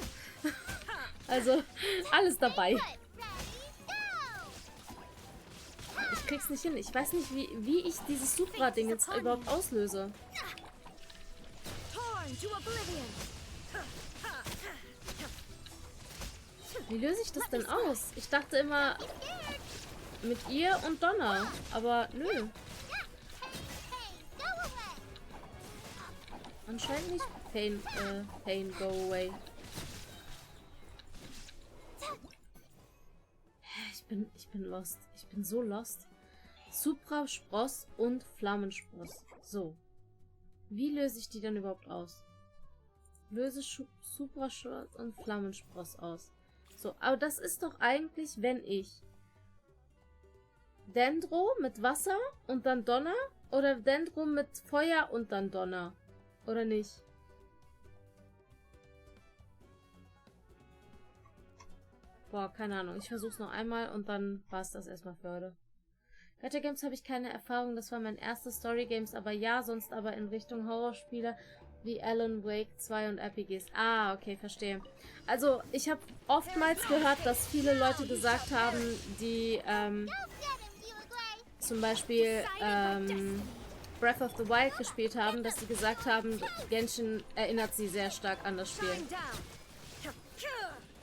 Also alles dabei. Ich krieg's nicht hin. Ich weiß nicht, wie ich dieses Supra-Ding jetzt überhaupt auslöse. Wie löse ich das denn aus? Ich dachte immer mit ihr und Donner, aber nö. Anscheinend nicht. Pain, go away. Ich bin lost. Ich bin so lost. Supraspross und Flammenspross. So. Wie löse ich die denn überhaupt aus? Löse Supraspross und Flammenspross aus. So, aber das ist doch eigentlich, wenn ich Dendro mit Wasser und dann Donner oder Dendro mit Feuer und dann Donner. Oder nicht? Boah, keine Ahnung. Ich versuch's noch einmal und dann war's das erstmal für heute. Gacha Games habe ich keine Erfahrung. Das war mein erstes Story Games, aber ja, sonst aber in Richtung Horrorspiele wie Alan Wake 2 und RPGs. Ah, okay, verstehe. Also, ich habe oftmals gehört, dass viele Leute gesagt haben, die zum Beispiel Breath of the Wild gespielt haben, dass sie gesagt haben, Genshin erinnert sie sehr stark an das Spiel.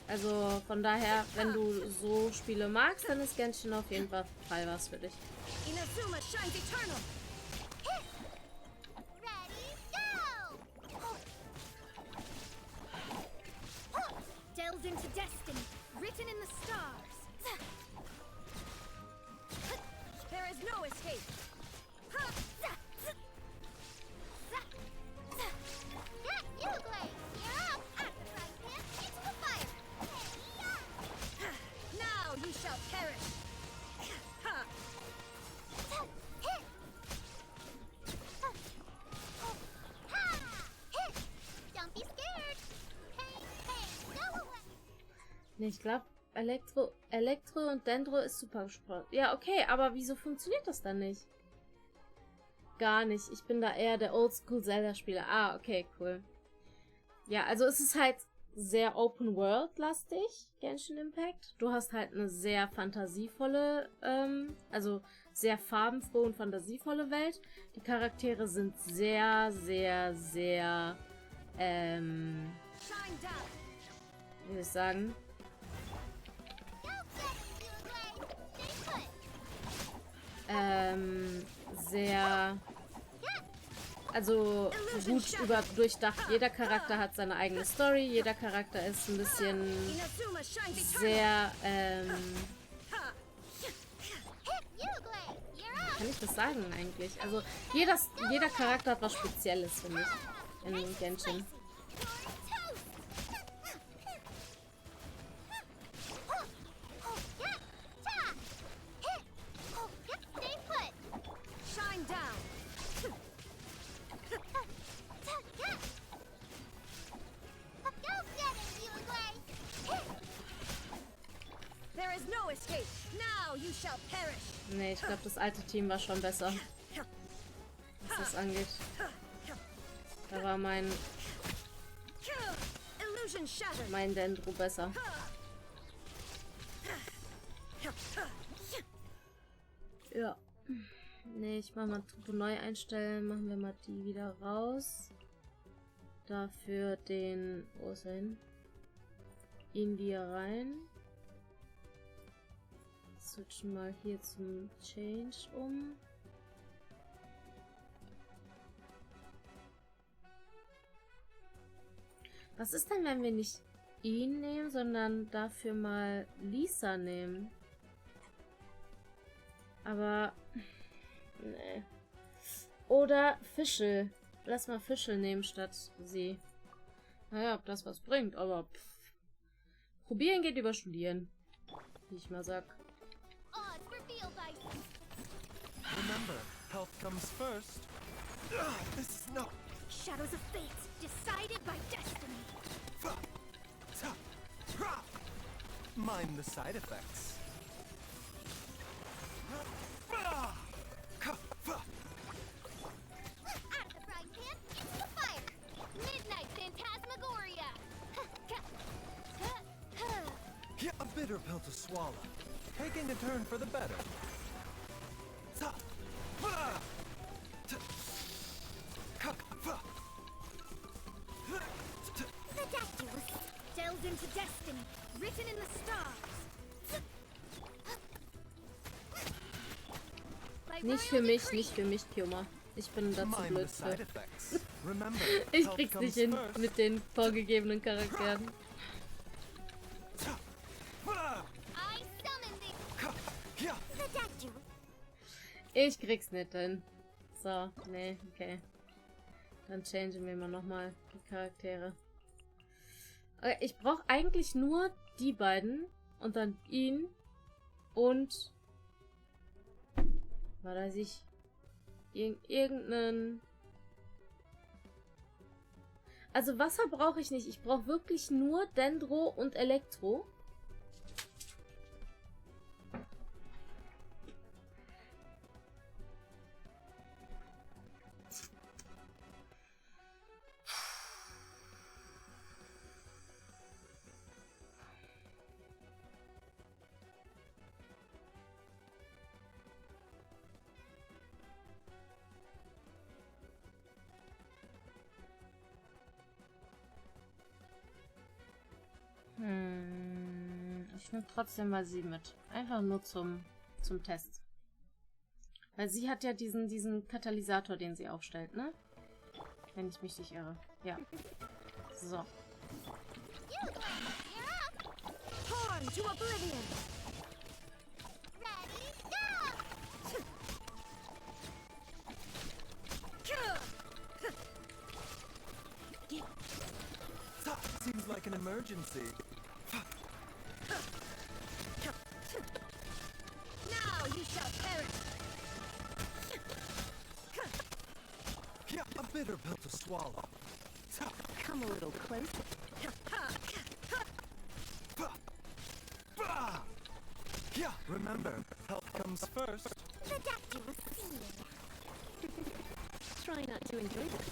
Also von daher, wenn du so Spiele magst, dann ist Genshin auf jeden Fall was für dich. Inazuma shines eternal. Delves into destiny, written in the stars. There is no escape. You, Glaze! You're up! At the frying pan, into the fire! Now you shall perish. Don't be scared! Pain, pain, go away! Nee, ich glaube, Elektro und Dendro ist super gesprochen. Ja, okay, aber wieso funktioniert das dann nicht? Gar nicht. Ich bin da eher der Oldschool Zelda-Spieler. Ah, okay, cool. Ja, also es ist halt sehr Open-World-lastig, Genshin Impact. Du hast halt eine sehr fantasievolle, also sehr farbenfrohe und fantasievolle Welt. Die Charaktere sind sehr, sehr, sehr, wie soll ich sagen? Sehr, also gut durchdacht. Jeder Charakter hat seine eigene Story. Jeder Charakter ist ein bisschen sehr, kann ich das sagen eigentlich? Also jeder Charakter hat was Spezielles, finde ich, in Genshin. Nee, ich glaube, das alte Team war schon besser, was das angeht. Da war mein Dendro besser. Ja. Nee, ich mach mal Truppe neu einstellen. Machen wir mal die wieder raus. Dafür den... Wo ist er hin? Ihn wieder rein. Switchen mal hier zum Change um. Was ist denn, wenn wir nicht ihn nehmen, sondern dafür mal Lisa nehmen? Aber... Nee. Oder Fischl. Lass mal Fischl nehmen statt sie. Naja, ob das was bringt, aber... Probieren geht über Studieren. Wie ich mal sag. Remember, health comes first. This is no... Shadows of fate, decided by destiny. Mind the side effects. Out of the frying pan, into the fire! Midnight Phantasmagoria! A bitter pill to swallow. Taking a turn for the better. Delves into destiny, written in the stars. Nicht für mich, Pioma. Ich bin dazu blöd für. Ich krieg's nicht hin mit den vorgegebenen Charakteren. Ich krieg's nicht hin. So, nee, okay. Dann changen wir mal nochmal die Charaktere. Okay, ich brauche eigentlich nur die beiden und dann ihn und weiß ich irgendeinen. Also Wasser brauche ich nicht. Ich brauche wirklich nur Dendro und Elektro. Ich nehme trotzdem mal sie mit. Einfach nur zum Test. Weil sie hat ja diesen Katalysator, den sie aufstellt, ne? Wenn ich mich nicht irre. Ja. So. Torn to oblivion. Seems like an emergency. Now you shall perish. Yeah, a bitter pill to swallow. Come a little closer. Yeah, remember, health comes first. The doctor will see you. Try not to enjoy this.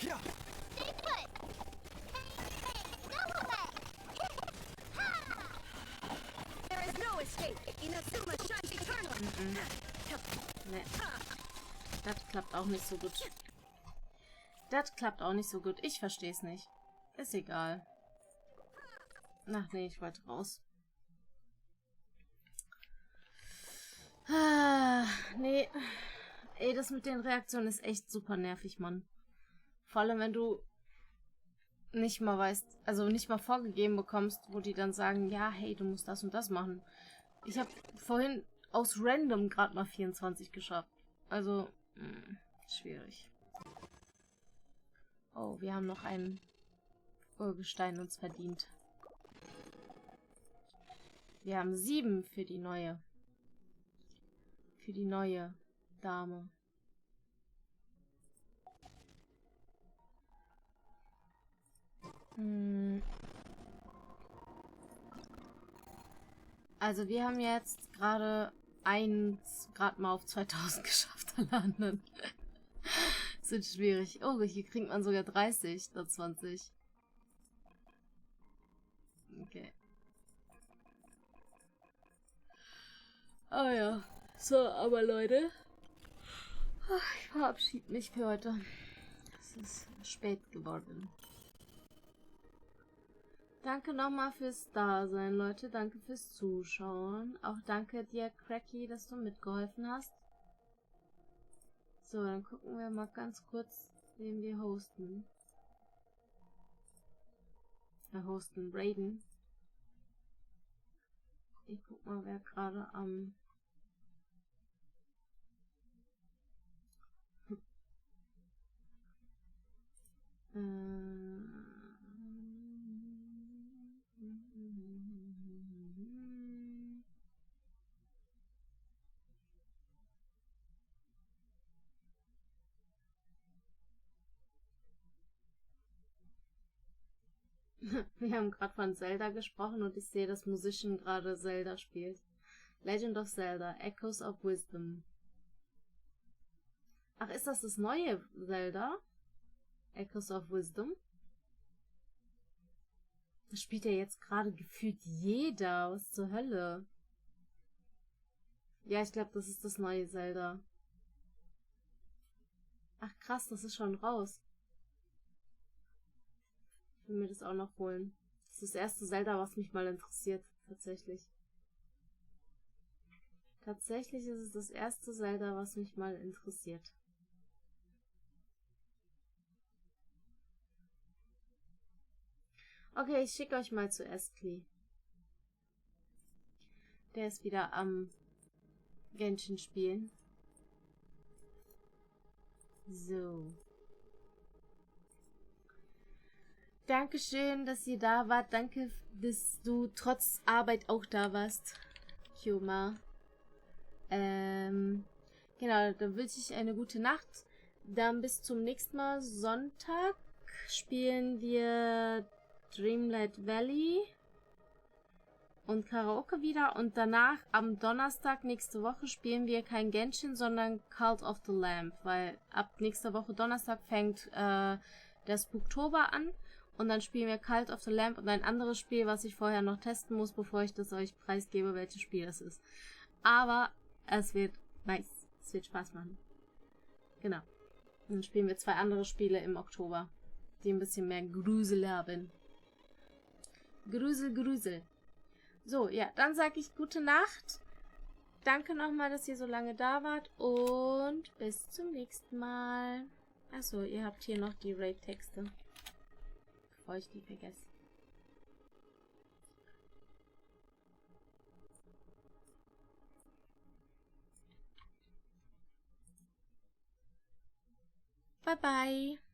Yeah. Stay put. Go away. There is no escape. Inazuma shines eternal. Nee. Das klappt auch nicht so gut. Das klappt auch nicht so gut. Ich verstehe es nicht. Ist egal. Ach nee, ich wollte raus. Nee. Ey, das mit den Reaktionen ist echt super nervig, Mann. Vor allem, wenn du nicht mal weißt, also nicht mal vorgegeben bekommst, wo die dann sagen, ja, hey, du musst das und das machen. Ich habe vorhin aus Random gerade mal 24 geschafft. Also, schwierig. Oh, wir haben noch einen Urgestein uns verdient. Wir haben 7 für die neue. Für die neue Dame. Also wir haben jetzt gerade mal auf 2000 geschafft, alle anderen. Das wird schwierig. Oh, hier kriegt man sogar 30 statt 20. Okay. Oh ja. So, aber Leute. Ich verabschiede mich für heute. Es ist spät geworden. Danke nochmal fürs Dasein, Leute. Danke fürs Zuschauen. Auch danke dir, Cracky, dass du mitgeholfen hast. So, dann gucken wir mal ganz kurz, wen wir hosten. Wir hosten Raiden. Ich guck mal, wer gerade am... Wir haben gerade von Zelda gesprochen und ich sehe, dass Musician gerade Zelda spielt. Legend of Zelda, Echoes of Wisdom. Ach, ist das neue Zelda? Echoes of Wisdom? Das spielt ja jetzt gerade gefühlt jeder. Was zur Hölle? Ja, ich glaube, das ist das neue Zelda. Ach krass, das ist schon raus. Ich will mir das auch noch holen. Das ist das erste Zelda, was mich mal interessiert. Tatsächlich. Tatsächlich ist es das erste Zelda, was mich mal interessiert. Okay, ich schicke euch mal zu Eskli. Der ist wieder am Genshin spielen. So. Dankeschön, dass ihr da wart. Danke, dass du trotz Arbeit auch da warst. Kyoma. Genau, dann wünsche ich eine gute Nacht. Dann bis zum nächsten Mal. Sonntag spielen wir Dreamlight Valley und Karaoke wieder. Und danach, am Donnerstag nächste Woche, spielen wir kein Genshin, sondern Cult of the Lamb. Weil ab nächster Woche Donnerstag fängt der Spooktober an. Und dann spielen wir Cult of the Lamb und ein anderes Spiel, was ich vorher noch testen muss, bevor ich das euch preisgebe, welches Spiel das ist. Aber es wird nice. Es wird Spaß machen. Genau. Und dann spielen wir 2 andere Spiele im Oktober. die ein bisschen mehr Grusel haben. Grusel, Grusel. So, ja, dann sage ich gute Nacht. Danke nochmal, dass ihr so lange da wart und bis zum nächsten Mal. Achso, ihr habt hier noch die Raid-Texte. Bevor ich die vergesse. Bye bye.